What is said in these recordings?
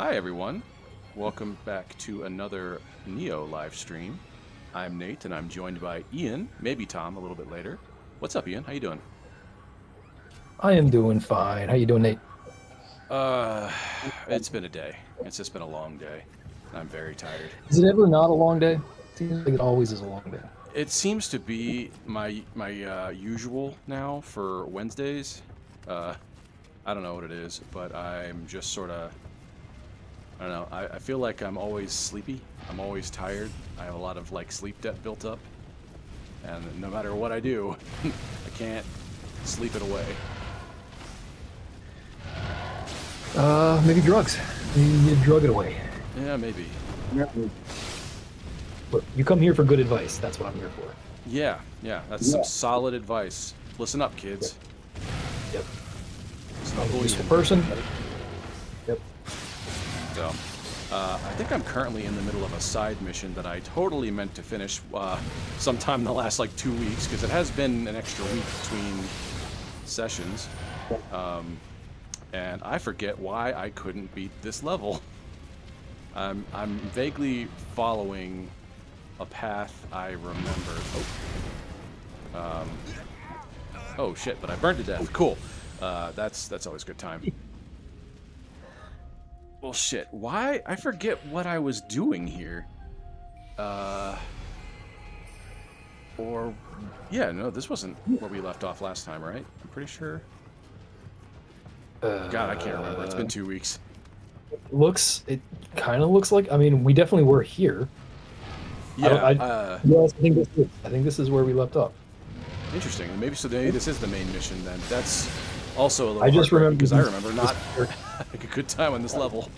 Hi everyone, welcome back to another Nioh live stream. I'm Nate and I'm joined by Ian, maybe Tom a little bit later. What's up, Ian? How you doing? I am doing fine. How you doing, Nate? It's been a day. It's just been a long day. I'm very tired. Is it ever not a long day? Seems like it always is a long day. It seems to be my usual now for Wednesdays. I don't know what it is, but I'm just sort of, I don't know. I feel like I'm always sleepy. I'm always tired. I have a lot of like sleep debt built up, and no matter what I do, I can't sleep it away. Maybe drugs. You drug it away. Yeah, maybe. Look, you come here for good advice. That's what I'm here for. Yeah, that's some solid advice. Listen up, kids. Yep. It's I'm not a bullying. useful person. Yep. So, I think I'm currently in the middle of a side mission that I totally meant to finish sometime in the last like 2 weeks, because it has been an extra week between sessions. And I forget why I couldn't beat this level. I'm vaguely following a path I remember. Oh shit! But I burned to death. Cool. That's always a good time. Well, shit. Why? I forget what I was doing here. Or yeah, no, this wasn't where we left off last time, right? I'm pretty sure. God, I can't remember. It's been 2 weeks. It kind of looks like. I mean, we definitely were here. Yeah. Yes, I think this is where we left off. Interesting. Maybe this is the main mission then. That's also a little. I just remember because I remember not having a good time on this level.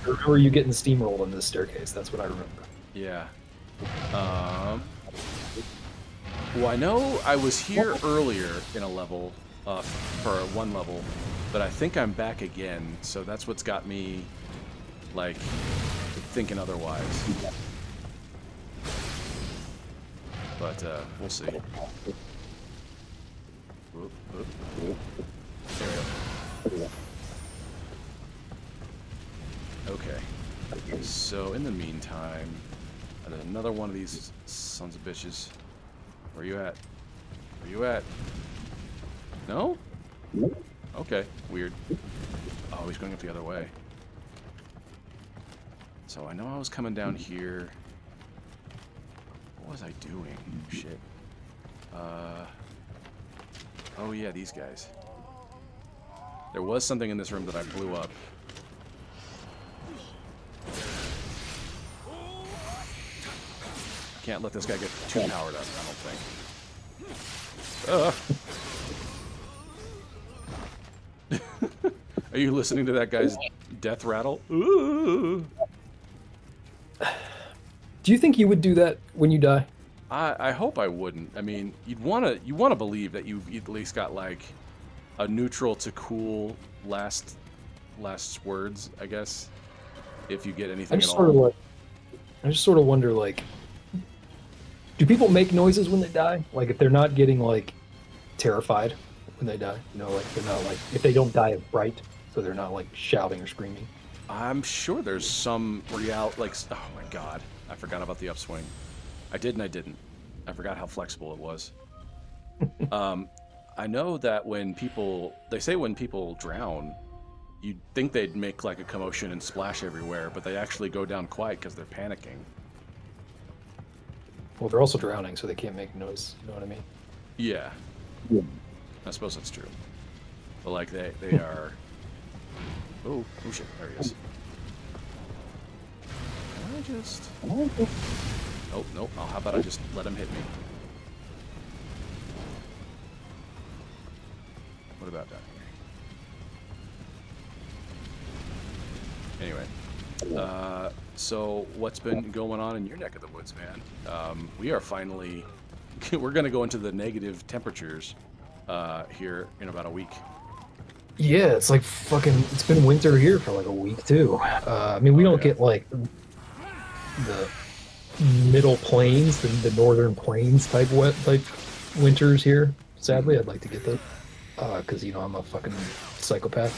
I remember you getting steamrolled on this staircase. That's what I remember. Yeah. Well, I know I was here earlier in a level, for one level, but I think I'm back again. So that's what's got me, like, thinking otherwise. But we'll see. Whoop, whoop. There we go. Okay. So in the meantime, another one of these sons of bitches. Where you at? Where you at? No? Okay. Weird. Oh, he's going up the other way. So I know I was coming down here. What was I doing? Shit. Oh yeah, these guys. There was something in this room that I blew up. Can't let this guy get too powered up, I don't think. Are you listening to that guy's death rattle? Ooh. Do you think you would do that when you die? I hope I wouldn't. I mean, you want to believe that you've at least got like a neutral to cool last words, I guess. If you get anything at all. I just sort of wonder, like, do people make noises when they die? Like, if they're not getting like terrified when they die, you know, like they're not like, if they don't die of fright, so they're not like shouting or screaming. I'm sure there's some like, oh my god, I forgot about the upswing. I did and I didn't. I forgot how flexible it was. I know that they say when people drown, you'd think they'd make like a commotion and splash everywhere, but they actually go down quiet because they're panicking. Well, they're also drowning, so they can't make noise. You know what I mean? Yeah. I suppose that's true. But like they are. Oh shit! There he is. Can I just? Oh no! Oh, how about I just let him hit me? What about down here? Anyway, so what's been going on in your neck of the woods, man? We are finally. We're gonna go into the negative temperatures here in about a week. Yeah, it's like fucking. It's been winter here for like a week too. I mean, we don't get like the middle plains, the northern plains type winters here. Sadly, I'd like to get those because you know I'm a fucking psychopath.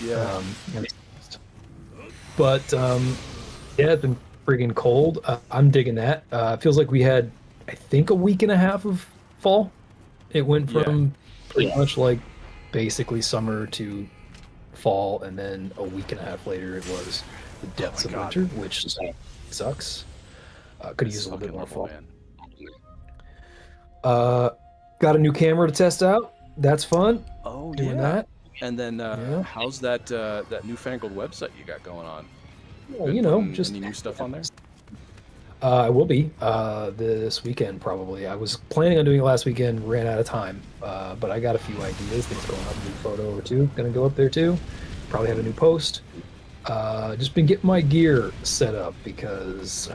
Yeah. But yeah, it's been friggin' cold. I'm digging that. It feels like we had, I think, a week and a half of fall. It went Yeah. from pretty much like basically summer to fall, and then a week and a half later, it was the Oh my depths of God. winter, which sucks. Could This use a little bit fucking more level, fall. man. Uh, got a new camera to test out. That's fun. Oh Doing yeah. that. And then Yeah. how's that newfangled website you got going on? Yeah, Been you know, putting just any new stuff on there? I will be this weekend probably. I was planning on doing it last weekend, ran out of time. But I got a few ideas. Things going up. A new photo or two gonna go up there too. Probably have a new post. Just been getting my gear set up because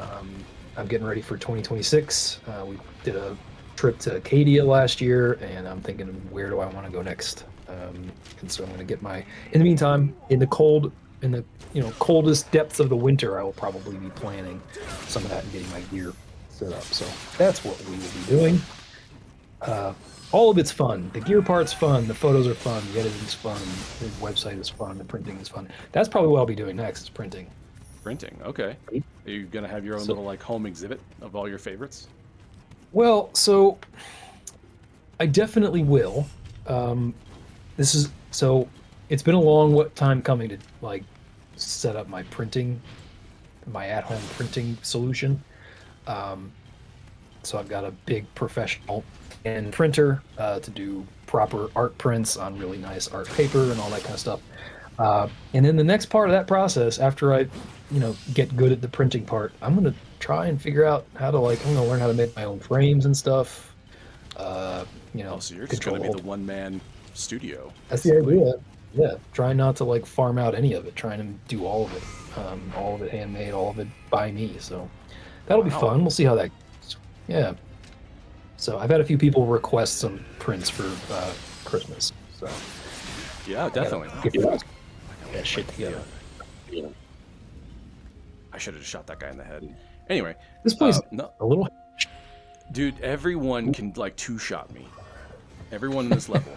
I'm getting ready for 2026. We did a trip to Acadia last year, and I'm thinking, where do I want to go next? And so I'm going to get my. In the meantime, in the cold, in the coldest depths of the winter, I will probably be planning some of that and getting my gear set up. So that's what we will be doing. Uh, all of it's fun. The gear part's fun. The photos are fun. The editing's fun. The website is fun. The printing is fun. That's probably what I'll be doing next is printing. Printing. Okay. Are you gonna have your own So, little like home exhibit of all your favorites? well, so I definitely will. Um, this is so it's been a long time coming to like set up my printing, my at-home printing solution. Um, so I've got a big professional and printer to do proper art prints on really nice art paper and all that kind of stuff. And then the next part of that process, after I, get good at the printing part, I'm gonna try and figure out how to I'm gonna learn how to make my own frames and stuff. Uh, Oh, so you're just control gonna the be whole. the one-man studio, That's the basically. idea. Yeah, trying not to farm out any of it, trying to do all of it handmade, all of it by me. So that'll be Wow. fun. We'll see how that goes. Yeah. So I've had a few people request some prints for Christmas. So Yeah, I gotta definitely. get that Like shit the, together. I should have just shot that guy in the head. Anyway, This place is no, a little. dude, everyone can like two-shot me. Everyone in this level.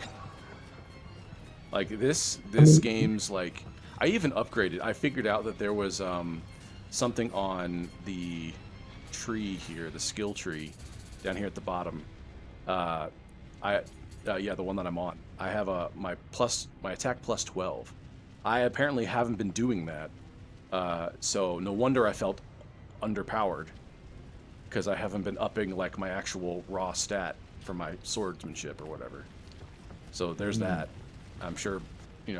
Like this I this mean, game's like I even upgraded. I figured out that there was something on the tree here, the skill tree down here at the bottom. Uh I yeah, the one that I'm on. I have my attack plus 12. I apparently haven't been doing that. So no wonder I felt underpowered because I haven't been upping like my actual raw stat for my swordsmanship or whatever. So there's that. I'm sure,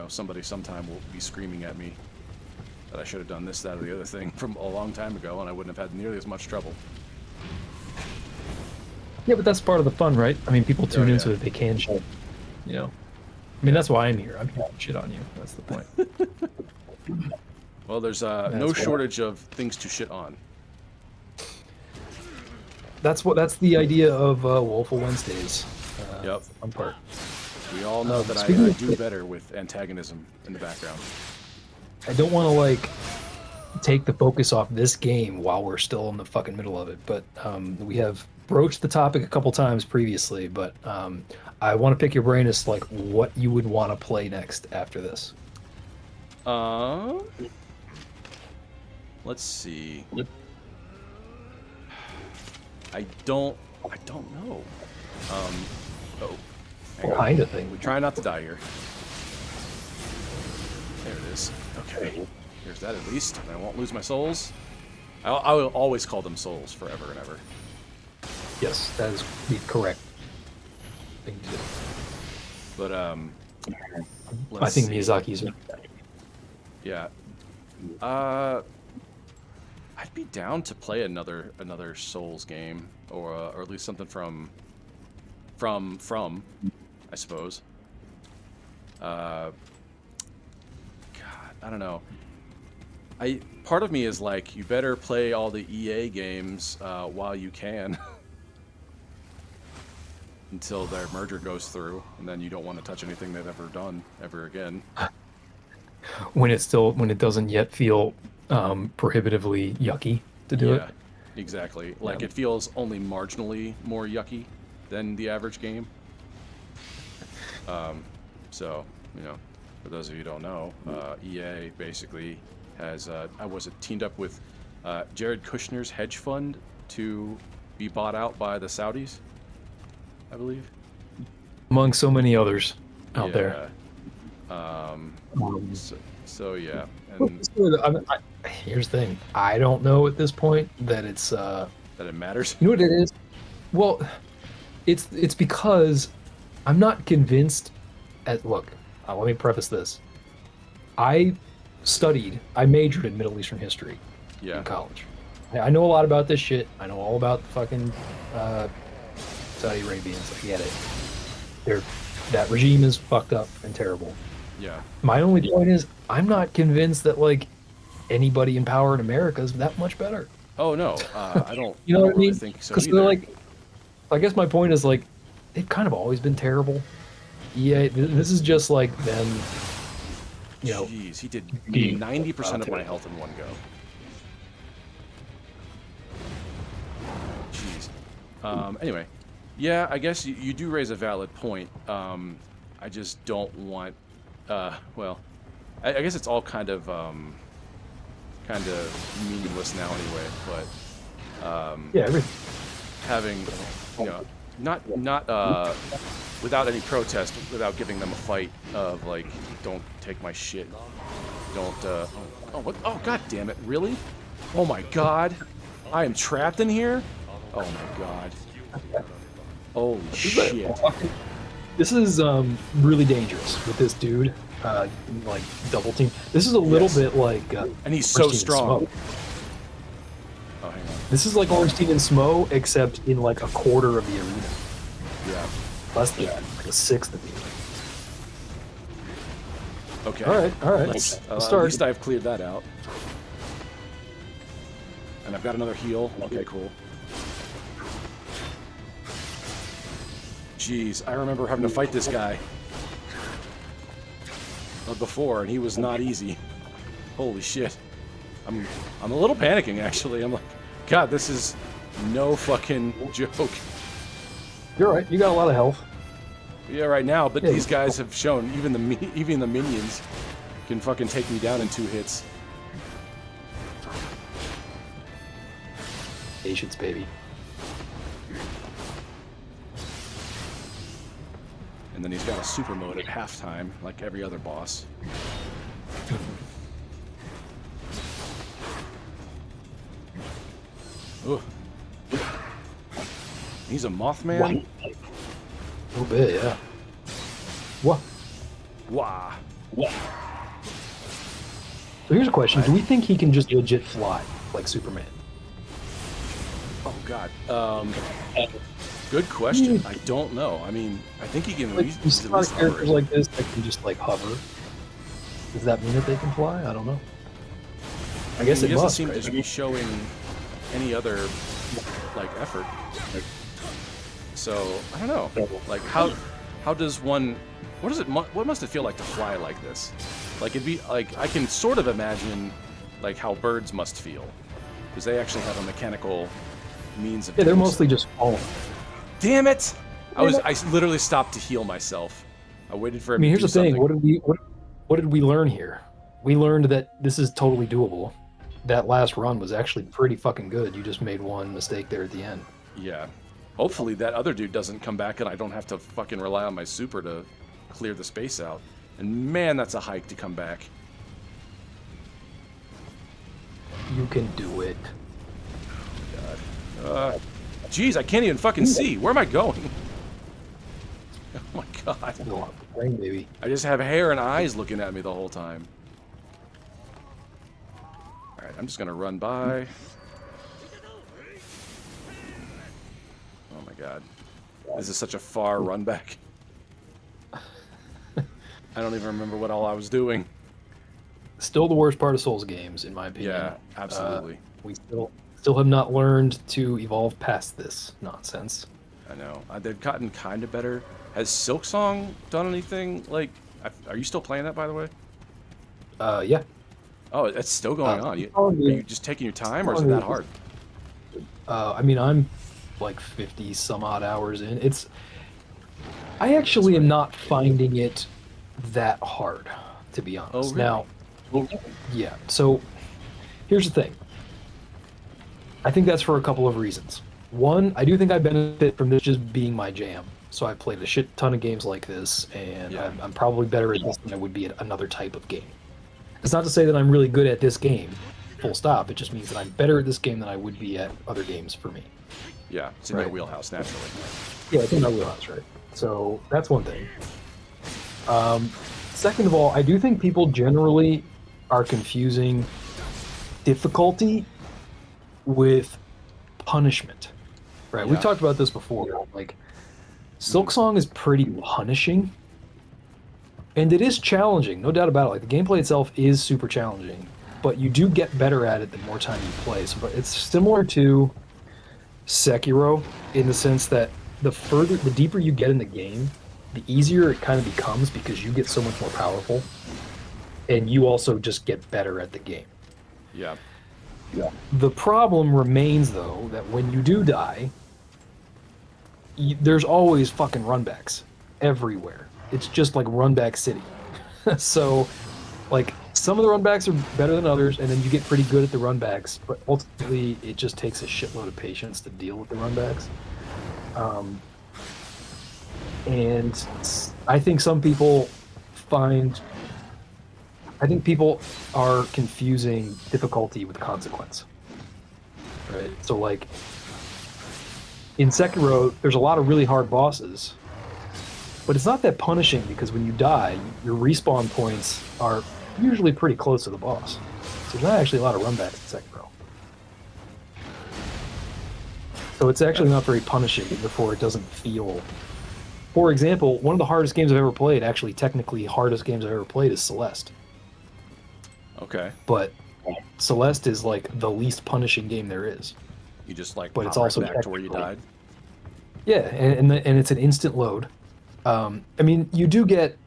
somebody sometime will be screaming at me that I should have done this, that, or the other thing from a long time ago, and I wouldn't have had nearly as much trouble. yeah, but that's part of the fun, right? I mean, people Oh, tune in yeah. so that they can shit. I mean, that's why I'm here. I'm here to shit on you. That's the point. Well, there's no That's why. shortage of things to shit on. That's the idea of Woeful Wednesdays. Yep. That's the fun part. We all know that Speaking I of, do better with antagonism in the background. I don't want to take the focus off this game while we're still in the fucking middle of it, but we have broached the topic a couple times previously, but I want to pick your brain as what you would want to play next after this. Let's see. I don't know. Oh, hang on. Kind of thing. We try not to die here. There it is. Okay. Here's that at least. I won't lose my souls. I will always call them souls forever and ever. Yes, that is the correct thing to do. But I think see. Miyazaki's. Yeah. I'd be down to play another Souls game, or at least something from, I suppose. God, I don't know. Part of me is like, you better play all the EA games while you can, until their merger goes through, and then you don't want to touch anything they've ever done ever again. When it doesn't yet feel prohibitively yucky to do it. Exactly. Like, it feels only marginally more yucky than the average game. So, for those of you who don't know, EA basically has I was it teamed up with Jared Kushner's hedge fund to be bought out by the Saudis, I believe. Among so many others out there. So yeah, and here's the thing. I don't know at this point that it's that it matters. You know what it is? Well, it's because I'm not convinced. Look, let me preface this. I majored in Middle Eastern history in college. I know a lot about this shit. I know all about the fucking Saudi Arabians. I get it. That regime is fucked up and terrible. Yeah. My only point is, I'm not convinced that like anybody in power in America is that much better. Oh no, I don't. You know what I mean? Really think so either. They're like, I guess my point is like, they've kind of always been terrible. Yeah, this is just like them. You know, jeez, he did 90% of my health in one go. Jeez. Anyway, yeah, I guess you do raise a valid point. I just don't want. Well, I guess it's all kind of meaningless now anyway. But yeah, having, you know, not without any protest, without giving them a fight of like, don't take my shit, don't. What? Oh, god damn it! Really? Oh my god! I am trapped in here. Oh my god! Holy shit! This is really dangerous with this dude. Like double team. This is a little bit like. And he's so strong. Oh, hang on. This is like Ornstein and Smo, except in like a quarter of the arena. Yeah. Less than that, like a sixth of the arena. Okay. All right. Let's start. At least I've cleared that out. And I've got another heal. Okay, cool. Jeez, I remember having to fight this guy before, and he was not easy. Holy shit. I'm a little panicking, actually. I'm like, God, this is no fucking joke. You're right. You got a lot of health. Yeah, right now, but these guys have shown even the minions can fucking take me down in 2 hits. Patience, baby. And then he's got a super mode at halftime, like every other boss. Ugh. He's a Mothman? A little bit, yeah. What? Wah. So here's a question. Do we think he can just legit fly, like Superman? Oh, God. Good question. I don't know. I mean, I think he can Like, at you see a lot of least characters like this that can just, like, hover. Does that mean that they can fly? I don't know. I guess he it doesn't must, seem right? to be showing any other, like, effort. So, I don't know. Like, how does one... What must it feel like to fly like this? Like, it'd be, like, I can sort of imagine, like, how birds must feel. Because they actually have a mechanical means of... Yeah, they're doing mostly so. just falling. Damn it! I literally stopped to heal myself. I waited for him I mean, to here's do the thing. something. What did we learn here? We learned that this is totally doable. That last run was actually pretty fucking good. You just made one mistake there at the end. Yeah. Hopefully that other dude doesn't come back and I don't have to fucking rely on my super to clear the space out. And man, that's a hike to come back. You can do it. God. Jeez, I can't even fucking see. Where am I going? Oh my god. Brain, baby. I just have hair and eyes looking at me the whole time. Alright, I'm just gonna run by. Oh my god. This is such a far run back. I don't even remember what all I was doing. Still the worst part of Souls games, in my opinion. Yeah, absolutely. We still have not learned to evolve past this nonsense. I know. They've gotten kind of better. Has Silksong done anything? Like, are you still playing that, by the way? Yeah. Oh, it's still going on. Are you just taking your time, or is it that hard? I mean, I'm like 50 some odd hours in. I actually am not finding it that hard, to be honest. Oh, really? Now, Well, yeah. So here's the thing. I think that's for a couple of reasons. One, I do think I benefit from this just being my jam. So I've played a shit ton of games like this, and Yeah. I'm probably better at this than I would be at another type of game. It's not to say that I'm really good at this game, full stop. It just means that I'm better at this game than I would be at other games for me. Yeah, it's in your wheelhouse naturally. Yeah, it's in my wheelhouse, right? So that's one thing. Second of all, I do think people generally are confusing difficulty with punishment, right? We've Yeah. talked about this before. Like, Silksong is pretty punishing, and it is challenging, no doubt about it. Like, the gameplay itself is super challenging, but you do get better at it the more time you play. So, but it's similar to Sekiro in the sense that the deeper you get in the game, the easier it kind of becomes because you get so much more powerful, and you also just get better at the game. Yeah. The problem remains, though, that when you do die, there's always fucking runbacks everywhere. It's just like runback city. So, like, some of the runbacks are better than others, and then you get pretty good at the runbacks, but ultimately it just takes a shitload of patience to deal with the runbacks. And I think some people people are confusing difficulty with consequence. Right? So, like, in Sekiro, there's a lot of really hard bosses, but it's not that punishing because when you die, your respawn points are usually pretty close to the boss. So there's not actually a lot of runbacks in Sekiro. So it's actually not very punishing, therefore it doesn't feel... For example, one of the hardest games I've ever played, actually technically hardest games I've ever played, is Celeste. Okay. But Celeste is like the least punishing game there is. You just like But pop it's also right back to where you died. Yeah, and it's an instant load. I mean, you do get...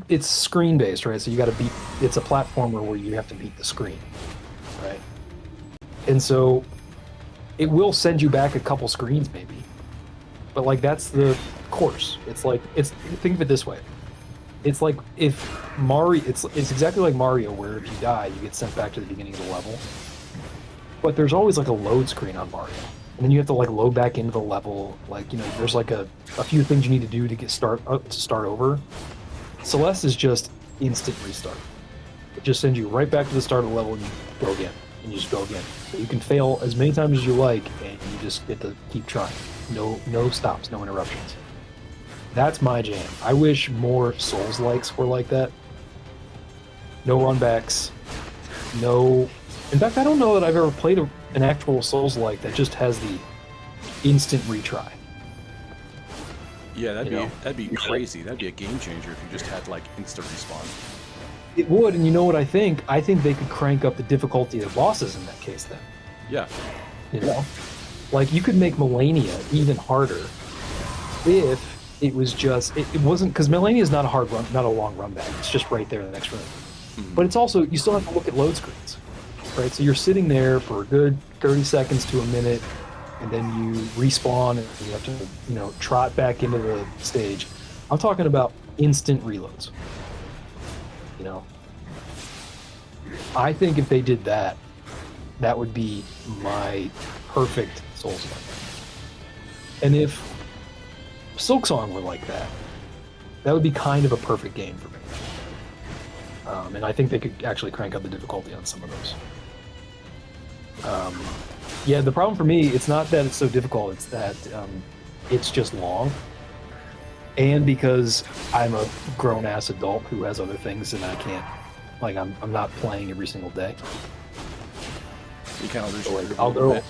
It's screen-based, right? So you got to beat... It's a platformer where you have to beat the screen, right? And so it will send you back a couple screens, maybe. But, like, that's the course. It's like... Think of it this way. It's like if Mario... It's exactly like Mario, where if you die, you get sent back to the beginning of the level. But there's always, like, a load screen on Mario. And then you have to, like, load back into the level. Like, you know, there's, like, a few things you need to do to start over. Celeste is just instant restart. It just sends you right back to the start of the level and you go again. And you just go again. So you can fail as many times as you like, and you just get to keep trying. No stops, no interruptions. That's my jam. I wish more Souls-likes were like that. No runbacks. No... In fact, I don't know that I've ever played an actual Souls-like that just has the instant retry. Yeah, that'd be crazy. That'd be a game changer if you just had like instant respawn. It would, and you know what I think? I think they could crank up the difficulty of the bosses in that case then. Yeah. You know? Like, you could make Melania even harder if it was just... It wasn't... Because Melania is not a hard run, not a long run back. It's just right there in the next room. Mm-hmm. But it's also... You still have to look at load screens. Right? So you're sitting there for a good 30 seconds to a minute, and then you respawn, and you have to, you know, trot back into the stage. I'm talking about instant reloads. You know? I think if they did that, that would be my perfect Souls-like. And if Silksong were like that, that would be kind of a perfect game for me. And I think they could actually crank up the difficulty on some of those. Yeah, the problem for me, it's not that it's so difficult, it's that it's just long. And because I'm a grown-ass adult who has other things and I can't... Like, I'm not playing every single day. You kind of lose So, your like,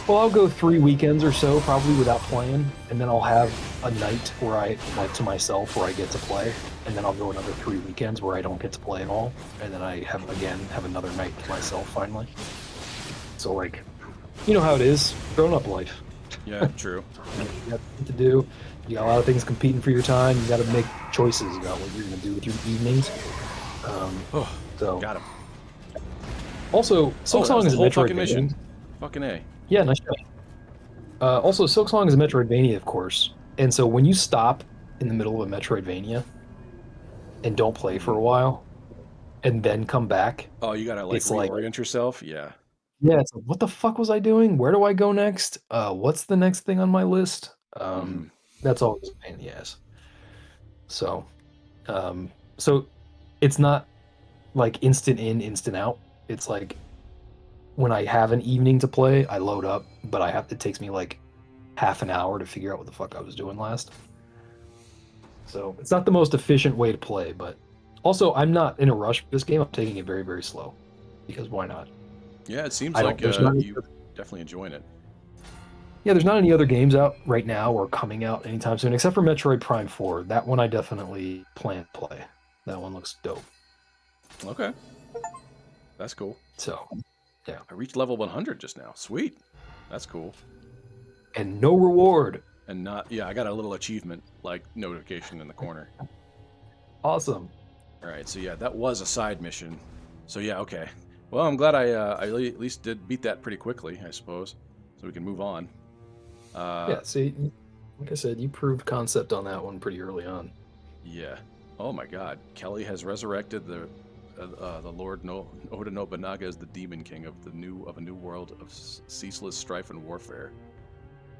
I'll go 3 weekends or so, probably, without playing, and then I'll have a night where I, like, to myself, where I get to play, and then I'll go another 3 weekends where I don't get to play at all, and then I have another night to myself, finally. So, like, you know how it is, grown-up life. Yeah, true. You got things to do, you got a lot of things competing for your time, you gotta make choices about what you're gonna do with your evenings. So Got him. Also, Silksong is a fucking Metroidvania. mission. Fucking A. Yeah, nice job. Also, Silksong is a Metroidvania, of course, and so when you stop in the middle of a Metroidvania and don't play for a while, and then come back, Oh, you gotta like it's like, reorient yourself. Yeah. yeah, it's like, what the fuck was I doing? Where do I go next? What's the next thing on my list? Hmm. That's always a pain in the ass. So, so it's not like instant in, instant out. It's like when I have an evening to play, I load up, but it takes me like half an hour to figure out what the fuck I was doing last. So it's not the most efficient way to play, but also I'm not in a rush for this game. I'm taking it very, very slow because why not? Yeah, it seems I like don't. There's not. you definitely enjoying it. Yeah, there's not any other games out right now or coming out anytime soon, except for Metroid Prime 4. That one I definitely plan to play. That one looks dope. Okay, that's cool. So, yeah. I reached level 100 just now. Sweet, that's cool. And no reward. And not, yeah, I got a little achievement like notification in the corner. Awesome. All right, so yeah, that was a side mission. So yeah, okay. Well, I'm glad I at least did beat that pretty quickly, I suppose, so we can move on. Yeah, see, like I said, you proved concept on that one pretty early on. Yeah. Oh my God, Kelly has resurrected the Lord Oda Nobunaga as the Demon King of a new world of ceaseless strife and warfare.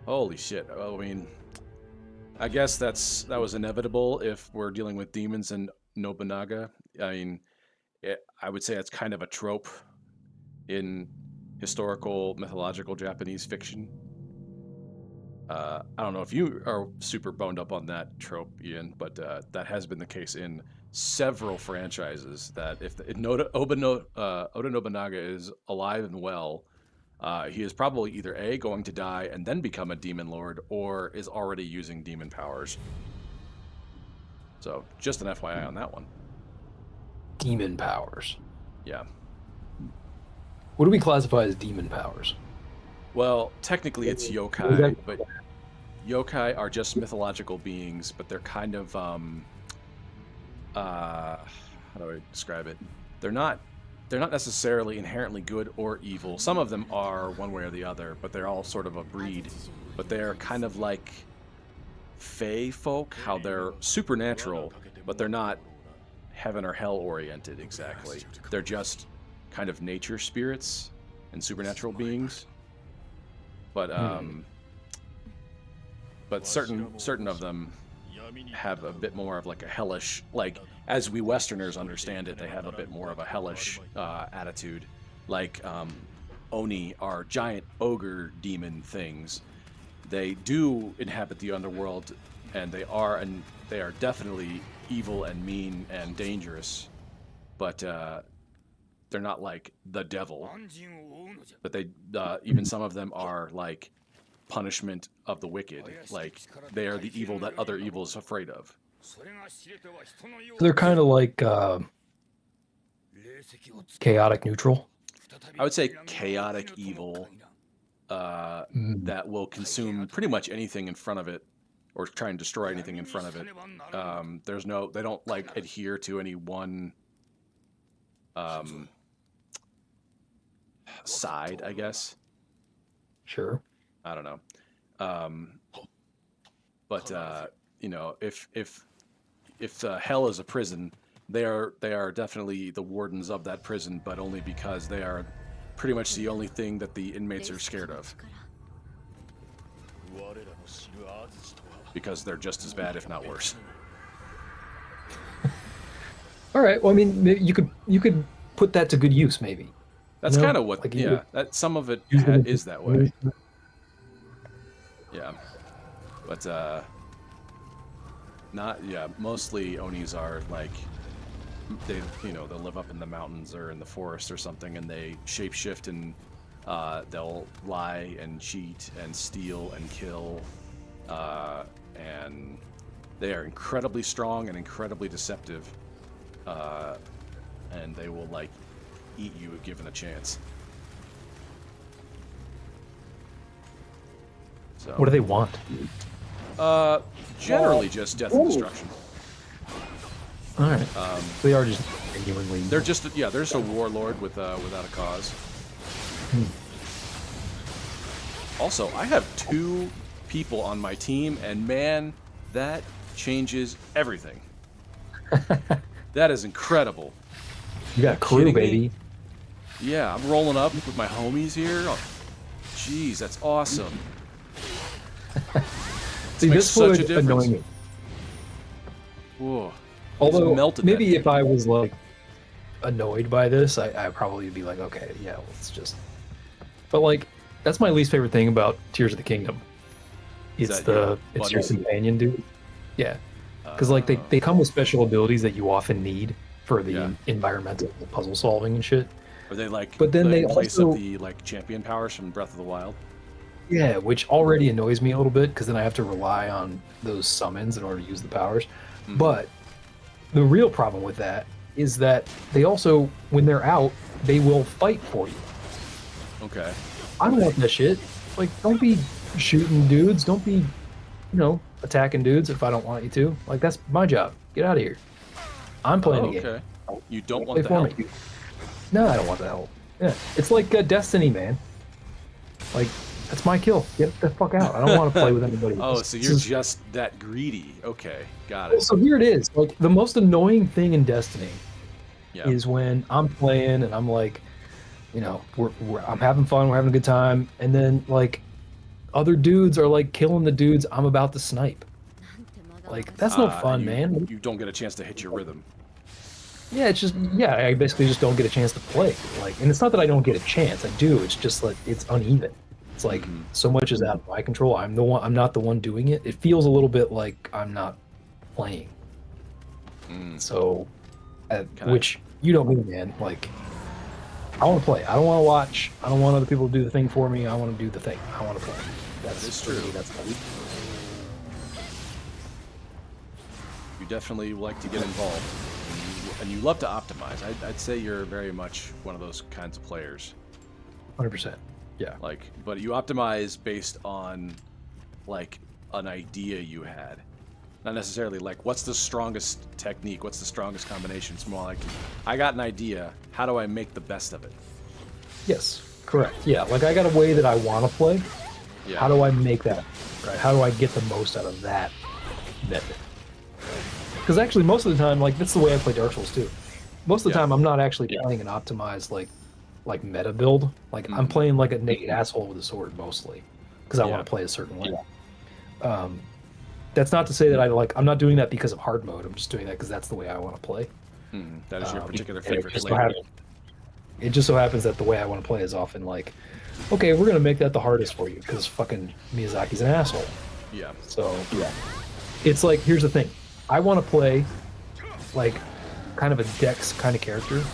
Holy shit! Well, I mean, I guess that was inevitable if we're dealing with demons and Nobunaga. I mean, I would say it's kind of a trope in historical mythological Japanese fiction. I don't know if you are super boned up on that trope, Ian, but that has been the case in several franchises. That if Oda Nobunaga is alive and well, he is probably either A, going to die and then become a demon lord, or is already using demon powers. So just an FYI on that one. Demon powers. Yeah. What do we classify as demon powers? Well, technically it's yokai, but yokai are just mythological beings, but they're kind of how do I describe it? They're not necessarily inherently good or evil. Some of them are one way or the other, but they're all sort of a breed. But they're kind of like fae folk, how they're supernatural, but they're not heaven or hell oriented exactly. They're just kind of nature spirits and supernatural beings. But certain of them have a bit more of like a hellish, like as we Westerners understand it, they have a bit more of a hellish attitude. Like Oni are giant ogre demon things. They do inhabit the underworld, and they are definitely evil and mean and dangerous. But they're not like the devil. But they even some of them are like punishment of the wicked. Like they are the evil that other evil is afraid of. So they're kind of like chaotic neutral. I would say chaotic evil that will consume pretty much anything in front of it, or try and destroy anything in front of it. They don't like adhere to any one side, I guess. Sure. I don't know. But you know, if hell is a prison, they are definitely the wardens of that prison, but only because they are pretty much the only thing that the inmates are scared of. Because they're just as bad, if not worse. All right. Well, I mean, you could put that to good use, maybe. That's kind of what, like yeah. That some of it is that way. Yeah, but mostly Onis are like they'll live up in the mountains or in the forest or something, and they shapeshift and they'll lie and cheat and steal and kill, and they are incredibly strong and incredibly deceptive, and they will like eat you if given a chance. So, what do they want? Generally just death and destruction. All right. They are just genuinely. They're just a warlord without a cause. Also, I have 2 people on my team, and man, that changes everything. That is incredible. You got a crew, kidding me? baby. Yeah, I'm rolling up with my homies here. Oh, jeez, that's awesome. See, makes this such a would difference. annoy me. Whoa. Although, melted maybe if I was, like, annoyed by this, I'd probably be like, okay, yeah, let's just... But, like, that's my least favorite thing about Tears of the Kingdom. It's your companion dude. Yeah. Because, like, they come with special abilities that you often need for the environmental puzzle solving and shit. Are they like but then they in place also, of the like champion powers from Breath of the Wild? Yeah, which already annoys me a little bit because then I have to rely on those summons in order to use the powers. Mm-hmm. But the real problem with that is that they also, when they're out, they will fight for you. Okay. I don't want that shit. Like, don't be shooting dudes. Don't be, attacking dudes if I don't want you to. Like, that's my job. Get out of here. I'm playing the game. Okay. You don't want the for help. me. No, I don't want the help. Yeah, it's like Destiny, man. Like, that's my kill. Get the fuck out. I don't want to play with anybody else. Oh, so you're just that greedy. Okay, got it. So here it is. Like, the most annoying thing in Destiny Yeah. is when I'm playing and I'm like, I'm having fun, we're having a good time, and then like other dudes are like killing the dudes I'm about to snipe. Like, that's no fun, man. You don't get a chance to hit your rhythm. Yeah, it's just, I basically just don't get a chance to play. Like, and it's not that I don't get a chance. I do. It's just like it's uneven. It's like so much is out of my control. I'm not the one doing it. It feels a little bit like I'm not playing. So, which you don't mean, man. Like, I want to play. I don't want to watch. I don't want other people to do the thing for me. I want to do the thing. I want to play. That's true. That's the You definitely like to get involved, and you love to optimize. I'd say you're very much one of those kinds of players. 100%. Yeah. Like, but you optimize based on like an idea you had, not necessarily like what's the strongest technique, what's the strongest combination. It's more like I got an idea. How do I make the best of it? Yes. Correct. Yeah. Like, I got a way that I want to play. Yeah. How do I make that? Right. How do I get the most out of that method? Because actually, most of the time, like, that's the way I play Dark Souls too. Most of the time, I'm not actually playing an optimized like meta build. Like, I'm playing like a naked asshole with a sword mostly, because I want to play a certain way. That's not to say that I'm not doing that because of hard mode. I'm just doing that because that's the way I want to play. That is your particular favorite flavor. It just so happens that the way I want to play is often like, okay, we're gonna make that the hardest for you because fucking Miyazaki's an asshole. Yeah. So it's like, here's the thing. I want to play like kind of a Dex kind of character.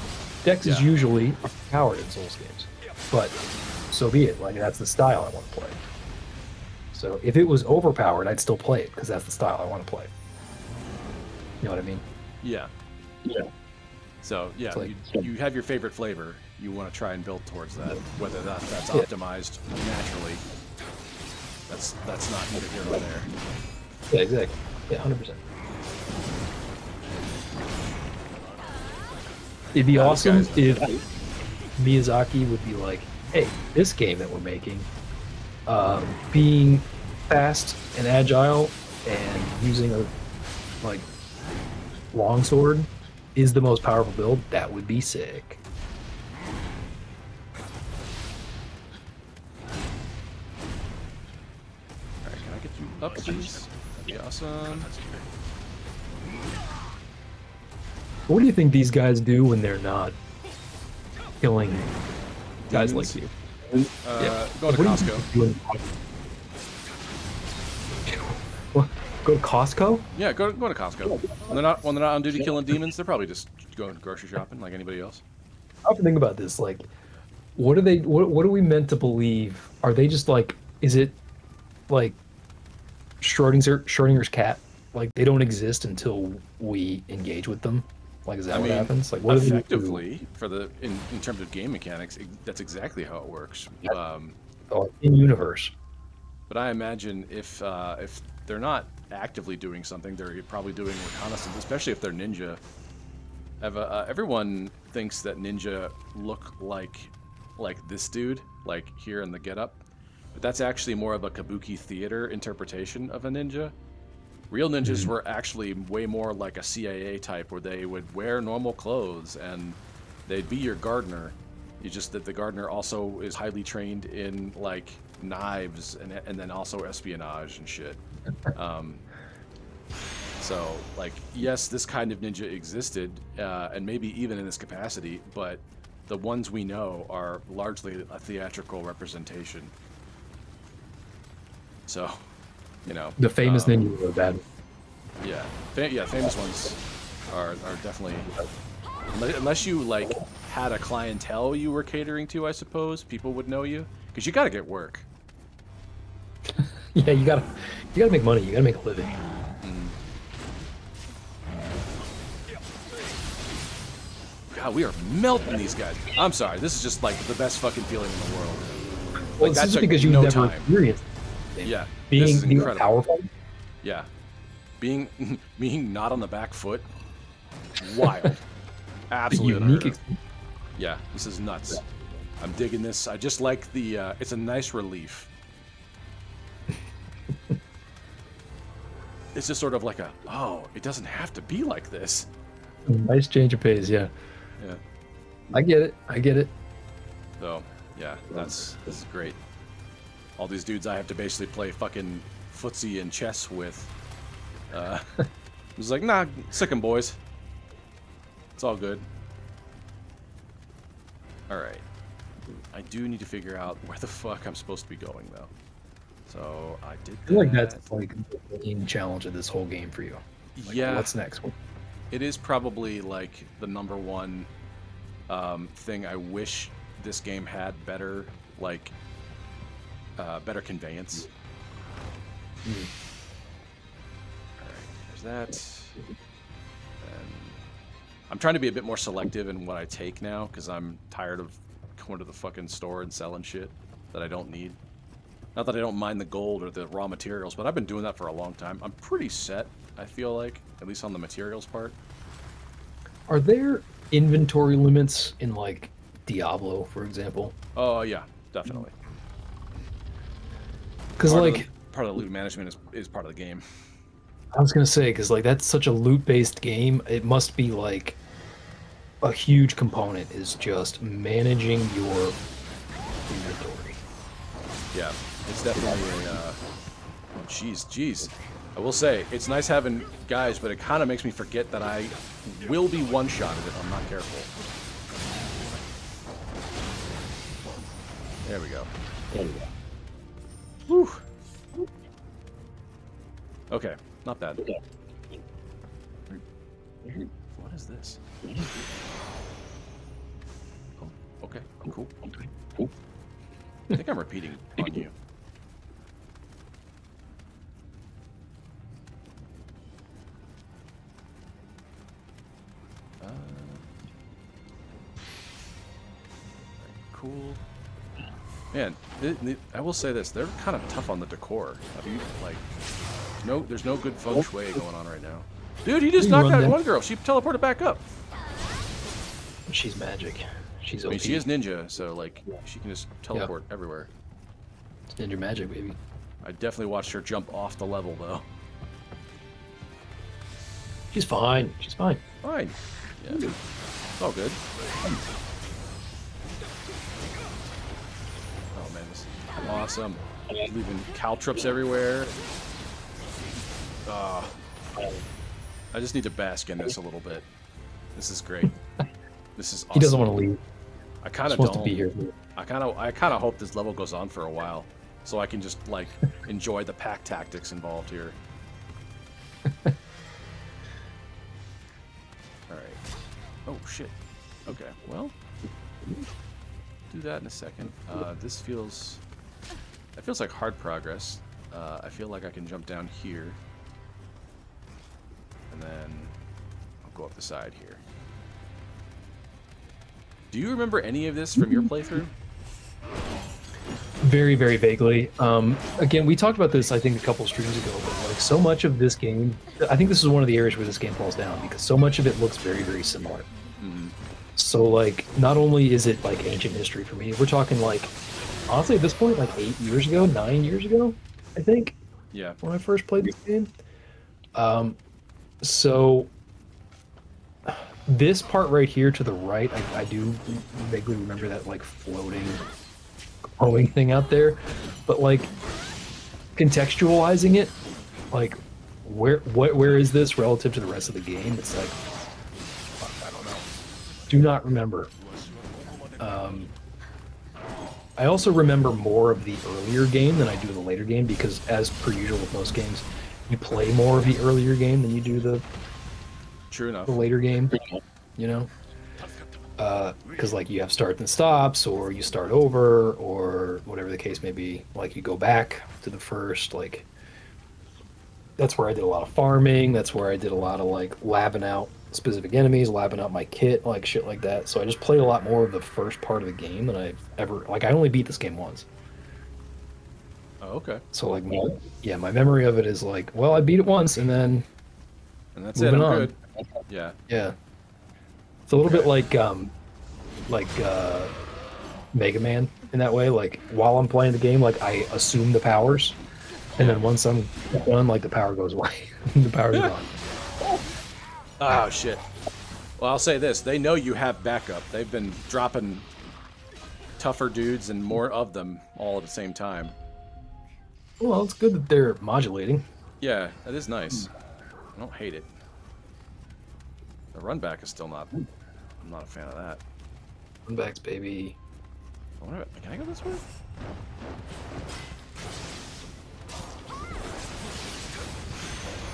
Dex is usually powered in Souls games, but so be it. Like, that's the style I want to play. So if it was overpowered, I'd still play it because that's the style I want to play. You know what I mean? Yeah. Yeah. So yeah, like, you have your favorite flavor. You want to try and build towards that, whether that's optimized naturally. That's not neither here nor there. Yeah, exactly. Yeah, 100%. It'd be awesome if Miyazaki would be like, hey, this game that we're making, being fast and agile and using a like longsword is the most powerful build. That would be sick. Alright, can I get you up, please? That'd be awesome. What do you think these guys do when they're not killing guys like you? Go to Costco. What? Go to Costco? Yeah, go to Costco. When they're not on duty killing demons, they're probably just going grocery shopping like anybody else. I often think about this. Like, what are we meant to believe? Are they just like? Is it like Schrodinger's cat? Like, they don't exist until we engage with them. Like, is that what happens? Like, what effectively for the in terms of game mechanics, that's exactly how it works. In universe. But I imagine if they're not actively doing something, they're probably doing reconnaissance, especially if they're ninja. Everyone thinks that ninja look like this dude, like here in the getup, but that's actually more of a kabuki theater interpretation of a ninja. Real ninjas were actually way more like a CIA type, where they would wear normal clothes and They'd be your gardener. You just that the gardener also is highly trained in like knives and then also espionage and shit. So like yes, this kind of ninja existed and maybe even in this capacity, but the ones we know are largely a theatrical representation. So, you know, The famous ninjas are bad. yeah, famous ones are definitely, unless you like had a clientele you were catering to, I suppose people would know you because you got to get work. Yeah, you gotta make money. You gotta make a living. God, we are melting these guys. I'm sorry, this is just like the best fucking feeling in the world. Well, Like this is took because you've no never time. experienced Yeah, being, this is being incredible. powerful. Yeah, being not on the back foot, wild, absolutely unique unheard of. Yeah, this is nuts. I'm digging this. I just like the. It's a nice relief. It's just sort of like a, oh, it doesn't have to be like this. Nice change of pace, yeah. Yeah. I get it. I get it. So, yeah, this is great. All these dudes I have to basically play fucking footsie and chess with. I was like, nah, sick 'em, boys. It's all good. All right. I do need to figure out where the fuck I'm supposed to be going, though. So I did that. I feel like that's like the main challenge of this whole game for you. Like, yeah. What's next? It is probably like the number one thing I wish this game had better, like better conveyance. All right, there's that. And I'm trying to be a bit more selective in what I take now because I'm tired of going to the fucking store and selling shit that I don't need. Not that I don't mind the gold or the raw materials, but I've been doing that for a long time. I'm pretty set, I feel like, at least on the materials part. Are there inventory limits in like Diablo, for example? Oh yeah, definitely. Because like part of the loot management is part of the game. I was gonna say, because like that's such a loot-based game, it must be like a huge component is just managing your inventory. Yeah, it's definitely a. Jeez. I will say it's nice having guys, but it kind of makes me forget that I will be one-shotted if I'm not careful. There we go. Whew. Okay, not bad. What is this? Oh, okay, cool. I think I'm repeating on you. Cool. Man, I will say this: they're kind of tough on the decor. Have you like? There's no good feng shui going on right now. Dude, he just knocked out one girl. She teleported back up. She's magic. She's OP. I mean, she is ninja, so like she can just teleport everywhere. It's ninja magic, baby. I definitely watched her jump off the level though. She's fine. She's fine. Fine. Yeah. It's all good. Oh man, this is awesome. Leaving caltrops everywhere. I just need to bask in this a little bit. This is great. This is awesome. He doesn't want to leave. I kind of don't. To be here. I kind of hope this level goes on for a while, so I can just like enjoy the pack tactics involved here. All right. Oh shit. Okay. Well, do that in a second. This feels. It feels like hard progress. I feel like I can jump down here, and then I'll go up the side here. Do you remember any of this from your playthrough? Very, very vaguely. Again, we talked about this, I think, a couple streams ago, but like so much of this game, I think this is one of the areas where this game falls down because so much of it looks very, very similar. Mm-hmm. So like, not only is it like ancient history for me, we're talking like, honestly, at this point, like 8 years ago, 9 years ago, I think. Yeah. When I first played this game. So this part right here to the right, I do vaguely remember that like floating, glowing thing out there, but like contextualizing it, like where is this relative to the rest of the game? It's like, fuck, I don't know. Do not remember. I also remember more of the earlier game than I do the later game because, as per usual with most games, you play more of the earlier game than you do the True enough. later game. You know, because like you have starts and stops, or you start over, or whatever the case may be. Like you go back to the first. Like that's where I did a lot of farming. That's where I did a lot of like labbing out specific enemies, labbing out my kit, like shit like that. So I just played a lot more of the first part of the game than I've ever like. I only beat this game once. Oh, okay. So like, my memory of it is like, well, I beat it once and then And that's it. I'm on. good. Yeah. Yeah, it's a little bit like Mega Man in that way. Like while I'm playing the game, like I assume the powers, and then once I'm done, like the power goes away. The power's gone. Oh shit. Well, I'll say this: they know you have backup. They've been dropping tougher dudes and more of them all at the same time. Well, it's good that they're modulating. Yeah, that is nice. I don't hate it. The run back is still not. I'm not a fan of that. Run backs, baby. Can I go this way?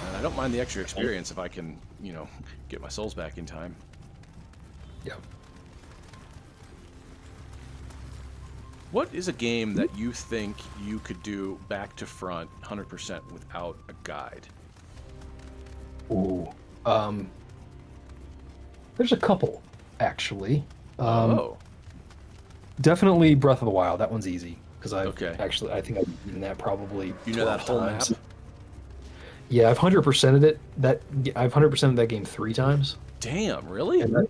And I don't mind the extra experience if I can, you know, get my souls back in time. Yeah. What is a game that you think you could do back to front 100% without a guide? Ooh. There's a couple, actually. Oh. Definitely Breath of the Wild. That one's easy because I think I've beaten that probably. You know that whole times. map? Yeah, I've 100%ed it. I've 100%ed that game 3 times. Damn, really? And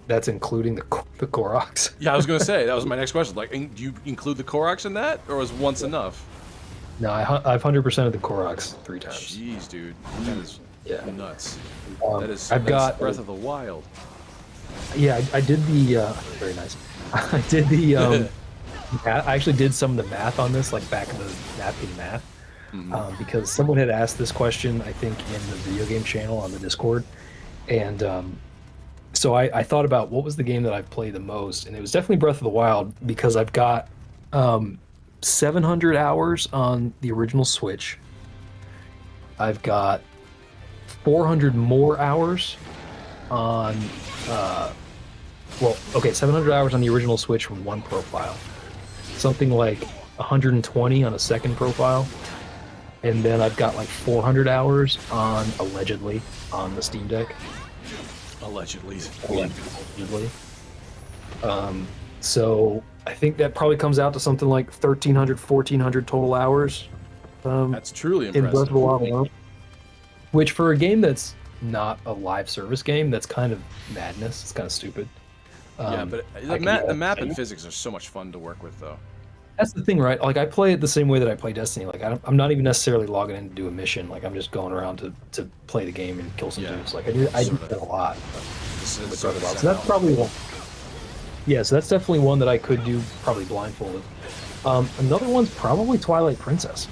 that's including the Koroks. Yeah, I was gonna say that was my next question. Like, do you include the Koroks in that, or was once enough? No, I've 100%ed the Koroks 3 times. Jeez, dude, that is nuts. I've got Breath of the Wild. Yeah, I did the very nice. I did the I actually did some of the math on this, like back of the napkin math, because someone had asked this question, I think, in the video game channel on the Discord, and so I thought about what was the game that I've played the most, and it was definitely Breath of the Wild because I've got 700 hours on the original Switch. I've got 400 more hours on 700 hours on the original Switch from one profile, something like 120 on a second profile, and then I've got like 400 hours on allegedly on the Steam Deck. Allegedly. So I think that probably comes out to something like 1,300, 1,400 total hours. That's truly in Breath of the impressive. Wild, which for a game that's not a live service game, that's kind of madness. It's kind of stupid. Yeah, but the map and physics are so much fun to work with, though. That's the thing, right? Like I play it the same way that I play Destiny. Like I'm not even necessarily logging in to do a mission. Like I'm just going around to play the game and kill some dudes. Like I do that a lot. So that's probably one. Yeah, so that's definitely one that I could do probably blindfolded. Another one's probably Twilight Princess.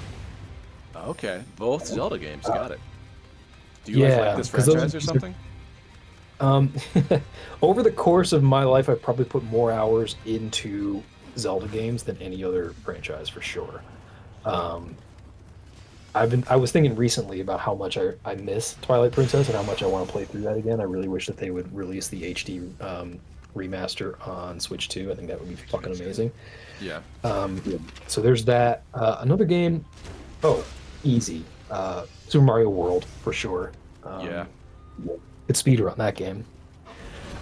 Okay, both Zelda games, got it. Do you like this franchise or something? Over the course of my life, I've probably put more hours into Zelda games than any other franchise for sure. I was thinking recently about how much I miss Twilight Princess and how much I want to play through that again. I really wish that they would release the HD remaster on Switch 2. I think that would be fucking amazing. Yeah. So there's that. Another game, easy. Super Mario World for sure. Yeah. Could speedrun that game.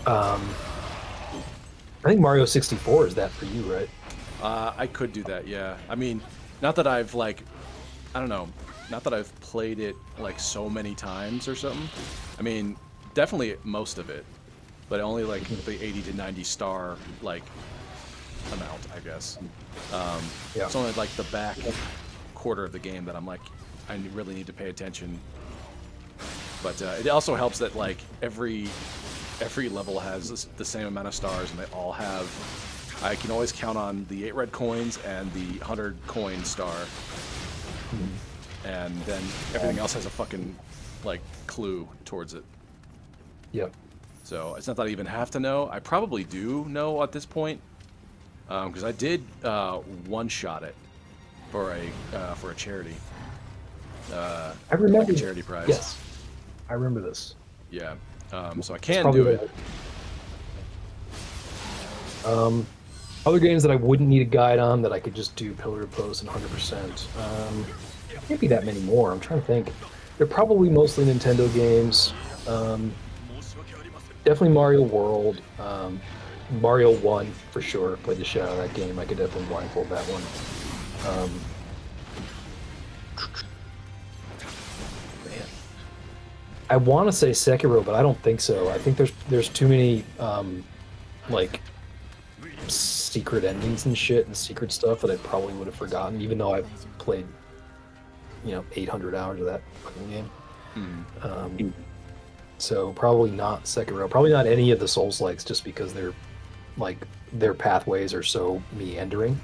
I think Mario 64 is that for you, right? I could do that, yeah. I mean, not that I've not that I've played it like so many times or something. I mean, definitely most of it, but only like the 80 to 90 star like amount, I guess. It's only like the back quarter of the game that I'm like, I really need to pay attention. But it also helps that like every every level has the same amount of stars, and they all have. I can always count on the 8 red coins and the 100 coin star, and then everything else has a fucking like clue towards it. Yep. So it's not that I even have to know. I probably do know at this point, because I did one-shot it for a charity. I remember like a charity prize. Yes, I remember this. Yeah. So I can do it. Other games that I wouldn't need a guide on that I could just do pillar to post and 100%. Can't be that many more. I'm trying to think. They're probably mostly Nintendo games. Definitely Mario World. Mario 1 for sure. Played the shit out of that game. I could definitely blindfold that one. Man. I want to say Sekiro, but I don't think so. I think there's too many like secret endings and shit and secret stuff that I probably would have forgotten, even though I've played 800 hours of that fucking game. So probably not Sekiro, probably not any of the Souls-likes, just because their pathways are so meandering.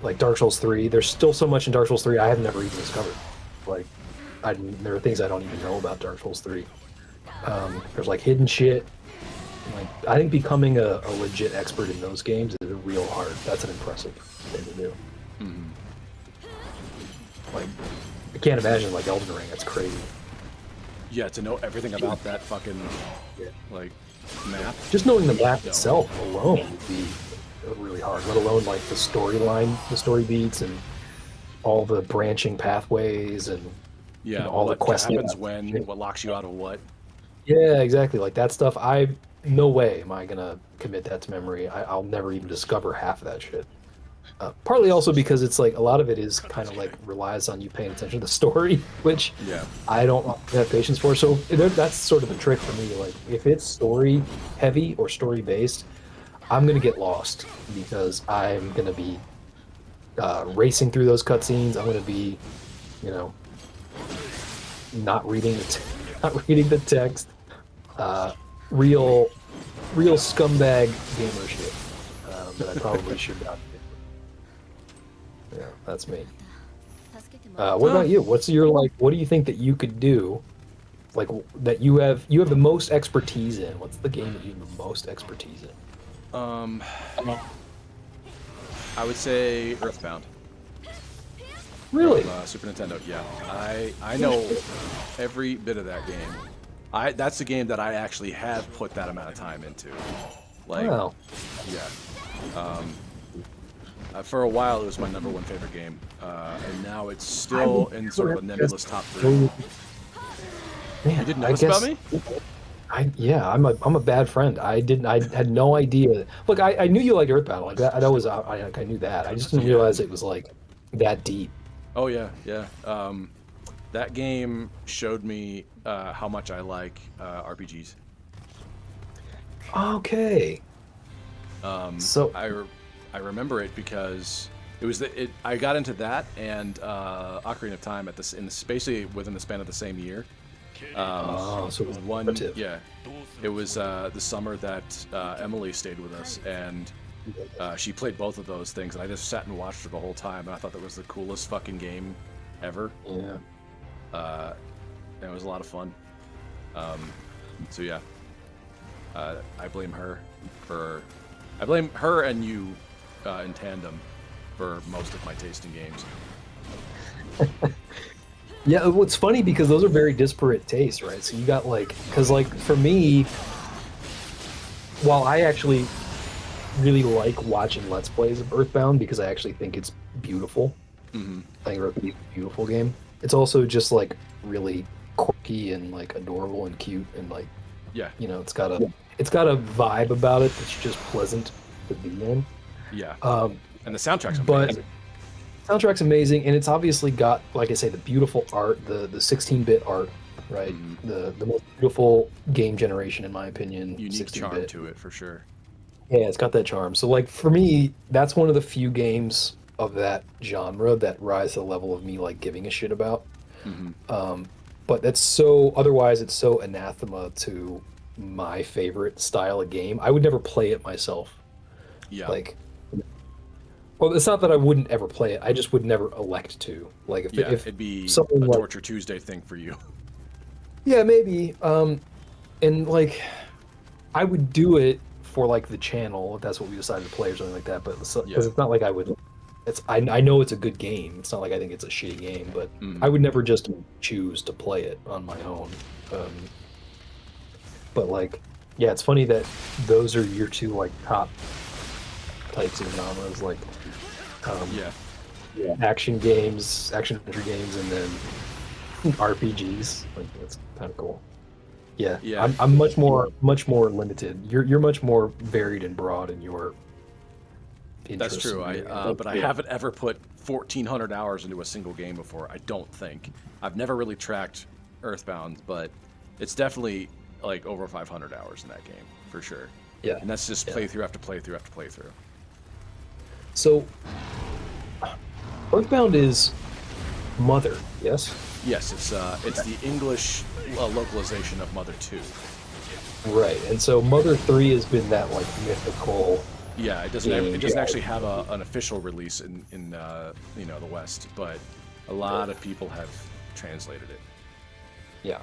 Like Dark Souls 3, there's still so much in Dark Souls 3 I have never even discovered. Like, there are things I don't even know about Dark Souls 3. There's like hidden shit. Like, I think becoming a legit expert in those games is real hard. That's an impressive thing to do. Like, I can't imagine like Elden Ring. That's crazy. Yeah, to know everything about that fucking like map. Just knowing the map itself alone would be really hard. Let alone like the storyline, the story beats, and all the branching pathways and all the quests. What happens when? What locks you out of what? Yeah, exactly. Like that stuff. No way am I gonna commit that to memory. I'll never even discover half of that shit. Partly also because it's like a lot of it is kind of like relies on you paying attention to the story, which I don't have patience for. So that's sort of the trick for me. Like if it's story heavy or story based, I'm gonna get lost because I'm gonna be racing through those cutscenes. I'm gonna be, not reading the text. Real scumbag gamer shit that I probably should not do. Yeah, that's me. What about you? What's your what do you think that you could do? Like that you have the most expertise in? What's the game that you have the most expertise in? I would say Earthbound. Really? From, Super Nintendo. Yeah, I know every bit of that game. That's a game that I actually have put that amount of time into. Like, wow. Yeah. For a while, it was my #1 favorite game, and now it's still in sort of a nebulous top 3. Man, You didn't notice about me? I'm a bad friend. I had no idea. Look, I knew you liked Earthbound. Like that was I knew that. I just didn't realize it was like that deep. Oh yeah, yeah. That game showed me how much I like RPGs. Okay. So I remember it because it was I got into that and Ocarina of Time basically within the span of the same year. So it was repetitive. Yeah, it was the summer that Emily stayed with us, and she played both of those things, and I just sat and watched her the whole time, and I thought that was the coolest fucking game ever. Yeah. And it was a lot of fun. So yeah, I blame her and you in tandem for most of my taste in games. Yeah, it's funny because those are very disparate tastes, right? So you got because for me, while I actually really like watching Let's Plays of Earthbound because I actually think it's beautiful. I think Earthbound is a beautiful game. It's also just really quirky and adorable and cute and it's got a vibe about it that's just pleasant to be in. Yeah. And the soundtrack's amazing. But soundtrack's amazing, and it's obviously got, like I say, the beautiful art, the 16-bit art, right? The most beautiful game generation, in my opinion. Unique charm to it, for sure. Yeah, it's got that charm. So, for me, that's one of the few games of that genre that rise to the level of me, giving a shit about. But otherwise, it's so anathema to my favorite style of game. I would never play it myself. Yeah, Like, well, it's not that I wouldn't ever play it. I just would never elect to. Like, yeah, if it'd be something a like, Torture Tuesday thing for you. yeah, maybe. And like, I would do it for like the channel if that's what we decided to play or something like that. But Yeah. because it's not like I would. I know it's a good game. It's not like I think it's a shitty game, but I Mhm. would never just choose to play it on my own. Um, but like, yeah, it's funny that those are your two like top types of genres, like um, Yeah. action games, action adventure games, and then RPGs. Like that's kind of cool. Yeah, Yeah. I'm much more limited. You're much more varied and broad in your That's interests true. and But I haven't ever put 1,400 hours into a single game before. I don't think. I've never really tracked Earthbound, but it's definitely like over 500 hours in that game for sure. yeah. And that's just Yeah. playthrough after playthrough after playthrough. So Earthbound is Mother, yes? Yes, it's the English localization of Mother 2. Right. And so Mother 3 has been that like mythical Yeah, game. it doesn't actually have an official release in the West, but a lot of people have translated it. Yeah.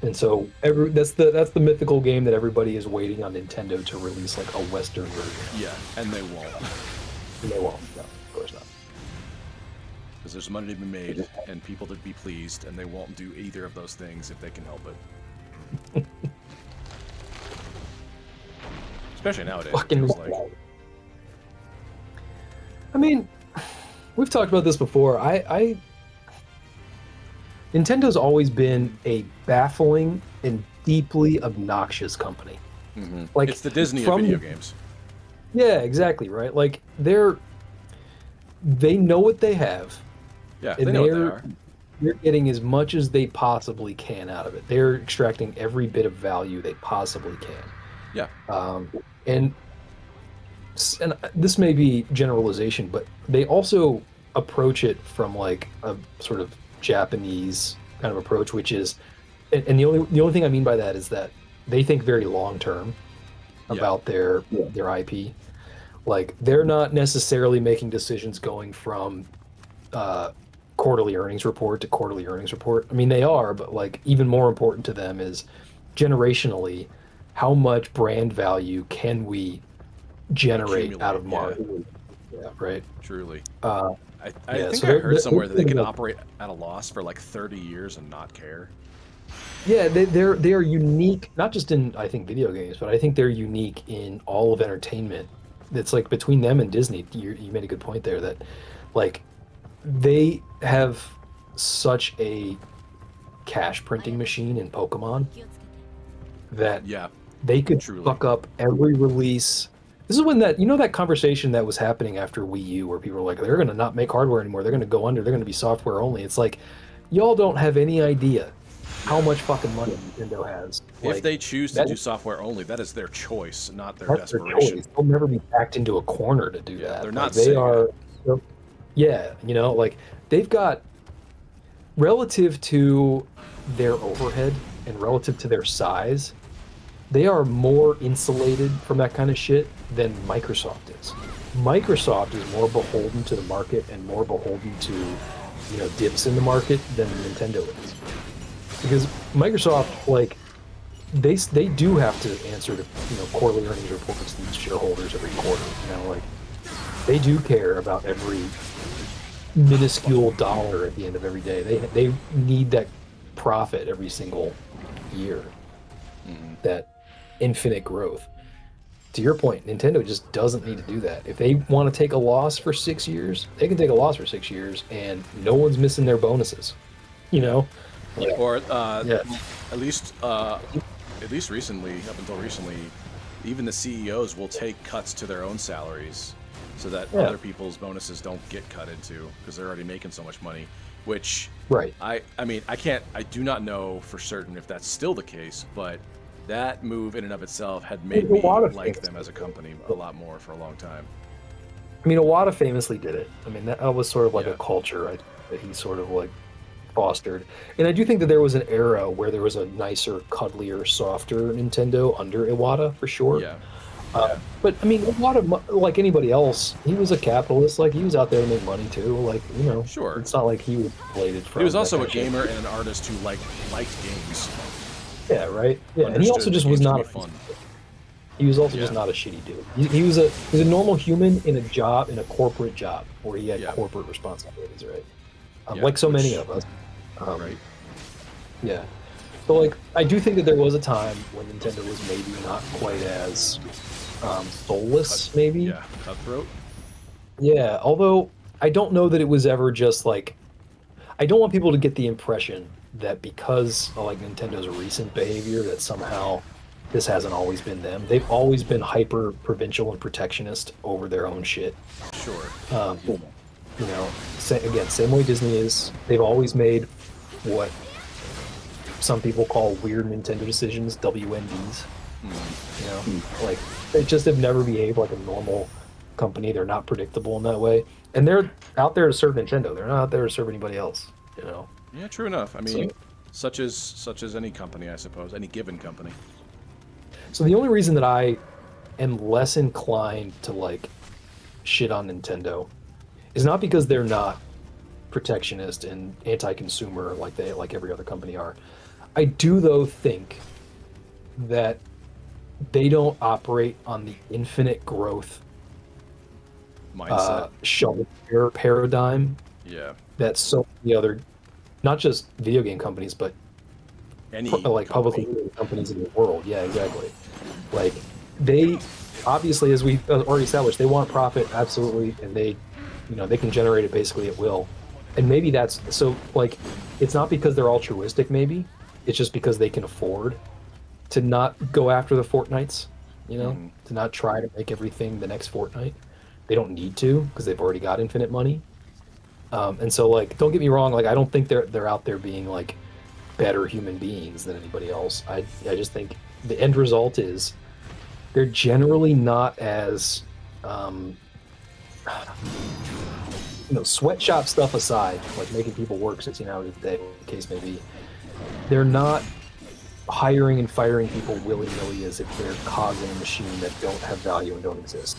And so that's the mythical game that everybody is waiting on Nintendo to release like a Western version. Yeah, and they won't. And they won't. No, of course not. Because there's money to be made and people to be pleased, and they won't do either of those things if they can help it. Especially nowadays. It Fucking feels like. I mean, we've talked about this before. Nintendo's always been a baffling and deeply obnoxious company. Mhm. Like It's the Disney of from video games. yeah, exactly, right? Like they know what they have, Yeah, and they know what they are. they're getting as much as they possibly can out of it. They're extracting every bit of value they possibly can. Yeah. And this may be generalization, but they also approach it from like a sort of Japanese kind of approach, which is, and the only thing I mean by that is that they think very long term Yeah. about their IP. Like they're not necessarily making decisions going from quarterly earnings report to quarterly earnings report. I mean, they are, but like even more important to them is generationally, how much brand value can we generate out of Accumulate, market? Yeah, right. Truly. Uh, I yeah, think so I heard somewhere that they can like, operate at a loss for like 30 years and not care. yeah, they are unique, not just in I think video games, but I think they're unique in all of entertainment. It's like between them and Disney. You made a good point there that like they have such a cash printing machine in Pokemon that Yeah, they could truly. fuck up every release. This is when that conversation that was happening after Wii U, where people were like, they're going to not make hardware anymore. They're going to go under. They're going to be software only. It's like, y'all don't have any idea how much fucking money Nintendo has. If Like, they choose to that, do software only, that is their choice, not their that's their desperation. choice. They'll never be backed into a corner to do Yeah, that. they're Like, not they Sega. are, yeah, like they've got relative to their overhead and relative to their size, they are more insulated from that kind of shit than Microsoft is. Microsoft is more beholden to the market and more beholden to, dips in the market than Nintendo is. Because Microsoft, like, they do have to answer to, quarterly earnings reports to these shareholders every quarter. Like, they do care about every minuscule dollar at the end of every day. They need that profit every single year. Mhm. That infinite growth. To your point, Nintendo just doesn't need to do that. If they want to take a loss for 6 years, they can take a loss for 6 years, and no one's missing their bonuses. Like, Or yeah, at least recently, up until recently, even the CEOs will take cuts to their own salaries so that yeah, other people's bonuses don't get cut into because they're already making so much money. Which right. I mean, I do not know for certain if that's still the case, but that move in and of itself had made A me lot of like things. them as a company a lot more for a long time. I mean, Iwata famously did it. I mean, that was sort of like Yeah. a culture that he sort of like fostered. And I do think that there was an era where there was a nicer, cuddlier, softer Nintendo under Iwata for sure. Yeah. But I mean, Iwata, like anybody else, he was a capitalist. Like he was out there to make money too. Like Sure. it's not like he was bladed from. He was also that a kind of shit. gamer and an artist who liked games. Yeah, right. Yeah, and he also Understood just that was games not. could be fun. He was also Yeah. just not a shitty dude. He was a normal human in a job, in a corporate job where he had Yeah. corporate responsibilities, right? Yeah, Like so many which- of us. Right. Yeah. So like I do think that there was a time when Nintendo was maybe not quite as soulless, maybe. Yeah. Cutthroat. Yeah, although I don't know that it was ever just like I don't want people to get the impression that because of like Nintendo's recent behavior that somehow this hasn't always been them. They've always been hyper provincial and protectionist over their own shit. Sure. Again, same way Disney is. They've always made what some people call weird Nintendo decisions, WNDs. Like they just have never behaved like a normal company. They're not predictable in that way, and they're out there to serve Nintendo. They're not out there to serve anybody else. Yeah, true enough. I mean, such as any company, I suppose, any given company. So the only reason that I am less inclined to like shit on Nintendo is not because they're not protectionist and anti-consumer like every other company are. I do though think that they don't operate on the infinite growth Mindset. shovel paradigm Yeah. that so many other, not just video game companies, but Any like publicly company. traded companies in the world. Yeah, exactly. Like they obviously, as we already established, they want profit absolutely, and they can generate it basically at will. And maybe that's so like it's not because they're altruistic. Maybe it's just because they can afford to not go after the Fortnites. To not try to make everything the next Fortnite. They don't need to because they've already got infinite money. And so like, don't get me wrong. Like I don't think they're out there being like better human beings than anybody else. I just think the end result is they're generally not as sweatshop stuff aside, like making people work 16 hours a day, the case may be, they're not hiring and firing people willy-nilly as if they're cogs in a machine that don't have value and don't exist,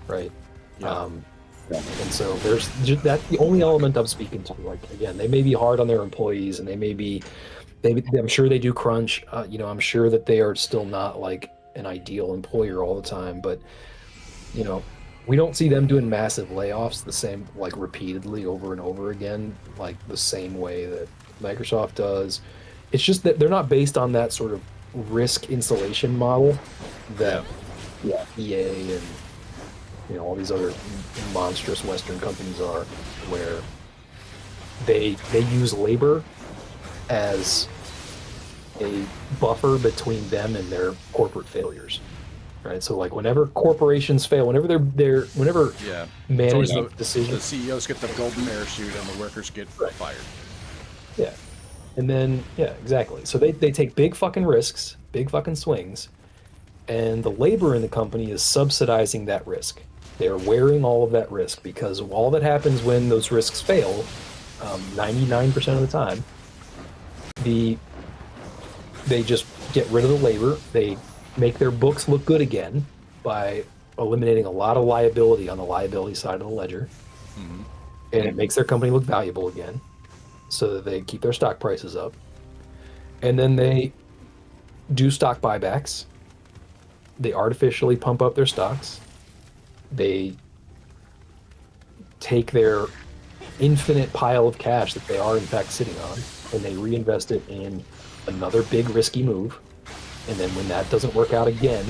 right? Yeah. And so that's the only element I'm speaking to. Like again, they may be hard on their employees, and I'm sure they do crunch. I'm sure that they are still not like an ideal employer all the time, but we don't see them doing massive layoffs the same, like repeatedly over and over again, like the same way that Microsoft does. It's just that they're not based on that sort of risk insulation model that EA and all these other monstrous Western companies are, where they use labor as a buffer between them and their corporate failures. Right, so like whenever corporations fail, whenever they're Yeah. management The decisions, CEOs get the golden parachute and the workers get fired. yeah, and then exactly. So they take big fucking risks, big fucking swings, and the labor in the company is subsidizing that risk. They're wearing all of that risk because all that happens when those risks fail, 99% of the time, they just get rid of the labor. They make their books look good again by eliminating a lot of liability on the liability side of the ledger. And it makes their company look valuable again so that they keep their stock prices up. And then they do stock buybacks. They artificially pump up their stocks. They take their infinite pile of cash that they are in fact sitting on, and they reinvest it in another big risky move. And then when that doesn't work out again,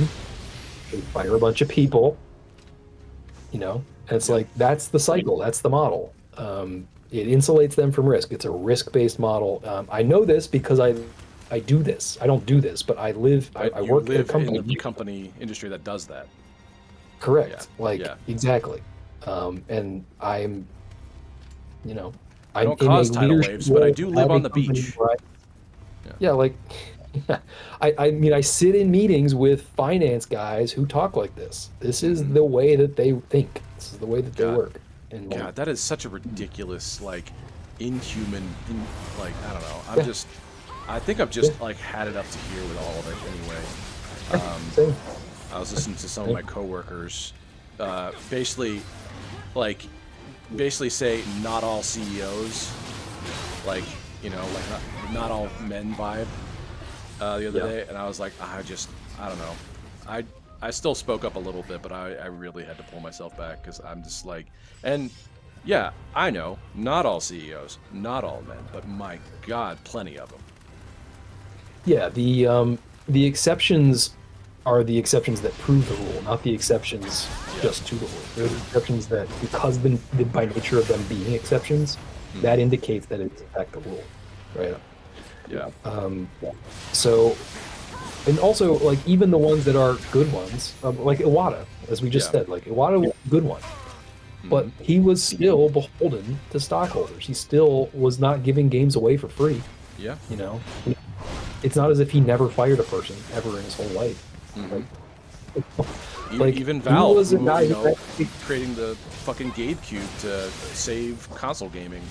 they fire a bunch of people, and it's like, that's the cycle, that's the model. It insulates them from risk. It's a risk-based model. I know this because I do this. I don't do this, but I work at a company. In the company industry that does that. Correct. Yeah. Exactly. And I'm, I don't in a cause tidal leadership waves, but I role do at live a on the company beach. where I sit in meetings with finance guys who talk like this. This is the way that they think. This is the way that they work. And God, that is such a ridiculous, like, inhuman. Like, I don't know. I'm just. I think I've just like had it up to here with all of it anyway. Same. I was listening to some of my coworkers, basically say not all CEOs, like, you know, like not all men vibe. The other day, and I was like, I don't know. I still spoke up a little bit, but I really had to pull myself back because I'm just like, and yeah, I know, not all CEOs, not all men, but my God, plenty of them. Yeah, the exceptions are the exceptions that prove the rule, not the exceptions just to the rule. They're the exceptions that, because by nature of them being exceptions, that indicates that it's in fact the rule, right? Yeah. So, and also, like, even the ones that are good ones, like Iwata, as we just said, like Iwata was a good one, but he was still beholden to stockholders. He still was not giving games away for free. Yeah. You know, it's not as if he never fired a person ever in his whole life. Like, even Valve, was a guy you know, creating the fucking GameCube to save console gaming.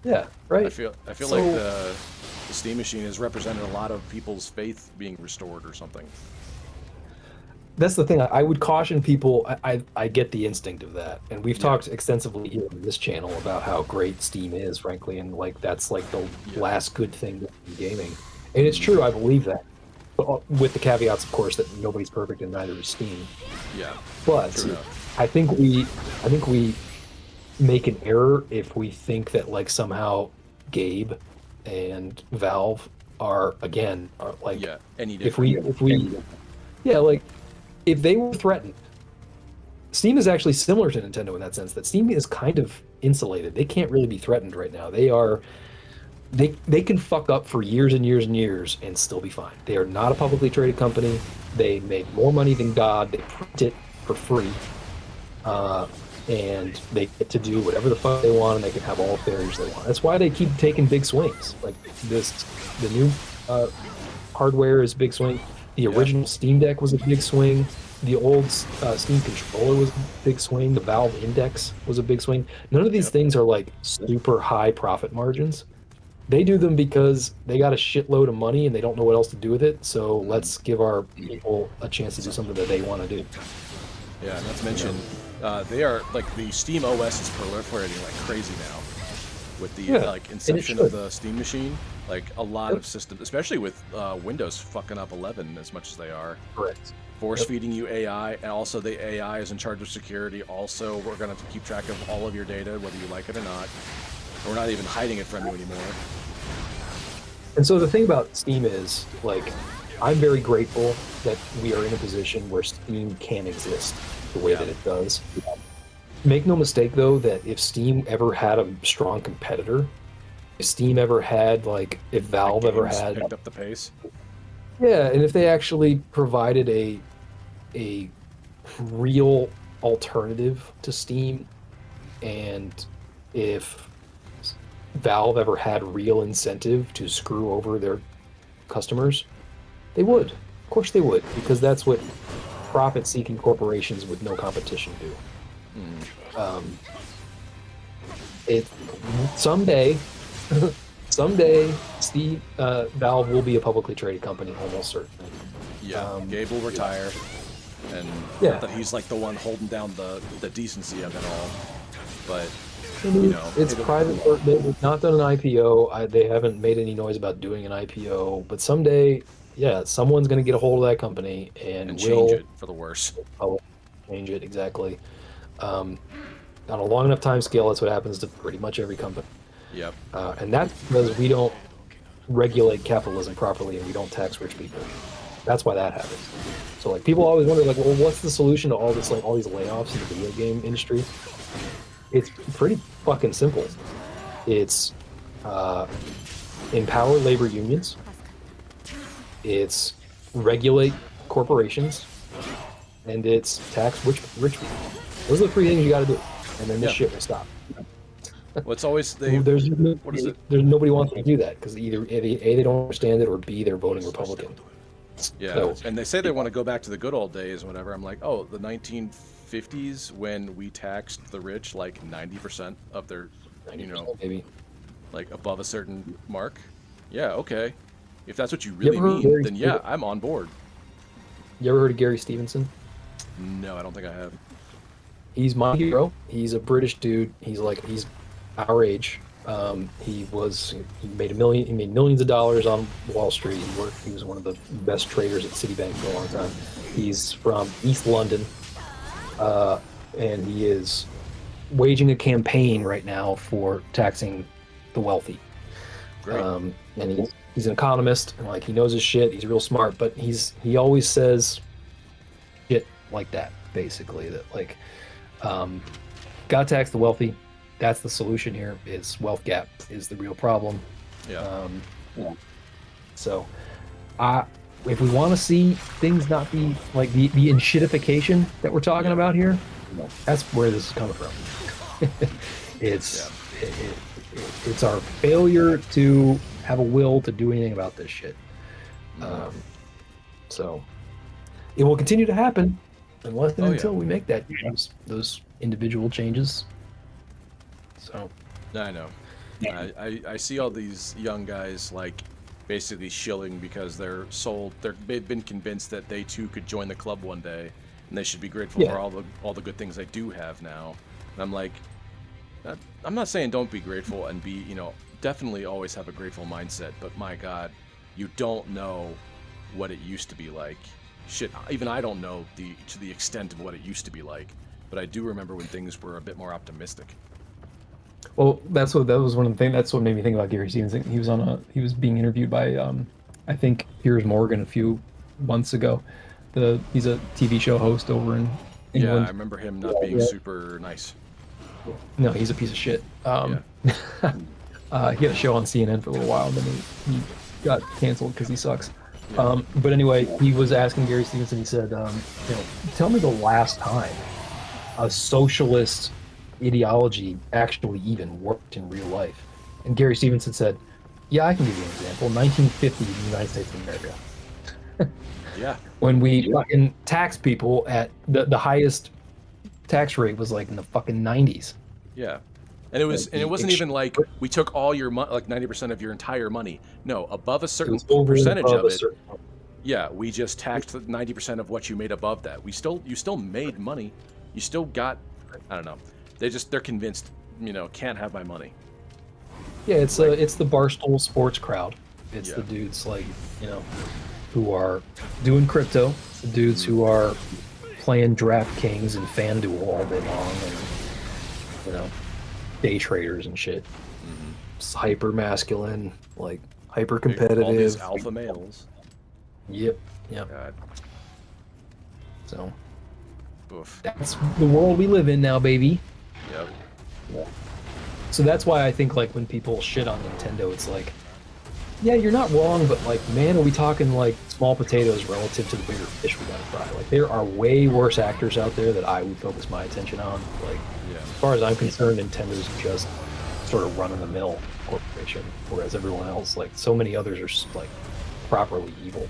Yeah, right. I feel like the Steam machine has represented a lot of people's faith being restored or something. That's the thing. I would caution people. I get the instinct of that, and we've talked extensively here on this channel about how great Steam is, frankly, and like that's like the last good thing in gaming. And it's true. I believe that, but with the caveats, of course, that nobody's perfect and neither is Steam. Yeah. But I think we make an error if we think that like somehow Gabe and Valve are like any if we like if they were threatened. Steam is actually similar to Nintendo in that sense, that Steam is kind of insulated. They can't really be threatened right now. They can fuck up for years and years and years and still be fine. They are not a publicly traded company. They make more money than God. They print it for free. And they get to do whatever the fuck they want, and they can have all the failures they want. That's why they keep taking big swings. Like the new hardware is a big swing. The original Steam Deck was a big swing. The old Steam controller was a big swing. The Valve Index was a big swing. None of these things are like super high profit margins. They do them because they got a shitload of money and they don't know what else to do with it. So let's give our people a chance to do something that they want to do. Yeah, not to mention, they are like the Steam OS is proliferating like crazy now, with the like inception of the Steam machine. Like a lot of systems, especially with Windows fucking up 11 as much as they are. Correct. Force feeding you AI, and also the AI is in charge of security. Also, we're gonna have to keep track of all of your data, whether you like it or not. We're not even hiding it from you anymore. And so the thing about Steam is, like, I'm very grateful that we are in a position where Steam can exist the way that it does. Make no mistake, though, that if Steam ever had a strong competitor, if Steam ever had, like, if Valve ever had picked up the pace, and if they actually provided a real alternative to Steam, and if Valve ever had real incentive to screw over their customers, they would. Of course they would, because that's what profit-seeking corporations with no competition do. Someday, Steve Valve will be a publicly traded company, almost certainly. Yeah, Gabe will retire, and not that he's like the one holding down the decency of it all, but you know, it's private. They've not done an IPO. They haven't made any noise about doing an IPO, but someday, someone's going to get a hold of that company and change it for the worse. Change it, exactly. On a long enough time scale, that's what happens to pretty much every company. Yep. And that's because we don't regulate capitalism properly and we don't tax rich people. That's why that happens. So, like, people always wonder, like, well, what's the solution to all this, like, all these layoffs in the video game industry? It's pretty fucking simple. It's empower labor unions. It's regulate corporations, and it's tax rich people. Those are the three things you got to do, and then this shit will stop. Well, it's always there's what is it? There's nobody wants to do that because either A, they don't understand it, or B, they're voting Republican. Yeah, so, and they say they want to go back to the good old days, whatever. I'm like, oh, the 1950s when we taxed the rich like 90% of their you know, 90% maybe. like above a certain mark. Yeah, okay. If that's what you You really ever heard of mean, Gary then yeah, Stevenson? I'm on board. You ever heard of Gary Stevenson? No, I don't think I have. He's my hero. He's a British dude. He's our age. He made he made millions of dollars on Wall Street. He was one of the best traders at Citibank for a long time. He's from East London, uh, and he is waging a campaign right now for taxing the wealthy. Great. And he's an economist, and like he knows his shit. He's real smart, but he always says shit like that, basically. That like, gotta tax the wealthy. That's the solution here. Is wealth gap is the real problem. Yeah. Yeah. So, if we want to see things not be like the enshittification that we're talking about here, that's where this is coming from. It's our failure to have a will to do anything about this shit. So it will continue to happen unless and until we make those individual changes. So I know. I see all these young guys like basically shilling because they've been convinced that they too could join the club one day, and they should be grateful for all the good things they do have now. And I'm like, I'm not saying don't be grateful and be, definitely always have a grateful mindset, but my God, you don't know what it used to be like. Shit, even I don't know to the extent of what it used to be like, but I do remember when things were a bit more optimistic. Well, that was one of the things. That's what made me think about Gary Stevenson. He was being interviewed by I think Piers Morgan a few months ago. He's a TV show host over in England. Yeah, I remember him not being super nice. No, he's a piece of shit. He had a show on CNN for a little while, and then he got canceled because he sucks. Yeah. But anyway, he was asking Gary Stevenson. He said, tell me the last time a socialist ideology actually even worked in real life. And Gary Stevenson said, yeah, I can give you an example. 1950 in the United States of America. Yeah. When we fucking taxed people at the highest tax rate was like in the fucking 90s. Yeah. And it wasn't even like we took all your money, like 90% of your entire money. No, above a certain percentage of it. Yeah, we just taxed 90% of what you made above that. You still made money. You still got, I don't know. They're convinced, can't have my money. Yeah, it's the Barstool sports crowd. It's the dudes like, who are doing crypto, the dudes who are playing DraftKings and FanDuel all day long, and day traders and shit. It's hyper masculine, like hyper competitive. All these alpha males. Yep. God. So Oof. that's the world we live in now, baby. Yep. Yeah. So that's why I think like when people shit on Nintendo, it's like, yeah, you're not wrong, but like, man, are we talking like small potatoes relative to the bigger fish we gotta fry? Like, there are way worse actors out there that I would focus my attention on. Like, as far as I'm concerned, Nintendo's just sort of run-of-the-mill corporation, whereas everyone else, like, so many others are like properly evil.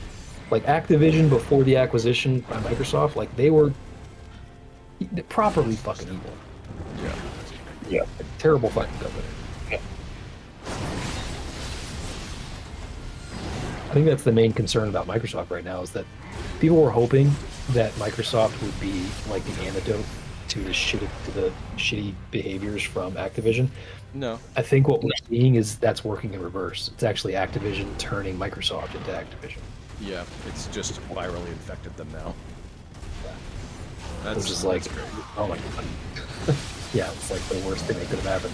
Like Activision before the acquisition by Microsoft, like they were properly fucking evil. Yeah. Terrible fucking company. I think that's the main concern about Microsoft right now, is that people were hoping that Microsoft would be like the antidote to the shitty behaviors from Activision. No. I think what we're seeing is that's working in reverse. It's actually Activision turning Microsoft into Activision. Yeah, it's just virally infected them now. Which is like, oh my god. Yeah, it's like the worst thing that could have happened.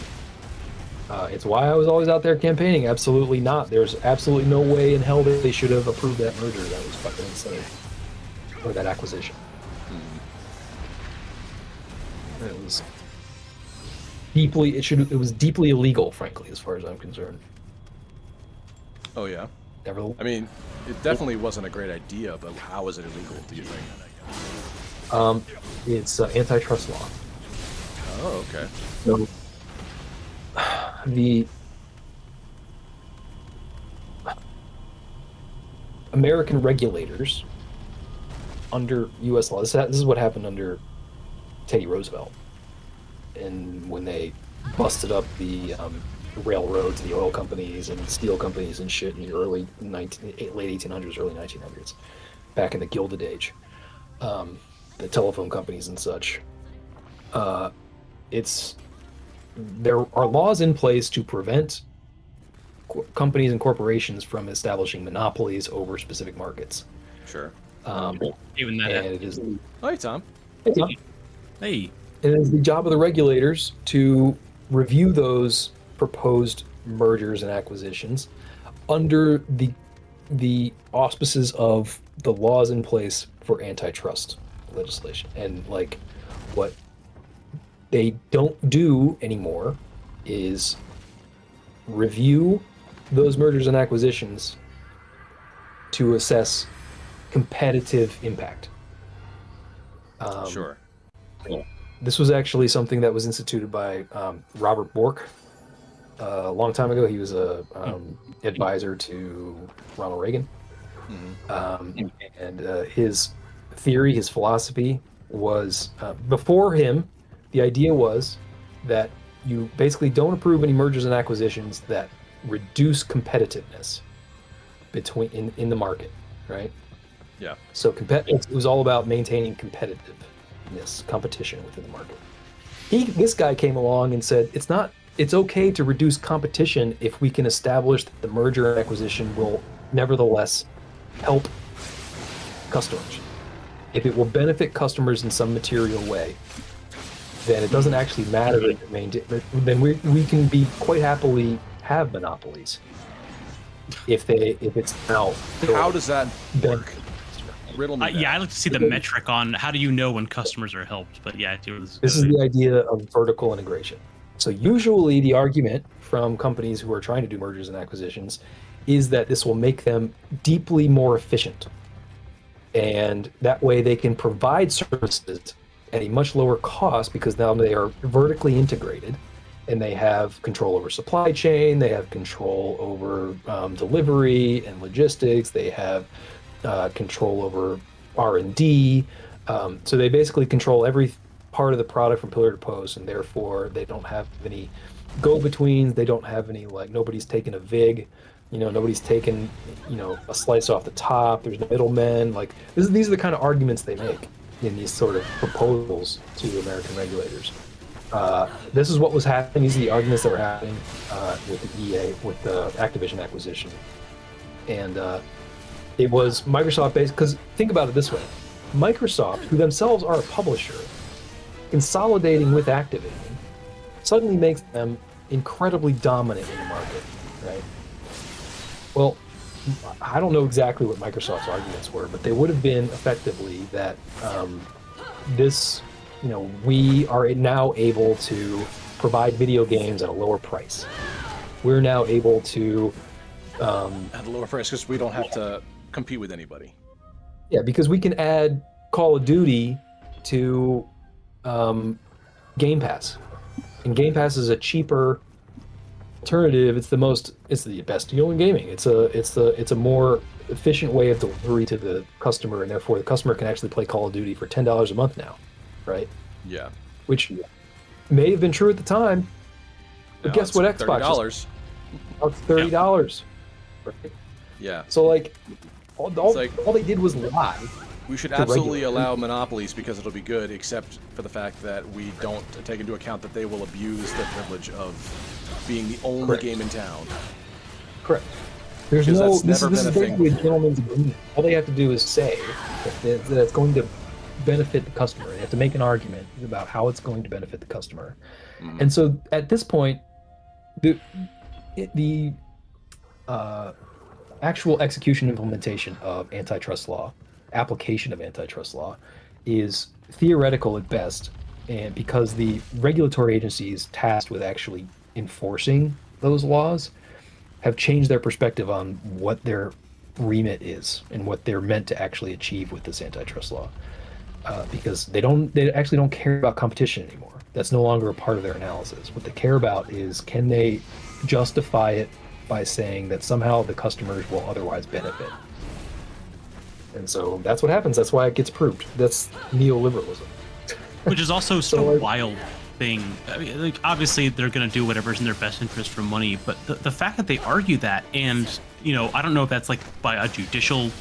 It's why I was always out there campaigning. Absolutely not. There's absolutely no way in hell that they should have approved that merger. That was fucking insane. Or that acquisition. It was deeply illegal, frankly, as far as I'm concerned. Oh yeah. I mean, it definitely wasn't a great idea, but how was it illegal, do you think? It's antitrust law. Oh, okay. So, the American regulators under U.S. law, this is what happened under Teddy Roosevelt, and when they busted up the railroads, the oil companies, and steel companies and shit in the late 1800s, early 1900s, back in the Gilded Age. The telephone companies and such. There are laws in place to prevent companies and corporations from establishing monopolies over specific markets. Sure. Even that. And it is. Hi, Tom. Hey. It is the job of the regulators to review those proposed mergers and acquisitions under the auspices of the laws in place for antitrust legislation. And like what they don't do anymore is review those mergers and acquisitions to assess competitive impact. Sure. This was actually something that was instituted by Robert Bork a long time ago. He was a advisor to Ronald Reagan. And his theory, his philosophy was, before him, the idea was that you basically don't approve any mergers and acquisitions that reduce competitiveness in the market, right? Yeah. So it was all about maintaining competition within the market. This guy came along and said it's okay to reduce competition if we can establish that the merger and acquisition will nevertheless help customers. If it will benefit customers in some material way, then it doesn't actually matter then we can be quite happily have monopolies if it's now. How does that work? Riddle me that. Yeah, I'd like to see the metric on how do you know when customers are helped. But yeah, this is the idea of vertical integration. So usually the argument from companies who are trying to do mergers and acquisitions is that this will make them deeply more efficient. And that way they can provide services at a much lower cost because now they are vertically integrated and they have control over supply chain, they have control over delivery and logistics, they have control over R&D. So they basically control every part of the product from pillar to post, and therefore they don't have any go-betweens. They don't have any, like, nobody's taking a vig, nobody's taking, a slice off the top. There's no middlemen. Like, these are the kind of arguments they make in these sort of proposals to American regulators. This is what was happening. These are the arguments that were happening with the EA, with the Activision acquisition. And it was Microsoft-based, because think about it this way. Microsoft, who themselves are a publisher, consolidating with Activision suddenly makes them incredibly dominant in the market, right? Well, I don't know exactly what Microsoft's arguments were, but they would have been effectively that we are now able to provide video games at a lower price. We're now able to at a lower price because we don't have to compete with anybody. Yeah, because we can add Call of Duty to Game Pass, and Game Pass is a cheaper alternative. It's the best deal in gaming. It's a more efficient way of delivery to the customer, and therefore the customer can actually play Call of Duty for $10 a month now, right? Yeah. Which may have been true at the time, but now guess what? Xbox $30. Now it's $30. Right? Yeah. So like, all they did was lie. We should absolutely allow monopolies because it'll be good, except for the fact that we don't take into account that they will abuse the privilege of being the only Correct. game in town. Correct. There's Because no. that's This never is been a basically a thing. gentleman's agreement. All they have to do is say that it's going to benefit the customer. They have to make an argument about how it's going to benefit the customer. Mhm. And so at this point, the actual execution implementation of antitrust law, application of antitrust law, is theoretical at best, and because the regulatory agencies tasked with actually enforcing those laws have changed their perspective on what their remit is and what they're meant to actually achieve with this antitrust law, because they actually don't care about competition anymore. That's no longer a part of their analysis. What they care about is, can they justify it by saying that somehow the customers will otherwise benefit. And so that's what happens. That's why it gets proved. That's neoliberalism. Which is also so wild thing. I mean, like, obviously they're going to do whatever's in their best interest for money, but the fact that they argue that, and I don't know if that's like by a judicial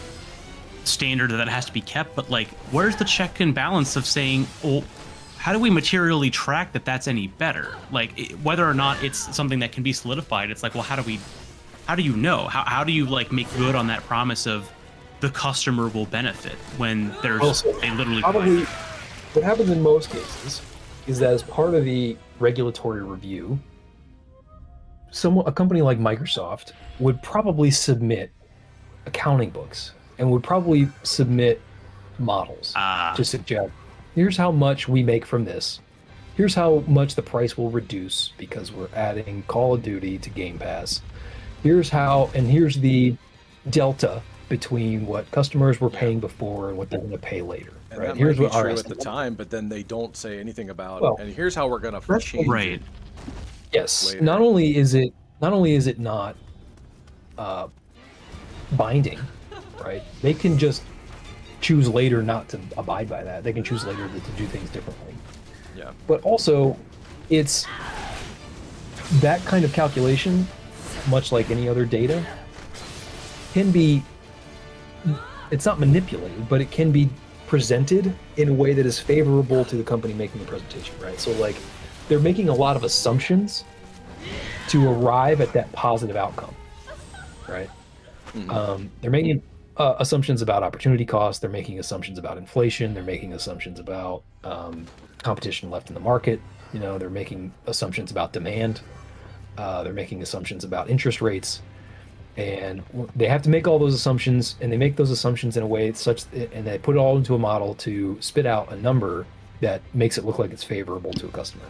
standard that has to be kept, but like, where's the check and balance of saying, well, how do we materially track that that's any better? Like, whether or not it's something that can be solidified, it's like, well, how do you know? How do you like make good on that promise of the customer will benefit when there's they literally probably what happens in most cases is that as part of the regulatory review, a company like Microsoft would probably submit accounting books and would probably submit models to suggest, here's how much we make from this. Here's how much the price will reduce because we're adding Call of Duty to Game Pass. Here's the delta between what customers were paying before and what they're going to pay later. And right? that Here's might what be our true at estimate. the time, but then they don't say anything about Well, and here's how we're going to change right. it. Yes. Later. Not only is it not binding, right? They can just choose later not to abide by that. They can choose later to do things differently. Yeah. But also, it's that kind of calculation, much like any other data, can be, it's not manipulated, but it can be presented in a way that is favorable to the company making the presentation, right? So like, they're making a lot of assumptions to arrive at that positive outcome, right? Mm-hmm. They're making assumptions about opportunity cost. They're making assumptions about inflation. They're making assumptions about competition left in the market. They're making assumptions about demand. They're making assumptions about interest rates. And they have to make all those assumptions, and they make those assumptions in a way and they put it all into a model to spit out a number that makes it look like it's favorable to a customer.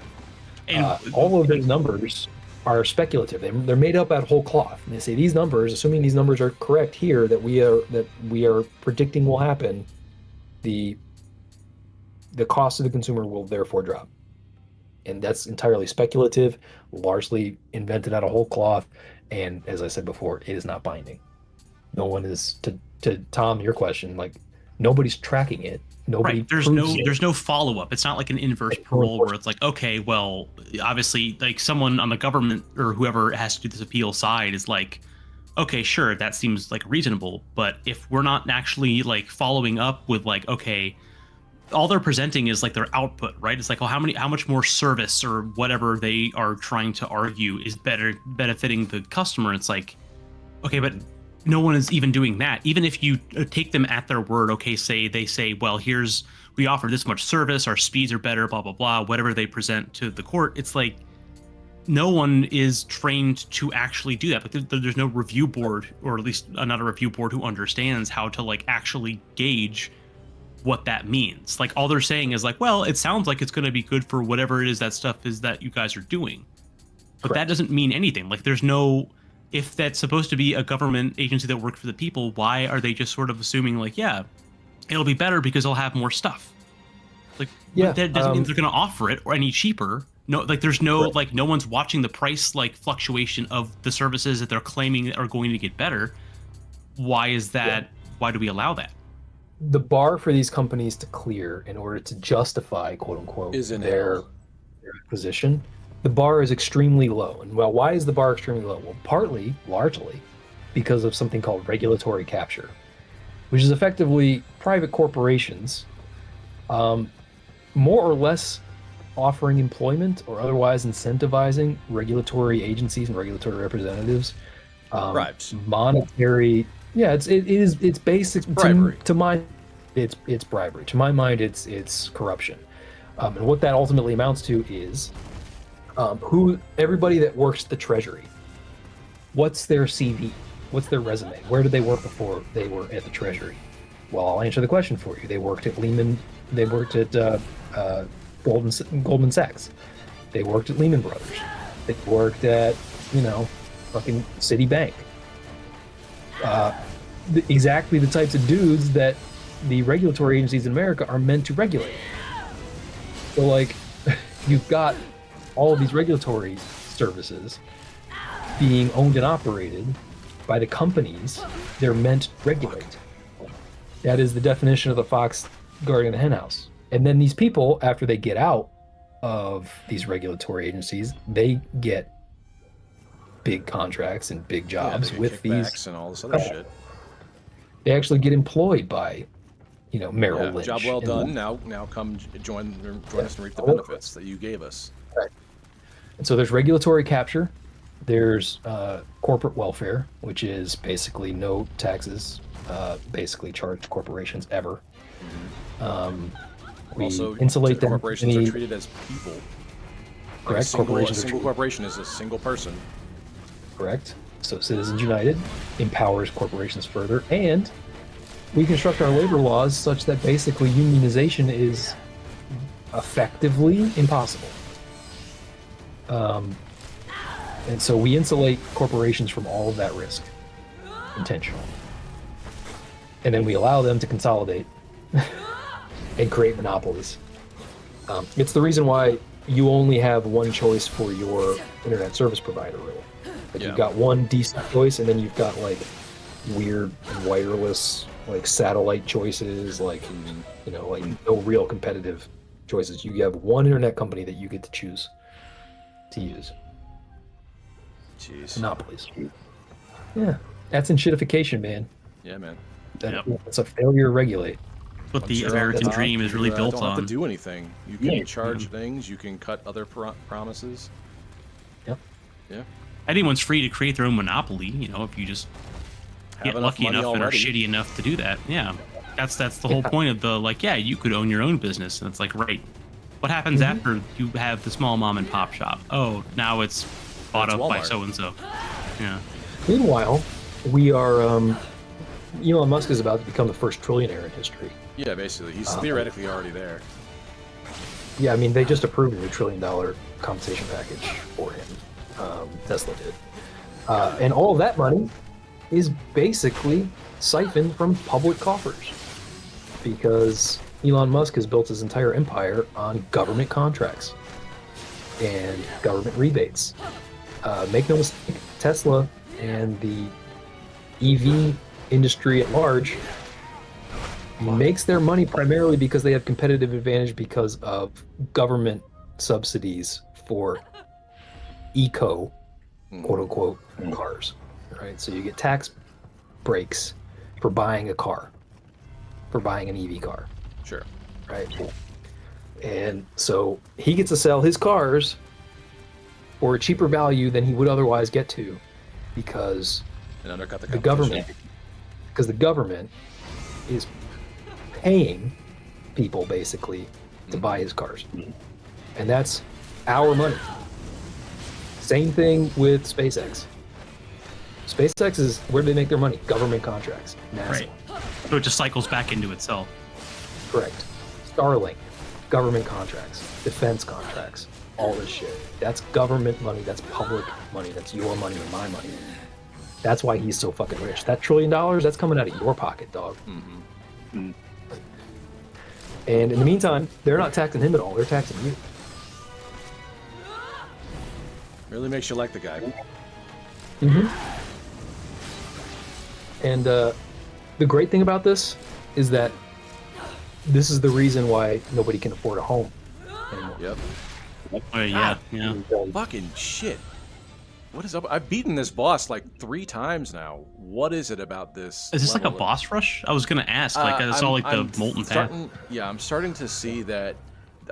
And all of those numbers are speculative. They're made up out of whole cloth. And they say these numbers, assuming these numbers are correct here, that we are predicting will happen, the cost of the consumer will therefore drop. And that's entirely speculative, largely invented out of whole cloth. And as I said before, it is not binding. No one is, to Tom, your question, like, nobody's tracking it. Nobody right. There's no follow-up. It's not like an inverse parole where it's like, okay, well, obviously, like, someone on the government or whoever has to do this appeal side is like, okay, sure, that seems like reasonable. But if we're not actually like following up with like, okay, all they're presenting is like their output, right? It's like, oh, how much more service or whatever they are trying to argue is benefiting the customer. It's like, okay, but no one is even doing that. Even if you take them at their word, okay, they say, well, we offer this much service, our speeds are better, blah, blah, blah, whatever they present to the court. It's like, no one is trained to actually do that. Like there's no review board, or at least not a review board who understands how to like actually gauge what that means. Like all they're saying is like, well, it sounds like it's going to be good for whatever it is that stuff is that you guys are doing. But Correct. That doesn't mean anything. Like there's no, if that's supposed to be a government agency that works for the people, why are they just sort of assuming like, yeah, it'll be better because they'll have more stuff? Like, yeah, that doesn't mean they're going to offer it or any cheaper. No, like there's no, right. Like no one's watching the price like fluctuation of the services that they're claiming are going to get better. Why is that? Yeah. Why do we allow that? The bar for these companies to clear in order to justify, quote unquote, their position, the bar is extremely low. And well, why is the bar extremely low? Well, largely, because of something called regulatory capture, which is effectively private corporations, more or less offering employment or otherwise incentivizing regulatory agencies and regulatory representatives. Bribes. Monetary. Yeah, it's basic bribery. To my, it's bribery. To my mind, it's corruption, and what that ultimately amounts to is everybody that works the Treasury. What's their CV? What's their resume? Where did they work before they were at the Treasury? Well, I'll answer the question for you. They worked at Lehman. They worked at Goldman Sachs. They worked at Lehman Brothers. They worked at fucking Citibank. Exactly the types of dudes that the regulatory agencies in America are meant to regulate. So like, you've got all of these regulatory services being owned and operated by the companies they're meant to regulate. That is the definition of the fox guarding the henhouse. And then these people, after they get out of these regulatory agencies, they get big contracts and big jobs they get with kickbacks these. and all this other shit. They actually get employed by, Merrill Yeah, Lynch. job well and- done. Now come join us and reap the benefits that you gave us. Right. And so there's regulatory capture. There's corporate welfare, which is basically no taxes, basically charged corporations ever. We Also, insulate them. corporations are treated as people. Correct. A single corporation is a single person. Correct. So Citizens United empowers corporations further, and we construct our labor laws such that basically unionization is effectively impossible. And so we insulate corporations from all of that risk intentionally. And then we allow them to consolidate and create monopolies. It's the reason why you only have one choice for your internet service provider, really. Like Yeah. you've got one decent choice, and then you've got like weird wireless, like satellite choices, like like no real competitive choices. You have one internet company that you get to choose to use. Jeez. Monopolies. Yeah, that's enshittification, man. Yeah, man. That's a failure to regulate. What the Sure, American that's dream is really you, built don't on. have to do anything. You can charge things. You can cut other promises. Yep. Yeah. Anyone's free to create their own monopoly, if you just get enough lucky money enough and are already. shitty enough to do that. Yeah. That's the whole point of the you could own your own business. And it's like, right. What happens after you have the small mom and pop shop? Oh, now it's bought up by Walmart. so and so. Yeah. Meanwhile, we are. Elon Musk is about to become the first trillionaire in history. Yeah, basically, he's theoretically already there. Yeah, I mean, they just approved a new $1 trillion compensation package for him. Tesla did. And all of that money is basically siphoned from public coffers because Elon Musk has built his entire empire on government contracts and government rebates. Make no mistake, Tesla and the EV industry at large makes their money primarily because they have competitive advantage because of government subsidies for eco, quote unquote, cars. Right? So you get tax breaks for buying a car, for buying an EV car. Sure. Right? And so he gets to sell his cars for a cheaper value than he would otherwise get to because And undercut the the government is paying people basically to buy his cars. And that's our money. Same thing with SpaceX. SpaceX is where do they make their money? Government contracts. NASA. Right. So it just cycles back into itself. Correct. Starlink, government contracts, defense contracts, all this shit. That's government money, that's public money, that's your money and my money. That's why he's so fucking rich. That $1 trillion, that's coming out of your pocket, dog. And in the meantime, they're not taxing him at all, they're taxing you. Really makes you like the guy. And the great thing about this is that this is the reason why nobody can afford a home anymore. Yep. Yeah. Fucking shit. What is up? I've beaten this boss like 3 times now. What is it about this? Is this like a level of- boss rush? I was gonna ask. I saw like the molten path. Yeah, I'm starting to see that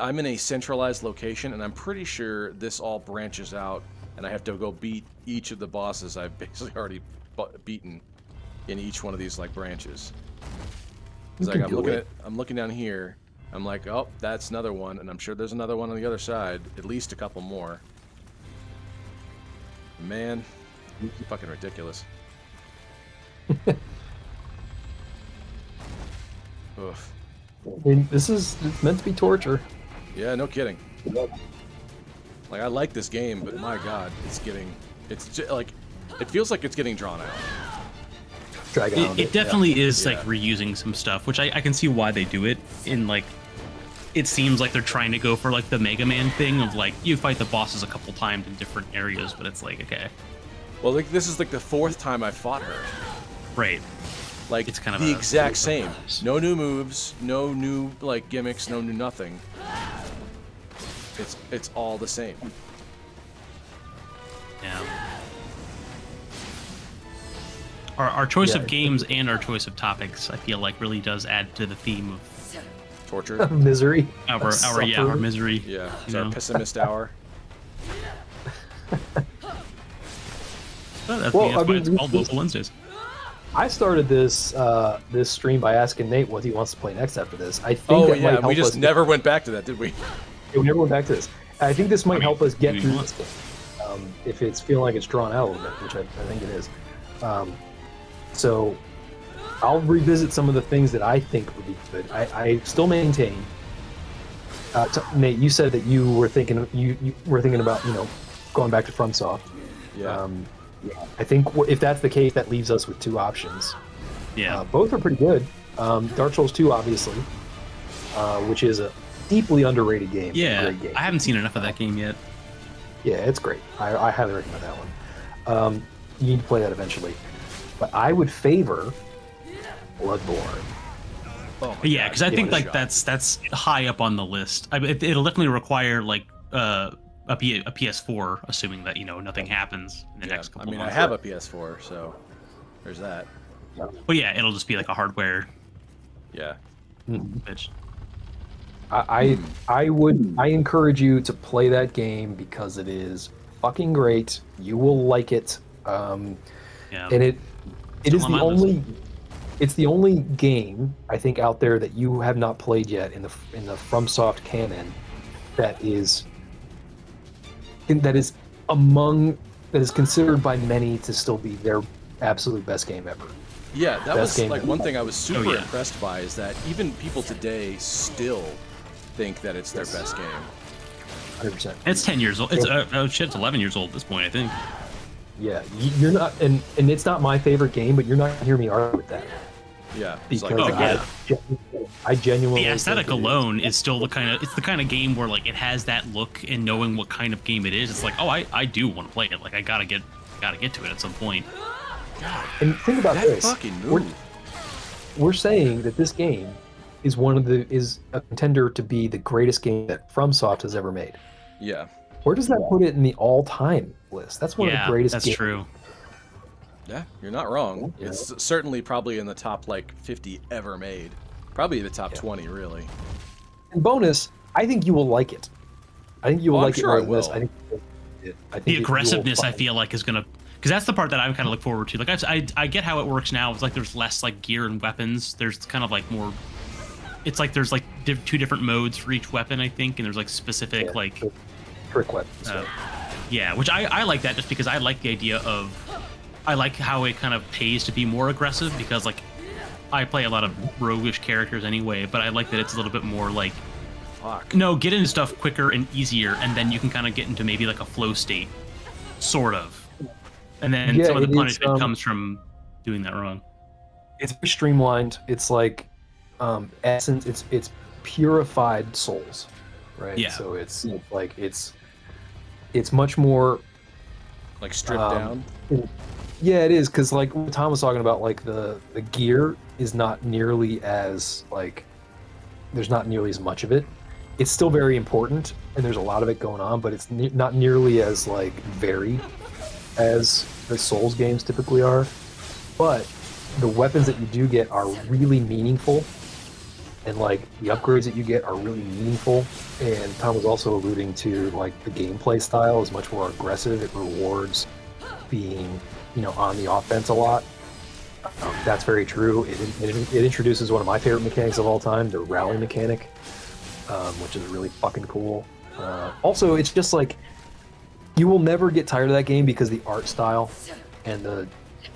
I'm in a centralized location, and I'm pretty sure this all branches out, and I have to go beat each of the bosses I've basically already beaten in each one of these like branches. It's like I'm looking down here. I'm like, oh, that's another one, and I'm sure there's another one on the other side. At least a couple more. Man, fucking ridiculous. Ugh. I mean, it's meant to be torture. Yeah, no kidding. Like, I like this game, but my god, it feels like it's getting drawn out. Drag on It definitely is Yeah. like reusing some stuff, which I can see why they do it. In like, it seems like they're trying to go for like the Mega Man thing of like you fight the bosses a couple times in different areas, but it's like okay, Well, like, this is like the 4th time I fought her. right? Like, It's kind of the a- exact same. No new moves, no new, like, gimmicks, no new nothing. it's all the same. Yeah. Our choice Yeah, of games and our choice of topics, I feel like, really does add to the theme of Torture. Misery. our Suffering. misery. Yeah, it's you our know? pessimist hour. Well, that's, Well, that's I why mean, it's called Local Wednesdays. I started this this stream by asking Nate what he wants to play next after this. I think Oh that might yeah, help we just us never went back to that, did we? we never went back to this. I think this might help us get do through you this game. If it's feeling like it's drawn out a little bit, which I think it is. So I'll revisit some of the things that I think would be good. I still maintain. Nate, you said that you were thinking you were thinking about going back to FromSoft. Yeah. I think if that's the case, that leaves us with two options. Yeah. Both are pretty good. Dark Souls 2, obviously, which is a deeply underrated game. Yeah. Great game. I haven't seen enough of that game yet. Yeah, it's great. I highly recommend that one. You need to play that eventually. But I would favor Bloodborne. Oh my Yeah, God, because I give think it a like shot. that's high up on the list. It'll definitely require like a PS4, assuming that nothing happens in the Yeah, next couple I mean, months. I have a PS4, so there's that. But yeah, it'll just be like a hardware Yeah. bitch. I encourage you to play that game because it is fucking great. You will like it. Yeah. And it Still is on the my list. only it's the only game I think out there that you have not played yet in the FromSoft canon that is considered by many to still be their absolute best game ever. Yeah, that Best was game like ever. one thing I was super yeah. impressed by is that even people today still think that it's their Yes. best game. 100%. It's 10 years old. It's it's 11 years old at this point, I think. Yeah, you're not, and it's not my favorite game, but you're not gonna hear me argue with that Yeah. It's because like, Oh, yeah. I genuinely The think aesthetic it is. alone is still the kind of game where like it has that look, and knowing what kind of game it is, it's like, oh, I do want to play it. Like I gotta get to it at some point. And think about that this: fucking move. we're saying that this game is is a contender to be the greatest game that FromSoft has ever made. Yeah. Where does that put it in the all-time list? That's one of Yeah, the greatest that's games. true. Yeah, you're not wrong. Yeah. It's certainly probably in the top like 50 ever made. Probably the top Yeah. 20, really. And bonus, I think you will like it. I think you will Oh, I'm like sure it more I than this. will. I think The you will aggressiveness, I find- feel like, is gonna, because that's the part that I'm kind of look forward to. Like I get how it works now. It's like there's less like gear and weapons. There's kind of like more. It's like there's like two different modes for each weapon, I think, and there's like specific Yeah, like trick weapons. yeah, which I like that just because I like the idea of, I like how it kind of pays to be more aggressive, because like I play a lot of roguish characters anyway, but I like that it's a little bit more like, Fuck. no, get into stuff quicker and easier, and then you can kind of get into maybe like a flow state, sort of. And then Yeah, some of it the is, punishment comes from doing that wrong. It's very streamlined. It's like essence. It's purified souls, right? Yeah. So it's like it's much more. Like stripped down. Yeah, it is, because like what Tom was talking about, like the gear is not nearly as like there's not nearly as much of it. It's still very important, and there's a lot of it going on, but it's not nearly as like varied as the Souls games typically are. But the weapons that you do get are really meaningful, and like the upgrades that you get are really meaningful. And Tom was also alluding to like the gameplay style is much more aggressive. It rewards being on the offense a lot. That's very true. It introduces one of my favorite mechanics of all time, the rally mechanic, which is really fucking cool. Also, it's just like you will never get tired of that game because the art style and the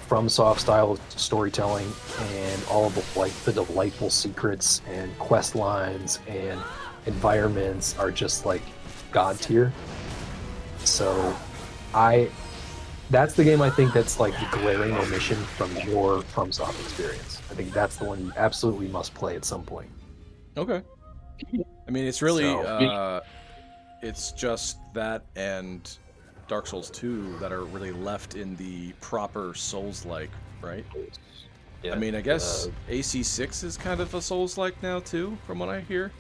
FromSoft style of storytelling and all of the delightful secrets and quest lines and environments are just like god tier. So that's the game I think that's like the glaring omission from your FromSoft experience. I think that's the one you absolutely must play at some point. Okay. I mean, it's really So- it's just that and Dark Souls 2 that are really left in the proper Souls-like, right? Yeah, I mean, I guess AC6 is kind of a Souls-like now too, from what I hear.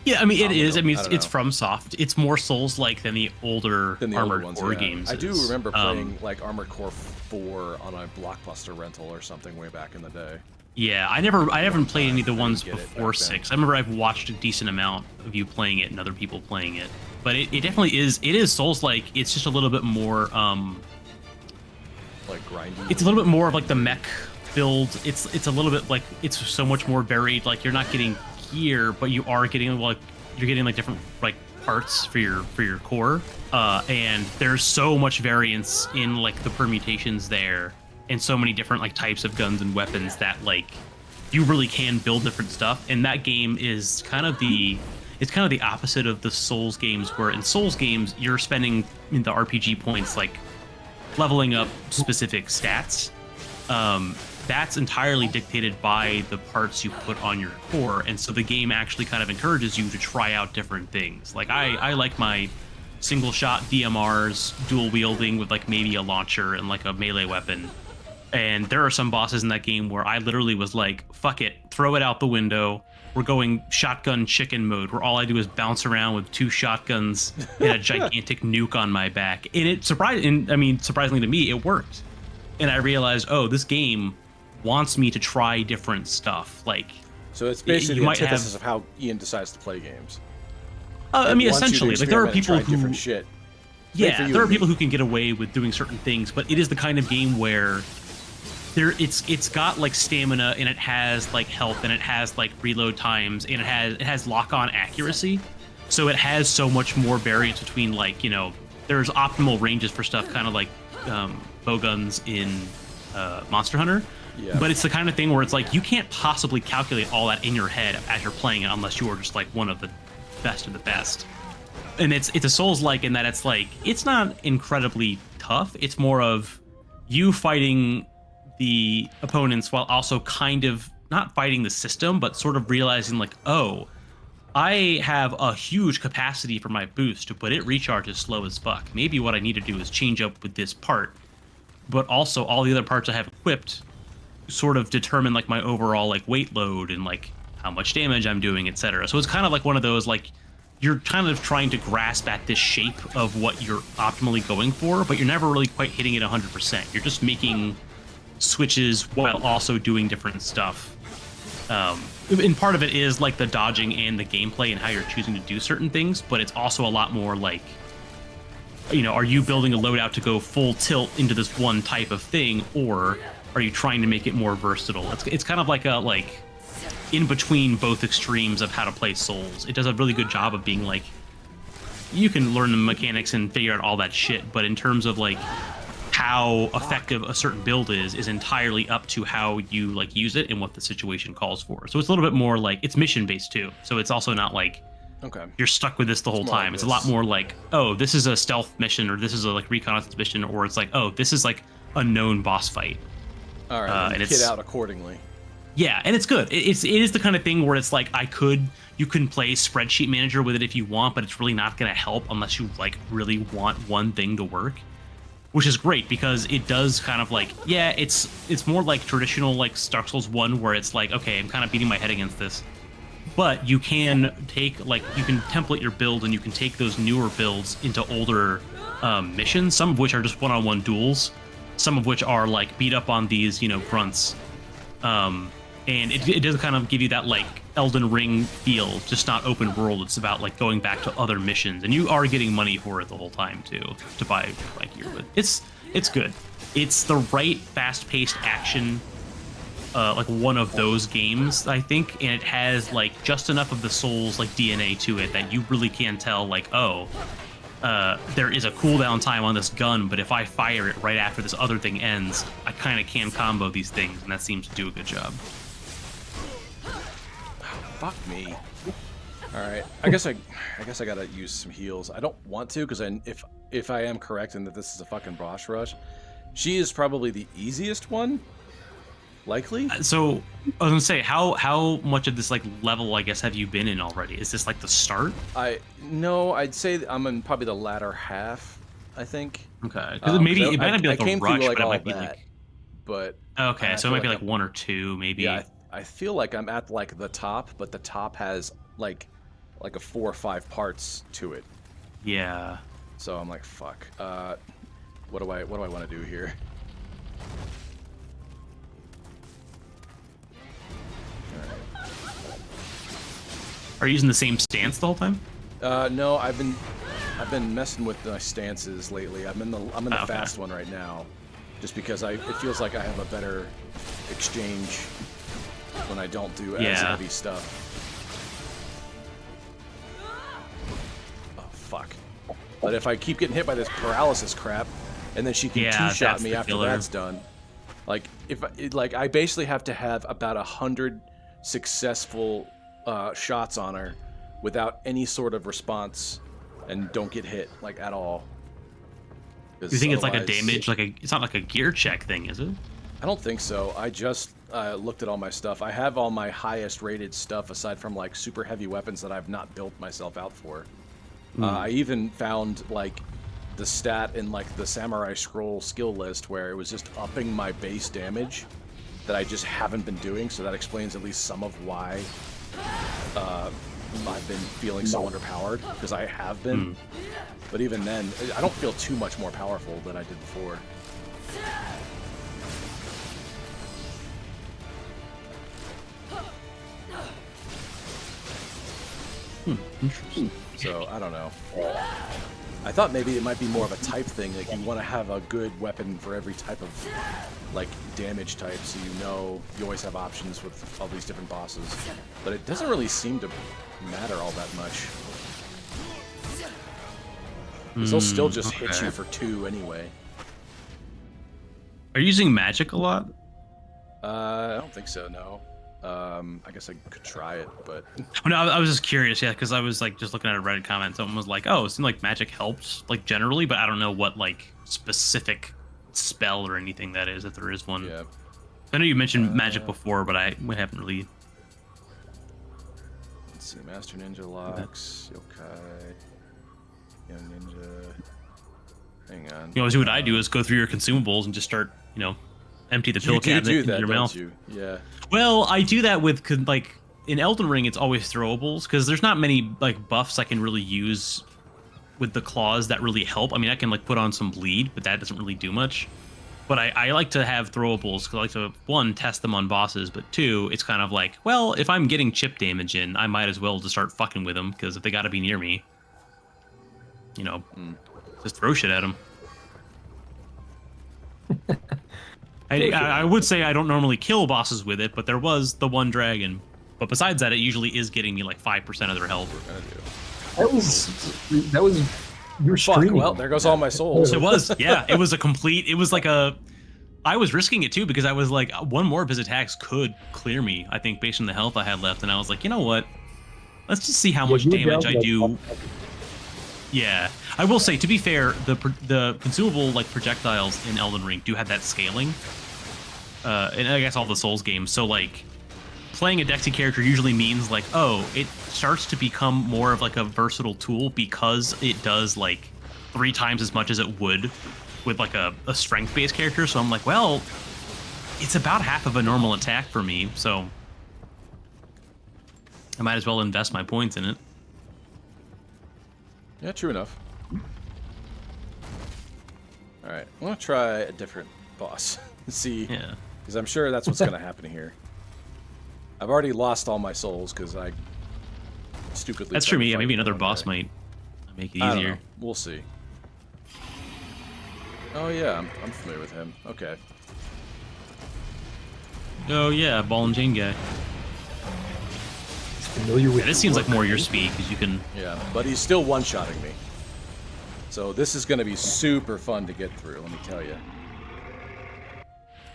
Yeah, I mean it is. I mean I don't it's know. from Soft. It's more Souls-like than the older Armored ones, Core yeah. games. I do is. remember playing like Armored Core 4 on a Blockbuster rental or something way back in the day. Yeah, I haven't played any of the ones get it before back then. 6. I remember I've watched a decent amount of you playing it and other people playing it. But it definitely is. It is Souls-like. It's just a little bit more. Like grindy. It's a little bit more of like the mech build. It's a little bit like it's so much more varied. Like you're not getting gear, but you are getting like different like parts for your core. And there's so much variance in like the permutations there, and so many different like types of guns and weapons that like you really can build different stuff. And that game is kind of the opposite of the Souls games, where in Souls games you're spending in the RPG points like leveling up specific stats. That's entirely dictated by the parts you put on your core, and so the game actually kind of encourages you to try out different things. Like I like my single shot DMRs, dual wielding with like maybe a launcher and like a melee weapon. And there are some bosses in that game where I literally was like, fuck it, throw it out the window. We're going shotgun chicken mode, where all I do is bounce around with 2 shotguns and a gigantic nuke on my back. And it surprisingly to me, it worked. And I realized, oh, this game wants me to try different stuff. Like, so it's basically the antithesis of how Ian decides to play games. I mean, essentially, like there are people who different shit. Yeah, there are people who can get away with doing certain things, but it is the kind of game where it's got like stamina, and it has like health, and it has like reload times, and it has lock-on accuracy. So it has so much more variance between like, you know, there's optimal ranges for stuff, kind of like bow guns in Monster Hunter. Yeah. But it's the kind of thing where it's like you can't possibly calculate all that in your head as you're playing it, unless you are just like one of the best of the best. And it's a Souls-like in that it's like it's not incredibly tough. It's more of you fighting the opponents while also kind of not fighting the system, but sort of realizing like, oh, I have a huge capacity for my boost, but it recharges slow as fuck. Maybe what I need to do is change up with this part, but also all the other parts I have equipped sort of determine like my overall like weight load and like how much damage I'm doing, etc. So it's kind of like one of those like you're kind of trying to grasp at this shape of what you're optimally going for, but you're never really quite hitting it 100%. You're just making switches while also doing different stuff. And part of it is like the dodging and the gameplay and how you're choosing to do certain things, but it's also a lot more like, you know, are you building a loadout to go full tilt into this one type of thing, or are you trying to make it more versatile? It's kind of like a in between both extremes of how to play Souls. It does a really good job of being like, you can learn the mechanics and figure out all that shit, but in terms of like how effective a certain build is entirely up to how you like use it and what the situation calls for. So it's a little bit more like it's mission based too. So it's also not like you're stuck with this the whole time. It's a lot more like, oh, this is a stealth mission, or this is a like reconnaissance mission, or it's like, oh, this is like a known boss fight. All right, and kit out accordingly. Yeah, and it's good. It is the kind of thing where it's like you can play spreadsheet manager with it if you want, but it's really not going to help unless you like really want one thing to work, which is great because it does kind of like, yeah, it's more like traditional like Dark Souls 1 where it's like, okay, I'm kind of beating my head against this, but you can take like you can template your build and you can take those newer builds into older missions, some of which are just one-on-one duels, some of which are like beat up on these, you know, grunts. And it does kind of give you that like Elden Ring feel, just not open world. It's about like going back to other missions, and you are getting money for it the whole time too to buy like gear. But it's good. It's the right fast-paced action, like one of those games, I think, and it has like just enough of the Souls like DNA to it that you really can tell like, oh, there is a cooldown time on this gun, but if I fire it right after this other thing ends, I kind of can combo these things, and that seems to do a good job. Fuck me. All right, I guess I gotta use some heals. I don't want to, because if I am correct in that this is a fucking boss rush, she is probably the easiest one, likely. So I was gonna say, how much of this like level, I guess, have you been in already? Is this like the start? No, I'd say I'm in probably the latter half, I think. Okay, because maybe it might not be like a rush, but it might be like. But okay, so it might be like 1 or 2, maybe. Yeah, I feel like I'm at like the top, but the top has like like a 4 or 5 parts to it. Yeah. So I'm like, fuck. What do I want to do here? Are you using the same stance the whole time? No, I've been messing with my stances lately. I'm in the Okay. fast one right now, just because it feels like I have a better exchange when I don't do as heavy stuff. Oh fuck! But if I keep getting hit by this paralysis crap, and then she can two-shot me after that's done, like I basically have to have about 100 successful shots on her without any sort of response and don't get hit like at all. You think it's like a damage, it's not like a gear check thing, is it? I don't think so. I just looked at all my stuff. I have all my highest rated stuff aside from like super heavy weapons that I've not built myself out for. I even found like the stat in like the Samurai Scroll skill list where it was just upping my base damage that I just haven't been doing, so that explains at least some of why I've been feeling so underpowered, because I have been. But even then, I don't feel too much more powerful than I did before. Interesting. So, I don't know. I thought maybe it might be more of a type thing, like you want to have a good weapon for every type of, like, damage type, so you always have options with all these different bosses. But it doesn't really seem to matter all that much. They'll still just hit you for 2 anyway. Are you using magic a lot? I don't think so, no. I guess I could try it, but... No, I was just curious, yeah, because I was like just looking at a Reddit comment. Someone was like, "Oh, it seemed like magic helps, like generally, but I don't know what like specific spell or anything that is, if there is one." Yeah. I know you mentioned magic before, but we haven't really. Let's see, Master Ninja locks, Yokai, Young Ninja. Hang on. You know, what I do is go through your consumables and just start, empty the pill cabinet do into that, your don't mouth. you? Yeah. Well, I do that with like in Elden Ring, it's always throwables because there's not many like buffs I can really use with the claws that really help. I mean, I can like put on some bleed, but that doesn't really do much. But I like to have throwables because I like to, 1, test them on bosses, but 2, it's kind of like, well, if I'm getting chip damage in, I might as well just start fucking with them because if they got to be near me, just throw shit at them. I would say I don't normally kill bosses with it, but there was the one dragon. But besides that, it usually is getting me like 5% of their health. That was you were streaming. Well, there goes all my souls. It was, yeah. It was like I was risking it too because I was like, one more of his attacks could clear me, I think, based on the health I had left. And I was like, you know what? Let's just see how much damage I do. Yeah, I will say, to be fair, the consumable like projectiles in Elden Ring do have that scaling, and I guess all the Souls games. So like, playing a Dexy character usually means like, oh, it starts to become more of like a versatile tool because it does like 3 times as much as it would with like a strength-based character. So I'm like, well, it's about half of a normal attack for me, so I might as well invest my points in it. Yeah, true enough. Alright, I want to try a different boss. See, because I'm sure that's what's going to happen here. I've already lost all my souls because I stupidly... That's true, yeah, maybe another boss might make it easier. We'll see. Oh yeah, I'm familiar with him. Okay. Oh yeah, ball and chain guy. Familiar with this seems like more your speed because you can. Yeah, but he's still one-shotting me. So this is going to be super fun to get through. Let me tell you.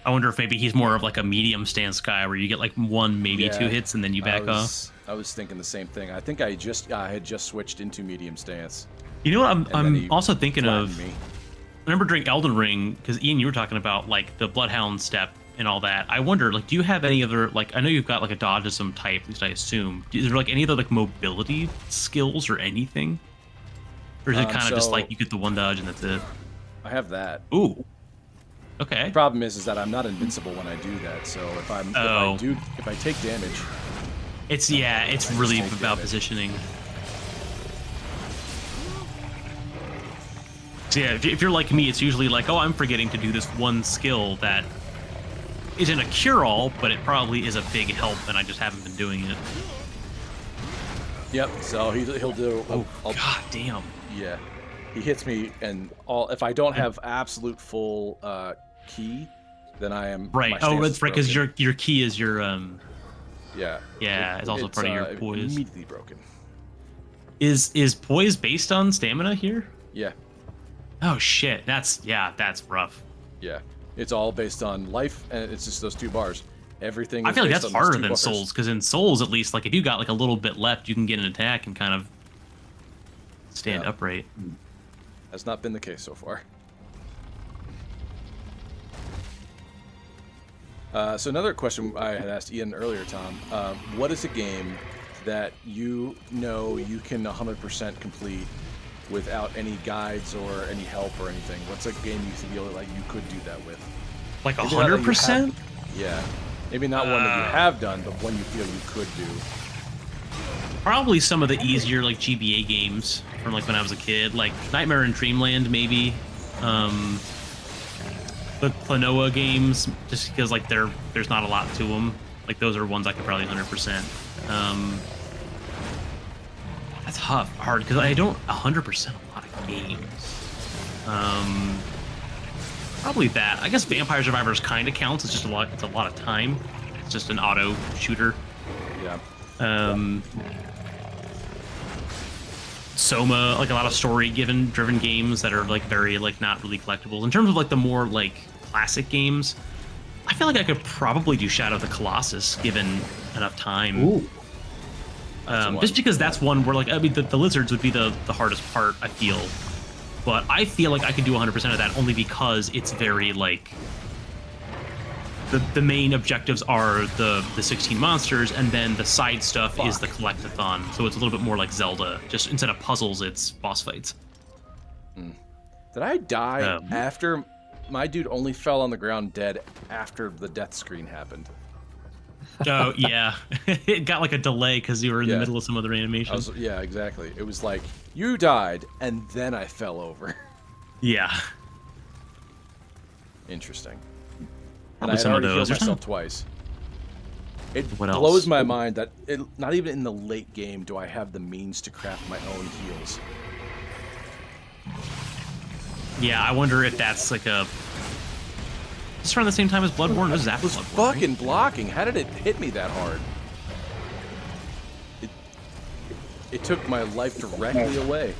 I wonder if maybe he's more of like a medium stance guy where you get like 1, maybe 2 hits and then you back off. I was thinking the same thing. I think I had just switched into medium stance. You know what? I'm also thinking of. Remember during Elden Ring, because Ian, you were talking about like the Bloodhound step and all that. I wonder, like, do you have any other, like, I know you've got like a dodge of some type, at least I assume. Is there like any other like mobility skills or anything? Or is it kind of just like you get the 1 dodge and that's it? I have that. Ooh. Okay. The problem is that I'm not invincible when I do that. So if I take damage, it's really about positioning. So yeah, if you're like me, it's usually like, oh, I'm forgetting to do this one skill that isn't a cure-all, but it probably is a big help, and I just haven't been doing it. Yep. So he'll do. Oh, god damn. Yeah. He hits me, and if I don't have absolute full key, then I am right. Oh, that's right, because your key is your Yeah. Yeah, it's also part of your poise. Immediately broken. Is poise based on stamina here? Yeah. Oh shit, that's rough. Yeah. It's all based on life, and it's just those 2 bars. Everything. I feel like based that's on those harder 2 than bars. Souls, because in Souls, at least, like if you got like a little bit left, you can get an attack and kind of stand upright. Has not been the case so far. So another question I had asked Ian earlier, Tom. What is a game that you know you can 100% complete without any guides or any help or anything? What's a game you feel like you could do that with? Like 100%? Yeah. Maybe not one that you have done, but one you feel you could do. Probably some of the easier like GBA games from like when I was a kid, like Nightmare in Dreamland, maybe. The Klonoa games, just because like there's not a lot to them. Like those are ones I could probably 100%. That's hard because I don't 100% a lot of games. Probably that. I guess Vampire Survivors kind of counts. It's just a lot. It's a lot of time. It's just an auto shooter. Yeah. Soma, like a lot of story driven games that are like very like not really collectibles. In terms of like the more like classic games, I feel like I could probably do Shadow of the Colossus given enough time. Ooh. Just because that's one where like I mean the lizards would be the hardest part, I feel. But I feel like I could do 100% of that only because it's very like the main objectives are the 16 monsters, and then the side stuff is the collectathon. So it's a little bit more like Zelda. Just instead of puzzles, it's boss fights. Did I die after my dude only fell on the ground dead after the death screen happened? Oh yeah, it got like a delay because you were in the middle of some other animation. Yeah, exactly. It was like you died and then I fell over. Yeah. Interesting. Probably And I had some of already those. healed myself twice. It What else? blows my mind that not even in the late game do I have the means to craft my own heals. Yeah, I wonder if that's like a. Is this around the same time as Bloodborne? This is after was Bloodborne. Right? fucking blocking. How did it hit me that hard? It took my life directly away.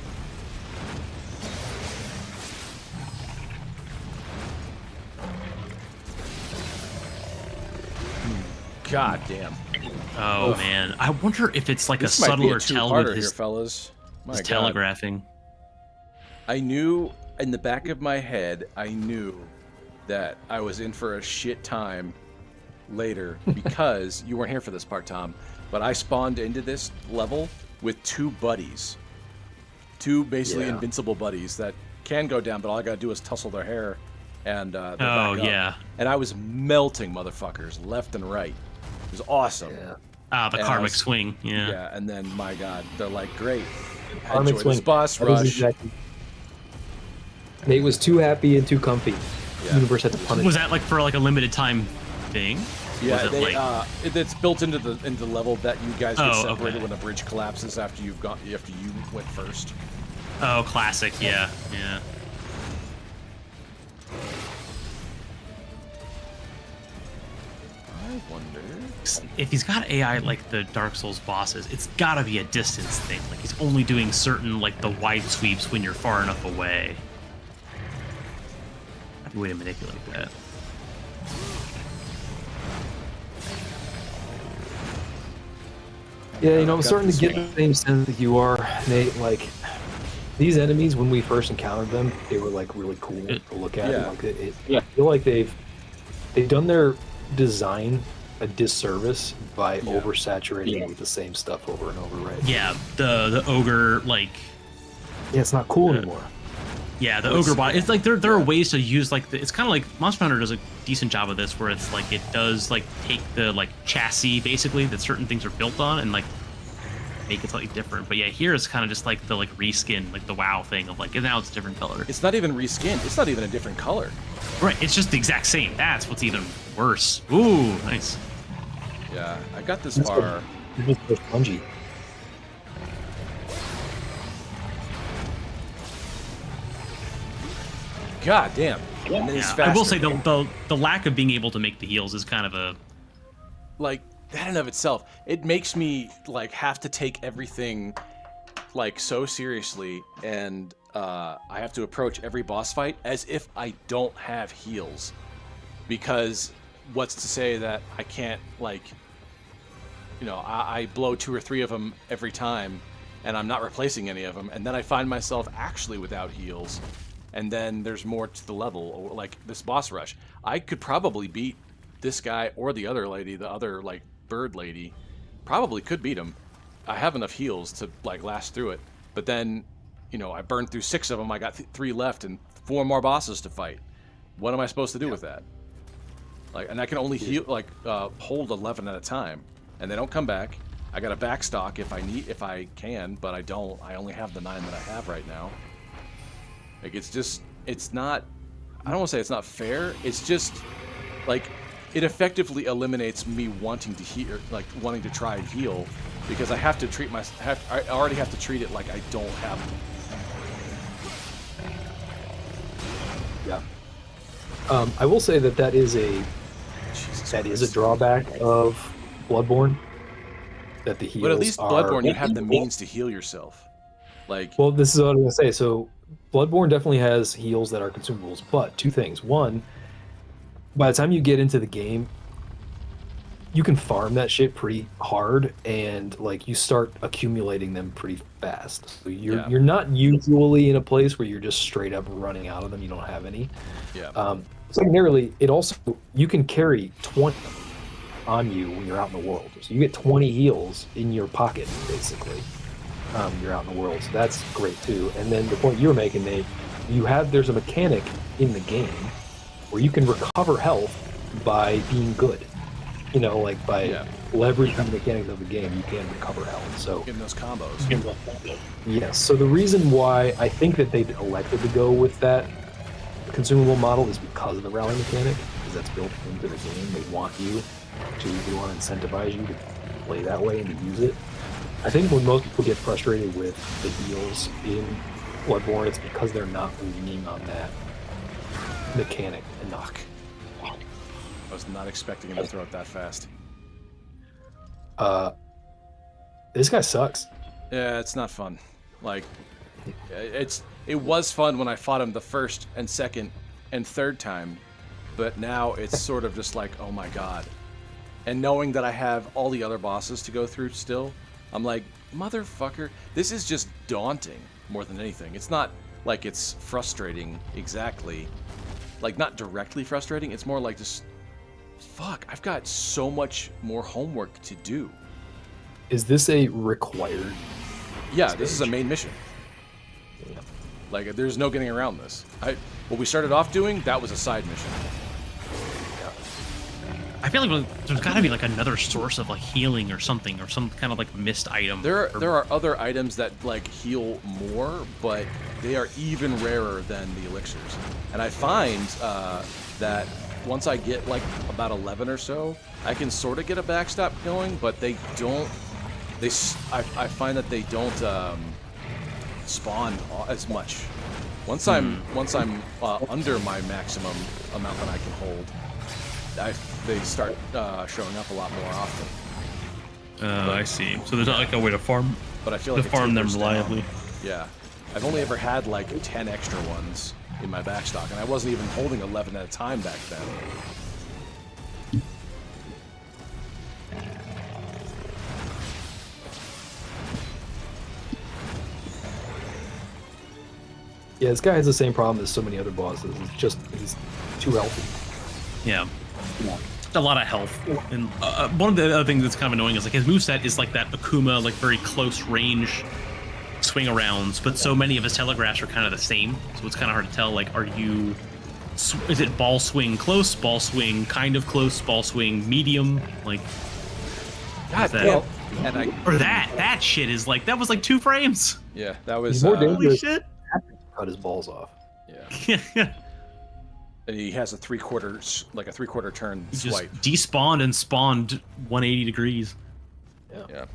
God damn. Oh man, I wonder if it's like This a might be subtler tell two-parter with here, his fellas. My God. telegraphing. I knew in the back of my head, I knew that I was in for a shit time later because you weren't here for this part, Tom, but I spawned into this level with 2 buddies. 2 basically invincible buddies that can go down, but all I gotta do is tussle their hair and they're back up. Yeah. And I was melting motherfuckers left and right. It was awesome. Yeah. Ah, the And karmic swing. Yeah. Yeah, and then my God, they're like, great. Karmic Enjoy swing. this boss That was rush. exactly- Nate was too happy and too comfy. Yeah. Universe had to punish. Was that like for like a limited time thing? Yeah, Was it like... it's built into the level that you guys get Oh, separated okay. when a bridge collapses after you went first. Oh, classic. Yeah. Yeah. I wonder. If he's got AI like the Dark Souls bosses, it's gotta be a distance thing. Like he's only doing certain like the wide sweeps when you're far enough away. That'd be a way to manipulate that. Yeah, you know, I'm Got starting to this get one. the same sense that you are, Nate. Like, these enemies, when we first encountered them, they were like really cool to look at. Yeah. Like, I feel like they've done their design a disservice by oversaturating with the same stuff over and over, right? Yeah, the ogre like Yeah, it's not cool anymore. yeah, the ogre bot. It's like there are ways to use like it's kind of like Monster Hunter does a decent job of this, where it's like it does like take the like chassis basically that certain things are built on and like make it slightly different. But yeah, here it's kind of just like the like reskin, like the WoW thing of like, and now it's a different color. It's not even reskinned. It's not even a different color. Right, it's just the exact same. That's what's even worse. Ooh, nice. Yeah, I got this far. You're just so spongy. God damn. And then he's Yeah, I will say faster. the lack of being able to make the heals is kind of a Like, that in of itself, it makes me, like, have to take everything, like, so seriously, and I have to approach every boss fight as if I don't have heals. Because what's to say that I can't, like, you know, I blow 2 or 3 of them every time, and I'm not replacing any of them, and then I find myself actually without heals, and then there's more to the level, or like this boss rush. I could probably beat this guy or the other lady, the other, like, bird lady. Probably could beat him. I have enough heals to, like, last through it, but then, you know, I burned through 6 of them, I got 3 left, and 4 more bosses to fight. What am I supposed to do with that? Like, and I can only heal, like, hold 11 at a time, and they don't come back. I got a backstock if I can, but I don't. I only have the 9 that I have right now. Like, it's just, it's not, I don't want to say it's not fair. It's just, like, it effectively eliminates me wanting to heal, like, wanting to try and heal, because I have to treat I already have to treat it like I don't have them. Yeah. I will say that is a drawback of Bloodborne. That the heals But at least are... Bloodborne, you have the means to heal yourself. Like, Well, this is what I was going to say. So, Bloodborne definitely has heals that are consumables, but 2 things. One, by the time you get into the game, you can farm that shit pretty hard, and like you start accumulating them pretty fast. So you're not usually in a place where you're just straight up running out of them. You don't have any. yeah. Secondarily, it also, you can carry 20 on you when you're out in the world. So you get 20 heals in your pocket, basically. You're out in the world, so that's great too. And then the point you were making, Nate, there's a mechanic in the game where you can recover health by being good. You know, like by leveraging the mechanics of the game, you can recover health. So Getting those combos. yes. So the reason why I think that they elected to go with that consumable model is because of the rally mechanic, because that's built into the game. They want to incentivize you to play that way and to use it. I think when most people get frustrated with the heals in Bloodborne, it's because they're not leaning on that mechanic enough. I was not expecting him to throw it that fast. This guy sucks. Yeah, it's not fun. Like, it was fun when I fought him the first and second and third time, but now it's sort of just like, oh my god. And knowing that I have all the other bosses to go through still, I'm like, motherfucker, this is just daunting more than anything. It's not like it's frustrating exactly. Like, not directly frustrating, it's more like just, fuck, I've got so much more homework to do. Is this a required? Yeah, stage? this is a main mission. Like, there's no getting around this. What we started off doing, that was a side mission. I feel like there's got to be like another source of like healing or something, or some kind of like missed item. There are other items that like heal more, but they are even rarer than the elixirs. And I find that once I get like about 11 or so, I can sort of get a backstop going, but they don't. I find that they don't spawn as much. Once I'm under my maximum amount that I can hold, they start showing up a lot more often. I see. So there's not like a way to farm. But I feel like to farm them reliably. Yeah, I've only ever had like 10 extra ones in my backstock, and I wasn't even holding 11 at a time back then. Yeah, this guy has the same problem as so many other bosses. It's just he's too healthy. Yeah. A lot of health. And one of the other things that's kind of annoying is like his moveset is like that Akuma, like very close range swing arounds, but so many of his telegraphs are kind of the same. So it's kind of hard to tell, like, is it ball swing close, ball swing kind of close, ball swing medium? Like, God damn. And Or that shit is like, that was like 2 frames. Yeah, that was He's more Holy dangerous. shit. Cut his balls off. Yeah. And he has a three-quarter turn He swipe. just despawned and spawned 180 degrees. Yeah.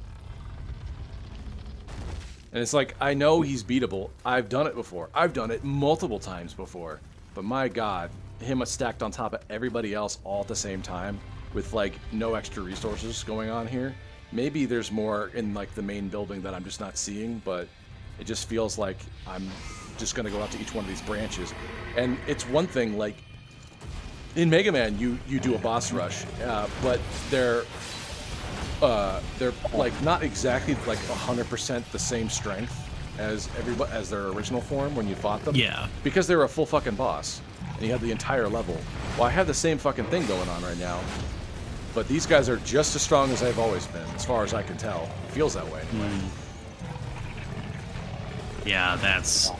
And it's like, I know he's beatable. I've done it before. I've done it multiple times before. But my God, him stacked on top of everybody else all at the same time with like no extra resources going on here. Maybe there's more in like the main building that I'm just not seeing, but it just feels like I'm just going to go out to each one of these branches. And it's one thing, like, in Mega Man, you do a boss rush, but they're like not exactly like 100% the same strength as their original form when you fought them. Yeah. Because they're a full fucking boss, and you have the entire level. Well, I have the same fucking thing going on right now, but these guys are just as strong as they've always been, as far as I can tell. It feels that way. Yeah, that's...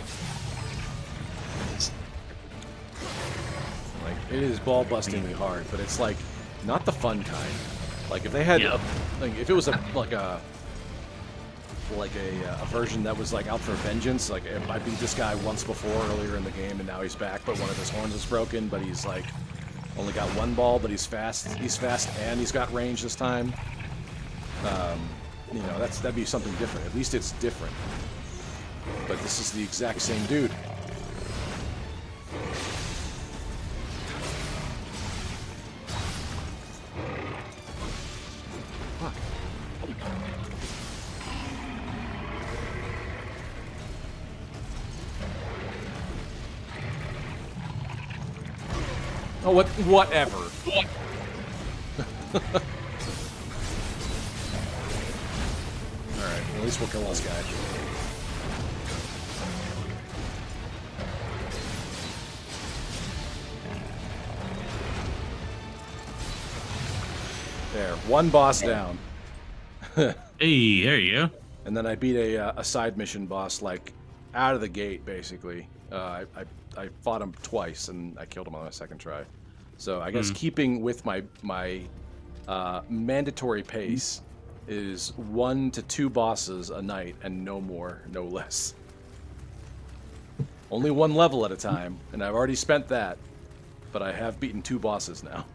Like, it is ball-bustingly hard, but it's like not the fun kind. Like if they had, if it was a version that was like out for vengeance, like I beat this guy once before earlier in the game, and now he's back, but one of his horns is broken, but he's like only got one ball, but he's fast. He's fast, and he's got range this time. You know, that'd be something different. At least it's different. But this is the exact same dude. Fuck. Oh, whatever. Alright, at least we'll kill this guy. There, one boss down. Hey, there you go. And then I beat a side mission boss, like, out of the gate, basically. I fought him twice, and I killed him on my second try. So I guess keeping with my mandatory pace is 1 to 2 bosses a night, and no more, no less. Only one level at a time, and I've already spent that, but I have beaten 2 bosses now.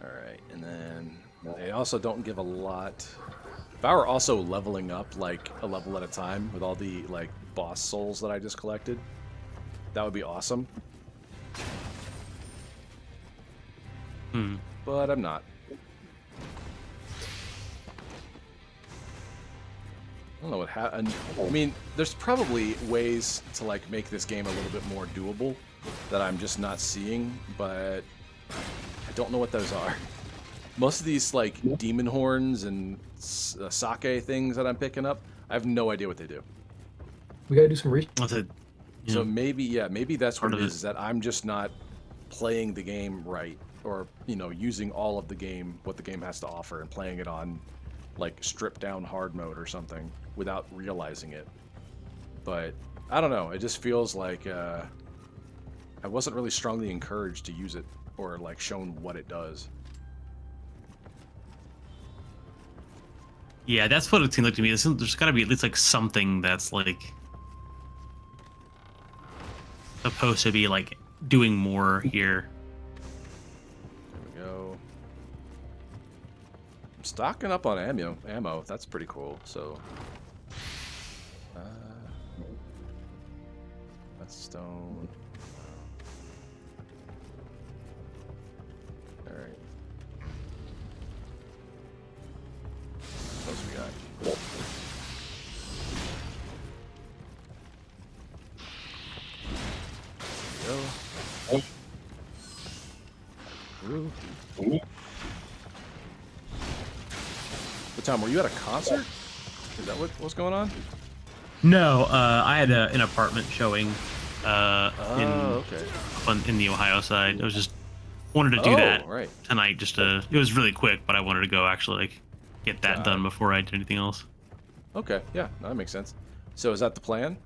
Alright, and then they also don't give a lot. If I were also leveling up like a level at a time with all the like boss souls that I just collected, that would be awesome. But I'm not. I don't know what happened. I mean, there's probably ways to like make this game a little bit more doable that I'm just not seeing, but I don't know what those are. Most of these like demon horns and sake things that I'm picking up, I have no idea what they do. We gotta do some research. So maybe, yeah, maybe that's what it is that I'm just not playing the game right, or you know, using all of the game, what the game has to offer, and playing it on like stripped down hard mode or something without realizing it. But I don't know, it just feels like I wasn't really strongly encouraged to use it or like shown what it does. Yeah, that's what it seemed like to me. There's got to be at least like something that's like supposed to be like doing more here. There we go. I'm stocking up on ammo. That's pretty cool. So, that's stone. All right. What else we got? Go. Ooh. But Tom, were you at a concert? Is that what's going on? No, I had an apartment showing in the Ohio side. I was just wanted to do that tonight. It was really quick, but I wanted to go actually like get that done before I did anything else. Okay, yeah, that makes sense. So is that the plan?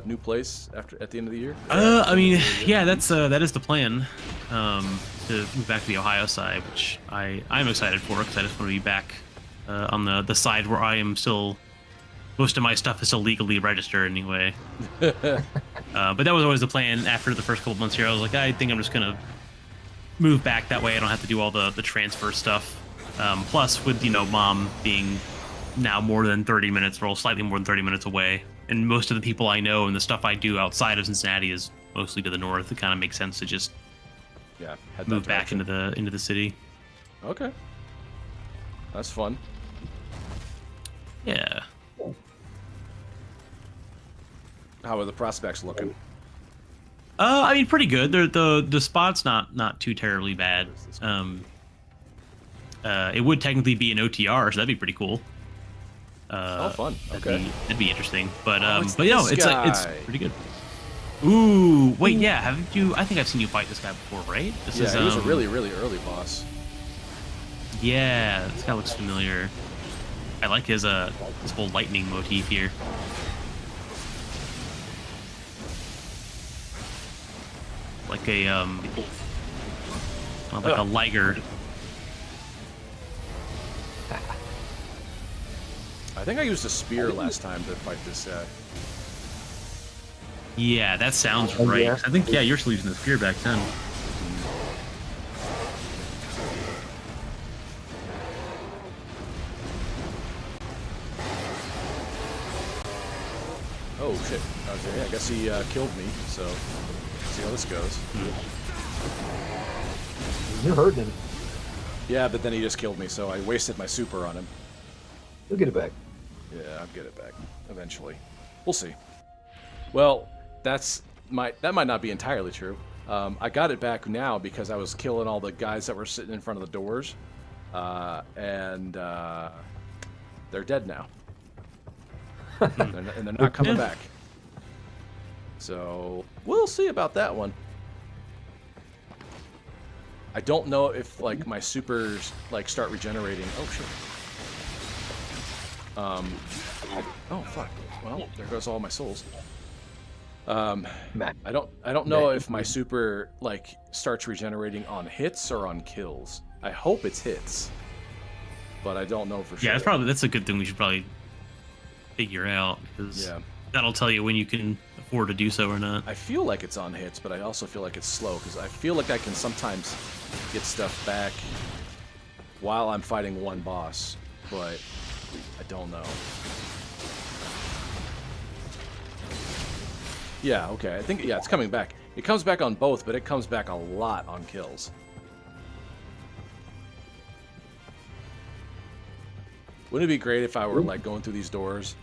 new place at the end of the year? I mean, yeah, that is the plan. To move back to the Ohio side, which I'm excited for because I just want to be back on the side where I am still. Most of my stuff is still legally registered anyway. But that was always the plan. After the first couple months here, I was like, I think I'm just gonna move back that way. I don't have to do all the transfer stuff. Plus, with mom being now more than 30 minutes, or slightly more than 30 minutes away, and most of the people I know and the stuff I do outside of Cincinnati is mostly to the north. It kind of makes sense to just move back into the city. Okay, that's fun. Yeah. How are the prospects looking? I mean, pretty good. The spot's not too terribly bad. It would technically be an OTR, so that'd be pretty cool. Oh, fun. Okay, that'd be interesting. But it's pretty good. Ooh, wait, yeah. Haven't you? I think I've seen you fight this guy before, right? He was a really early boss. Yeah, this guy looks familiar. I like his whole lightning motif here. Like a a liger. I think I used a spear last time to fight this guy. Yeah, that sounds right. Yeah. I think you're still using the spear back then. Oh shit. Okay, I guess he killed me, so let's see how this goes. You're hurting him. Yeah, but then he just killed me, so I wasted my super on him. You'll get it back. Yeah, I'll get it back eventually. We'll see. Well, that might not be entirely true. I got it back now because I was killing all the guys that were sitting in front of the doors, and they're dead now. and they're not coming back. So we'll see about that one. I don't know if like my supers like start regenerating. Oh shit. Oh fuck. Well, there goes all my souls. I don't know if my super like starts regenerating on hits or on kills. I hope it's hits, but I don't know for sure. Yeah, that's a good thing. We should probably figure out because that'll tell you when you can afford to do so or not. I feel like it's on hits, but I also feel like it's slow because I feel like I can sometimes get stuff back while I'm fighting one boss, but I don't know. Yeah, okay. I think it's coming back. It comes back on both, but it comes back a lot on kills. Wouldn't it be great if I were like going through these doors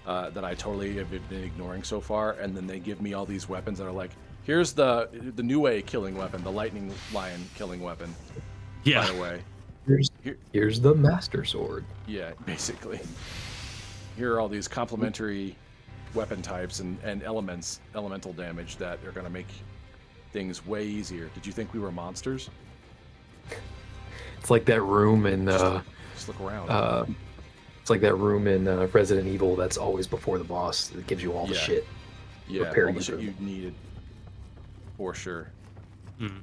that I totally have been ignoring so far, and then they give me all these weapons that are like, here's the Nioh killing weapon, the lightning lion killing weapon. Yeah. By the way. Here's the master sword. Yeah, basically. Here are all these complementary weapon types and elemental damage that are going to make things way easier. Did you think we were monsters? It's like that room in just look around. it's like that room in Resident Evil that's always before the boss that gives you all the shit. Yeah, Repair all the shit you needed. For sure. Mm.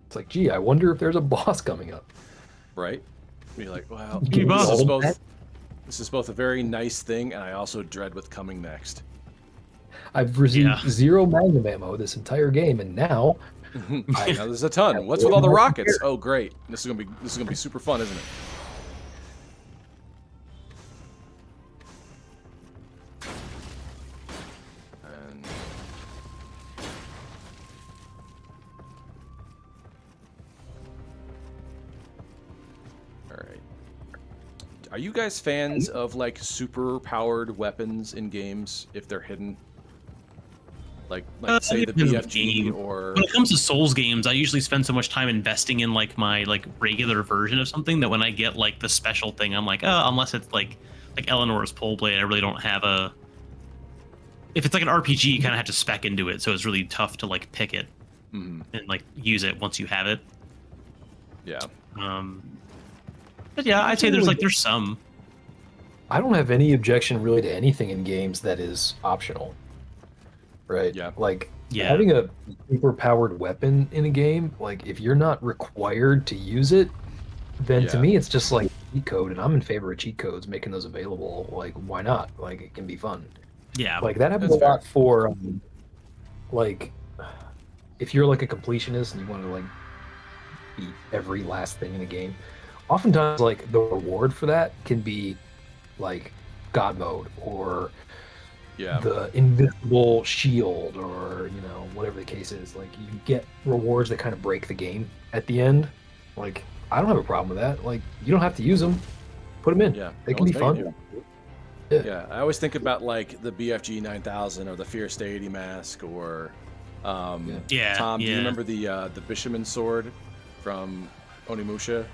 It's like, gee, I wonder if there's a boss coming up. Right? Be like, wow, boss. this is both a very nice thing, and I also dread what's coming next. I've received 0 magnum ammo this entire game, and now now there's a ton. What's with all the rockets? Oh, great! This is gonna be super fun, isn't it? And all right. Are you guys fans of like super powered weapons in games if they're hidden? Like say the BFG or... When it comes to Souls games, I usually spend so much time investing in like my like regular version of something that when I get like the special thing, I'm like, oh, unless it's like Eleanor's pole blade, I really don't have a... If it's like an RPG, you kind of have to spec into it, so it's really tough to like pick it and like use it once you have it. Yeah. But yeah, I'd say there's some. I don't have any objection really to anything in games that is optional, right? Yeah. Like Yeah. having a super powered weapon in a game, like if you're not required to use it, then to Yeah. me it's just like cheat code, and I'm in favor of cheat codes, making those available. Like, why not? Like, it can be fun. Yeah. Like that happens That's a lot fair. for like if you're like a completionist and you want to like beat every last thing in a game. Oftentimes, like the reward for that can be like God mode or Yeah. the invisible shield or whatever the case is. Like you get rewards that kind of break the game at the end. Like I don't have a problem with that. Like you don't have to use them. Put them in. Yeah. They No can be one's making fun. you. Yeah. Yeah. I always think about like the BFG 9000 or the Fierce Deity mask or Yeah. Tom, do you yeah. remember the Bishaman sword from Onimusha?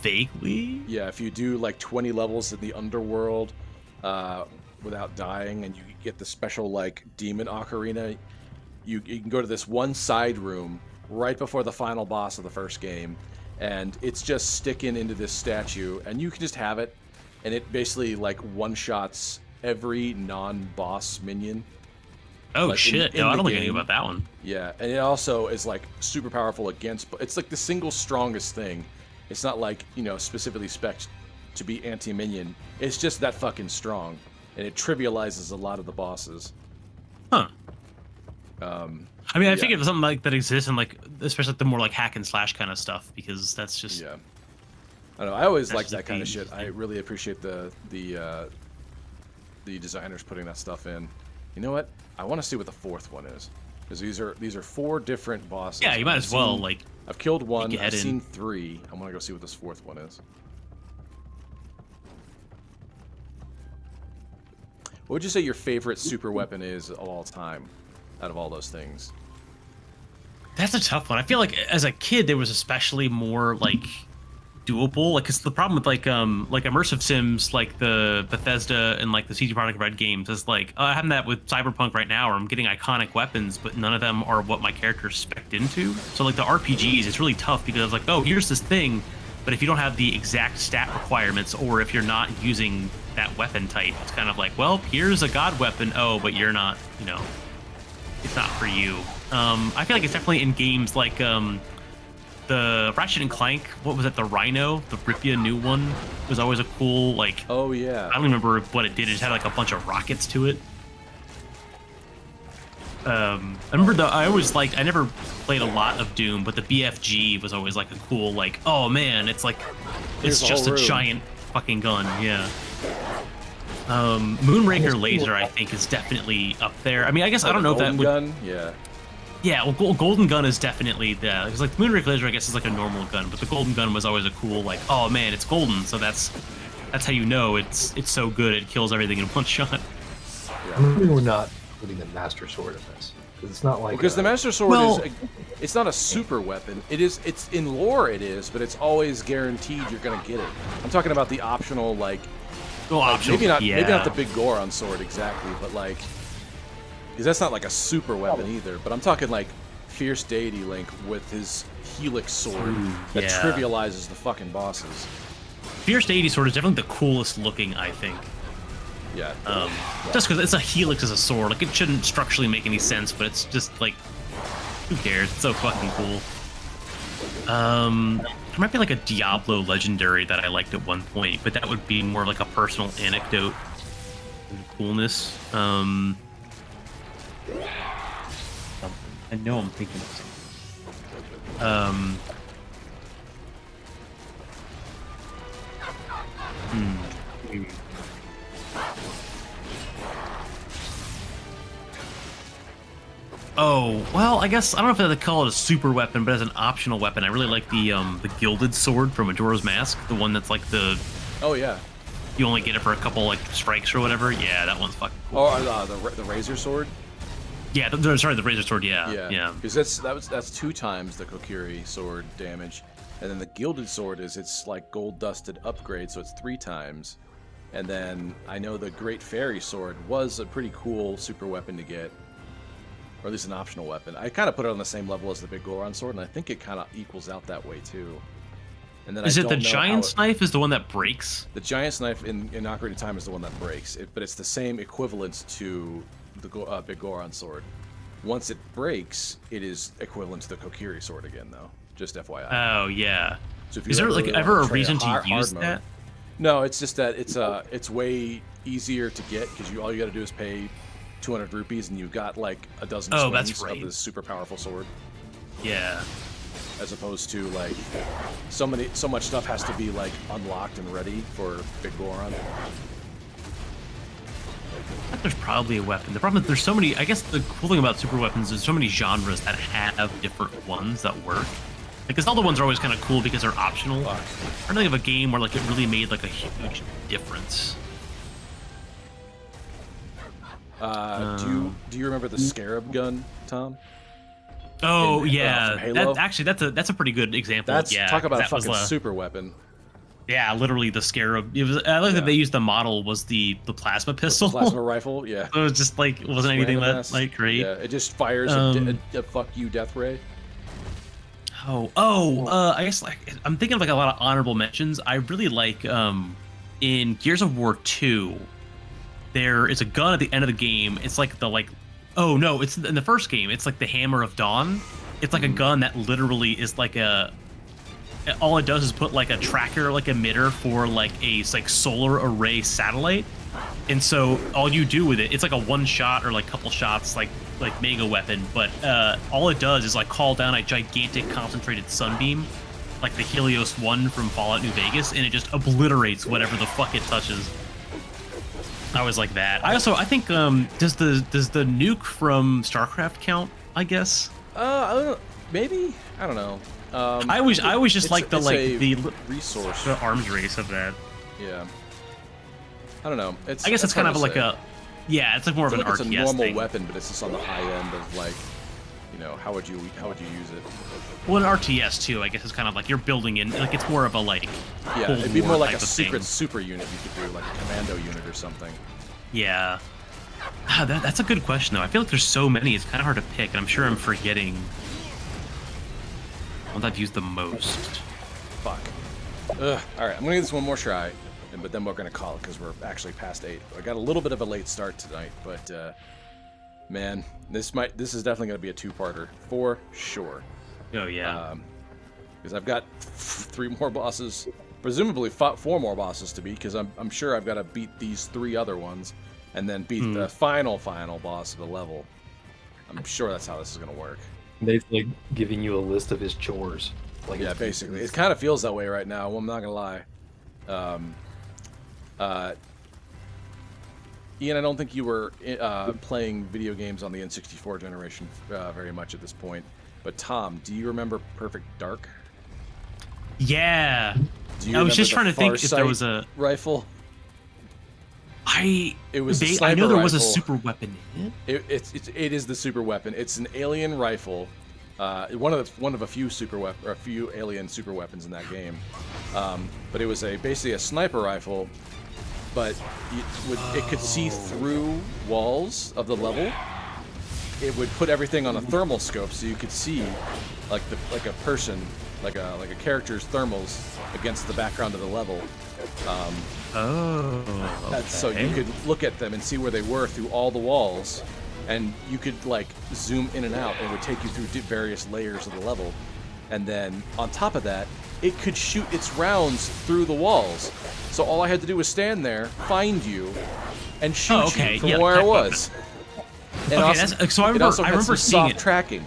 Vaguely. Yeah, if you do like 20 levels in the underworld without dying, and you get the special like demon ocarina, you can go to this one side room right before the final boss of the first game, and it's just sticking into this statue, and you can just have it, and it basically like one-shots every non-boss minion. Oh Like, shit! in No, I the don't think I game. knew about that one. Yeah, and it also is like super powerful against. It's like the single strongest thing. It's not like specifically spec'd to be anti-minion. It's just that fucking strong, and it trivializes a lot of the bosses. Huh. I mean, I yeah. figured something like that exists in like, especially like the more like hack and slash kind of stuff, because that's just Yeah, I don't know. I always That's like just a that kind of theme. shit. I really appreciate the designers putting that stuff in. You know what? I want to see what the fourth one is, because these are 4 different bosses. yeah. You might as well like. I've killed one. get I've in. seen 3. I want to go see what this 4th one is. What would you say your favorite super weapon is of all time, out of all those things? That's a tough one. I feel like as a kid there was especially more like doable. Like, cause the problem with like immersive sims like the Bethesda and like the CD Projekt Red games is like I'm having that with Cyberpunk right now, where I'm getting iconic weapons, but none of them are what my character's spec'd into. So like the RPGs, it's really tough because it's like, oh, here's this thing, but if you don't have the exact stat requirements, or if you're not using that weapon type, it's kind of like, well, here's a god weapon. Oh, but you're not, it's not for you. I feel like it's definitely in games like the Ratchet and Clank. What was it? The Rhino, the Ripia new one, was always a cool like. Oh yeah. I don't remember what it did. It just had like a bunch of rockets to it. I remember I never played a lot of Doom, but the BFG was always like a cool like, oh man, it's like Here's it's the just whole a room. giant fucking gun. Yeah. Moonraker laser, I think, is definitely up there. I mean, I guess I don't know if that Golden would. gun. Yeah. Yeah, well, Golden Gun is definitely that. Because like Moonraker laser, I guess, is like a normal gun, but the Golden Gun was always a cool like, oh man, it's golden, so that's how you know it's so good it kills everything in one shot. I'm assuming we're not putting the Master Sword in this because it's not like Because the Master Sword Well- it's not a super weapon. It's in lore it is, but it's always guaranteed you're gonna get it. I'm talking about the optional like. Well, Like, optional, maybe yeah. not the big Goron sword exactly, but like, because that's not like a super weapon either. But I'm talking like Fierce Deity Link with his Helix sword that yeah. trivializes the fucking bosses. Fierce Deity sword is definitely the coolest looking, I think. Yeah. Just because it's a helix as a sword, like it shouldn't structurally make any sense, but it's just like, who cares? It's so fucking cool. There might be like a Diablo legendary that I liked at one point, but that would be more like a personal anecdote than coolness. I know I'm thinking of something. Oh, well, I guess I don't know if they call it a super weapon, but as an optional weapon, I really like the gilded sword from Majora's Mask, the one that's like Oh yeah. you only get it for a couple like strikes or whatever. Yeah, that one's fucking cool. Oh, the Razor Sword. Yeah, sorry, the razor sword. Yeah. Because that's 2 times the Kokiri sword damage, and then the Gilded Sword it's like gold dusted upgrade, so it's 3 times. And then I know the Great Fairy Sword was a pretty cool super weapon to get, or at least an optional weapon. I kind of put it on the same level as the Big Goron Sword, and I think it kind of equals out that way too. And then Is I it the don't know giant's knife is the one that breaks? The giant's knife in Ocarina of Time is the one that breaks, but it's the same equivalent to the Big Goron sword. Once it breaks, it is equivalent to the Kokiri sword again, though. Just FYI. Oh yeah. So if you Is there really like wanna ever a try reason to hard use mode- that? No, it's just that it's way easier to get because all you got to do is pay 200 rupees and you've got like a dozen Oh, swings that's right. of this super powerful sword. Yeah. As opposed to like so much stuff has to be like unlocked and ready for Big Goron. There's probably a weapon. The problem is there's so many. I guess the cool thing about super weapons is so many genres that have different ones that work. Like, Zelda ones are always kind of cool because they're optional. I don't think of a game where like it really made like a huge difference. Do you remember the Scarab gun, Tom? Oh from yeah, Halo? that's a pretty good example. That's yeah, talk about a that was fucking super weapon. Yeah, literally the scarab. It was. I like that they used the model was the plasma pistol. The plasma rifle, yeah. So it was just like it wasn't anything Random that ass. like great. Yeah, it just fires a fuck you death ray. I guess like I'm thinking of like a lot of honorable mentions. I really like in Gears of War 2, there is a gun at the end of the game. It's like it's in the first game. It's like the Hammer of Dawn. It's like a gun that literally is like all it does is put like a tracker, like emitter for like a solar array satellite. And so all you do with it, it's like a one shot or like couple shots, like mega weapon. But all it does is like call down a gigantic concentrated sunbeam, like the Helios 1 from Fallout New Vegas, and it just obliterates whatever the fuck it touches. I was like that. I think does the nuke from StarCraft count? I guess. I don't know. Maybe I don't know. I always just like the resource, the arms race of that. Yeah. I don't know. I guess it's kind of like it's like more of an RTS it's a normal thing. weapon, but it's just on the high end of like, how would you use it? Well, an RTS too, I guess it's kind of like you're building in, like it's more of a like. Yeah, Cold it'd be War more like type a of secret thing. super unit you could do, like a commando unit or something. Yeah. That's a good question though. I feel like there's so many, it's kind of hard to pick, and I'm sure I'm forgetting one that I've used the most. Fuck. Ugh. All right, I'm gonna give this one more try, but then we're gonna call it because we're actually past 8. I got a little bit of a late start tonight, but man, this is definitely gonna be a two-parter for sure. Oh yeah. Because I've got 3 more bosses, presumably 4 more bosses to beat. Because I'm sure I've got to beat these 3 other ones, and then beat the final boss of the level. I'm sure that's how this is gonna work. Nate's like giving you a list of his chores. Like Yeah, basically. It kind of feels that way right now. Well, I'm not gonna lie. Ian, I don't think you were playing video games on the N64 generation very much at this point. But Tom, do you remember Perfect Dark? Yeah. Do you I was remember just the trying to think if there Farsight was a. rifle? It was a I sniper know there was a rifle. super weapon in it. It is the super weapon. It's an alien rifle, one of a few alien super weapons in that game. But it was basically a sniper rifle, but it could see through walls of the level. It would put everything on a thermal scope, so you could see like a character's thermals against the background of the level. Okay. So you could look at them and see where they were through all the walls, and you could like zoom in and out, and it would take you through various layers of the level. And then on top of that, it could shoot its rounds through the walls. So all I had to do was stand there, find you, and shoot you from where I was. And So I remember some seeing soft it. tracking.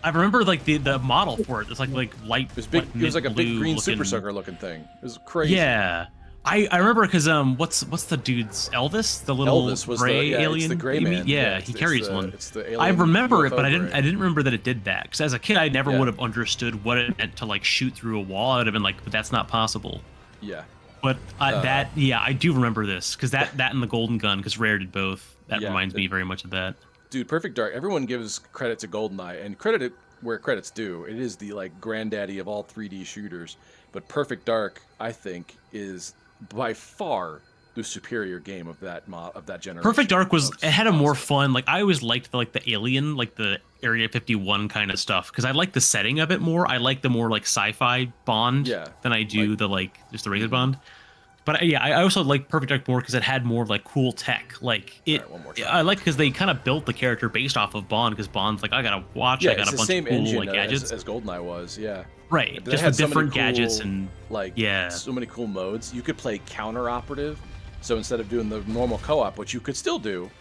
I remember like the model for it. It's like light. It was big. It was like a big green super looking... soaker looking thing. It was crazy. Yeah, I remember because what's the dude's Elvis, the little Elvis was gray alien? It's the gray you mean? man. Yeah, It's he carries one. It's the alien I remember it, UFO but gray. I didn't remember that it did that. Because as a kid, I never would have understood what it meant to like shoot through a wall. I would have been like, but that's not possible. Yeah. But I do remember this because that and the golden gun, because Rare did both. That reminds me very much of that. Dude, Perfect Dark. Everyone gives credit to GoldenEye, and credit where credit's due. It is the like granddaddy of all 3D shooters. But Perfect Dark, I think, is by far the superior game of that generation. Perfect Dark was of it had a more concept. fun. Like I always liked the Alien, like the Area 51 kind of stuff because I like the setting of it more. I like the more like sci-fi Bond than I do just the regular Bond. But yeah, I also like Perfect Dark more because it had more like cool tech. Like it, one more time. I like because they kind of built the character based off of Bond because Bond's like I got a watch, I got a bunch of cool like gadgets. as GoldenEye was, yeah. Right, They just had with so many different cool, gadgets and so many cool modes. You could play counter-operative, so instead of doing the normal co-op, which you could still do,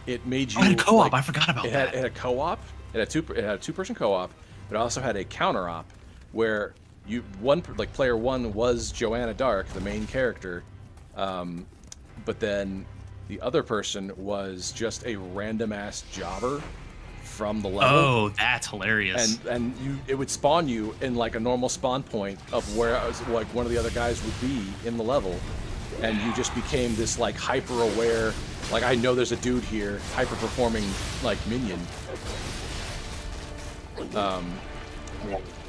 it made you. Oh, it had co-op. Like, I forgot about that. It had a co-op. It had a two-person co-op, but it also had a counter-op where player one was Joanna Dark, the main character, but then the other person was just a random-ass jobber from the level. Oh, that's hilarious. And it would spawn you in like a normal spawn point of where like one of the other guys would be in the level, and you just became this like hyper aware, like I know there's a dude here, hyper performing like minion.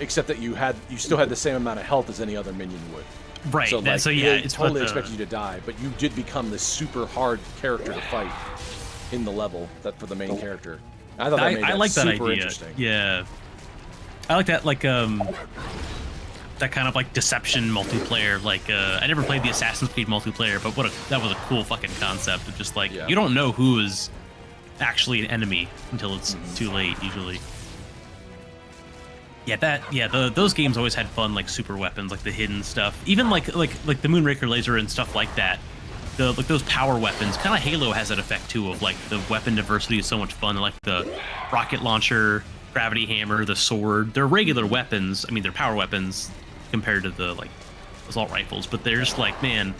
Except that you still had the same amount of health as any other minion would. Right. So, like, it's totally expected you to die, but you did become this super hard character to fight in the level for the main character. I thought that made that like that super idea. interesting. Yeah, I like that. Like that kind of like deception multiplayer. Like I never played the Assassin's Creed multiplayer, but that was a cool fucking concept of just like you don't know who is actually an enemy until it's too late usually. Yeah, those games always had fun, like super weapons, like the hidden stuff. Even like the Moonraker laser and stuff like that. Those power weapons, kind of Halo has that effect too. Of like the weapon diversity is so much fun. Like the rocket launcher, gravity hammer, the sword. They're regular weapons. I mean, they're power weapons compared to the like assault rifles. But they're just like, man,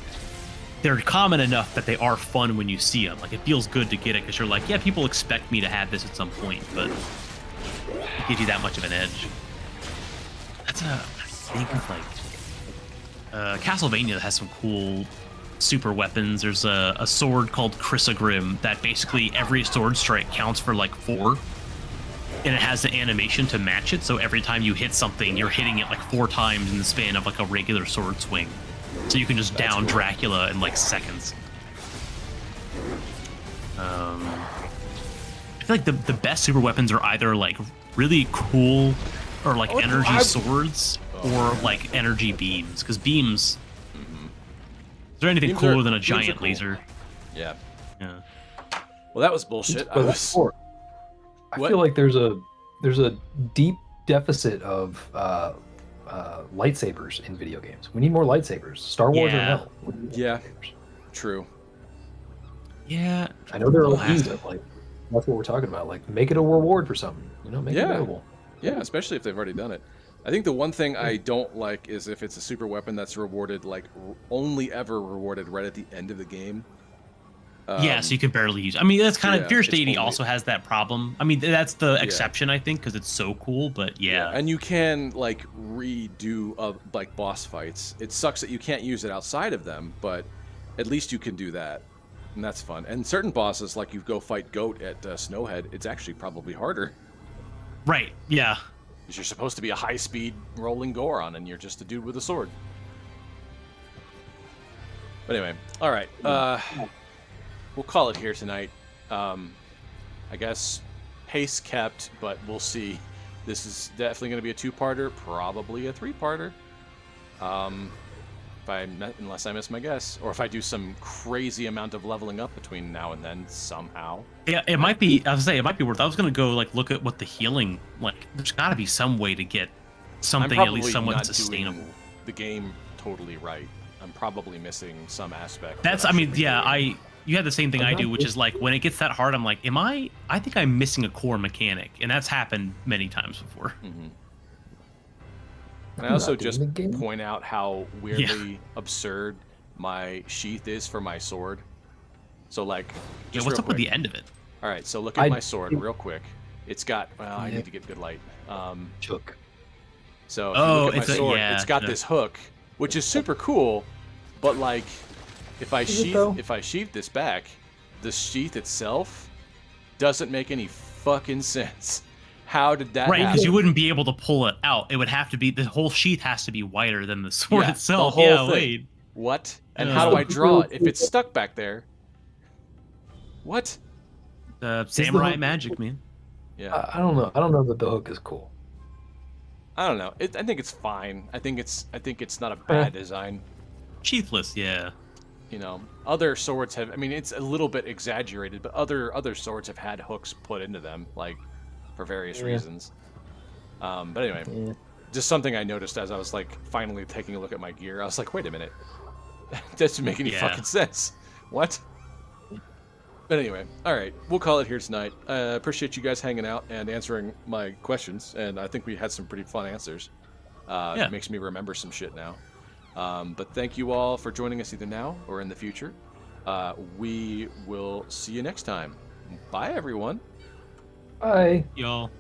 they're common enough that they are fun when you see them. Like it feels good to get it because you're like, yeah, people expect me to have this at some point, but it gives you that much of an edge. That's I think of like Castlevania has some cool super weapons. There's a sword called Chrysogrim that basically every sword strike counts for like 4, and it has the animation to match it. So every time you hit something, you're hitting it like 4 times in the span of like a regular sword swing. So you can just down Dracula in like seconds. I feel like the best super weapons are either like really cool or like energy swords or like energy beams, because beams. Is there anything cooler than a giant laser? Yeah. Yeah. Well, that was bullshit. I feel like there's a deep deficit of lightsabers in video games. We need more lightsabers. Star Wars or no? Yeah. True. Yeah. I know there are things that like that's what we're talking about. Like make it a reward for something. You know, make it available. Yeah, especially if they've already done it. I think the one thing I don't like is if it's a super weapon that's rewarded, like only ever rewarded right at the end of the game. Yeah, so you can barely use. I mean, that's kind of Fierce Deity only also has that problem. I mean, that's the exception, I think, because it's so cool. But yeah, and you can like redo like boss fights. It sucks that you can't use it outside of them, but at least you can do that, and that's fun. And certain bosses, like you go fight Goat at Snowhead, it's actually probably harder. Right. Yeah. Because you're supposed to be a high-speed rolling Goron, and you're just a dude with a sword. But anyway, all right. We'll call it here tonight. I guess pace kept, but we'll see. This is definitely going to be a 2-parter, probably a 3-parter. Unless I miss my guess, or if I do some crazy amount of leveling up between now and then somehow. Yeah, it might be. I was saying it might be worth. I was gonna go like look at what the healing like. There's got to be some way to get something at least somewhat sustainable. The game totally right. I'm probably missing some aspect. That's. I mean, yeah. You had the same thing I do, which is like when it gets that hard, I'm like, I think I'm missing a core mechanic, and that's happened many times before. Mm-hmm. And I also just point out how weirdly absurd my sheath is for my sword. So like, yeah, what's up with the end of it? All right, so look at my sword real quick. It's got. Well, I need to get good light. Chook. So if you look at my sword, it's got this hook, which is super cool, but like, if I sheath this back, the sheath itself doesn't make any fucking sense. How did that happen? Right, because you wouldn't be able to pull it out. It would have to be, the whole sheath has to be wider than the sword itself. The whole thing. What? And how do I draw it if it's stuck back there? What? Samurai magic, man. Yeah. I don't know. I don't know that the hook is cool. I don't know. I think it's fine. I think it's not a bad design. Sheathless, yeah. You know, other swords have. I mean, it's a little bit exaggerated, but other swords have had hooks put into them, like for various reasons. But anyway, just something I noticed as I was like finally taking a look at my gear. I was like, wait a minute, that doesn't make any fucking sense. What? But anyway, all right, we'll call it here tonight. Appreciate you guys hanging out and answering my questions, and I think we had some pretty fun answers. It makes me remember some shit now. But thank you all for joining us either now or in the future. We will see you next time. Bye, everyone. Bye. Y'all.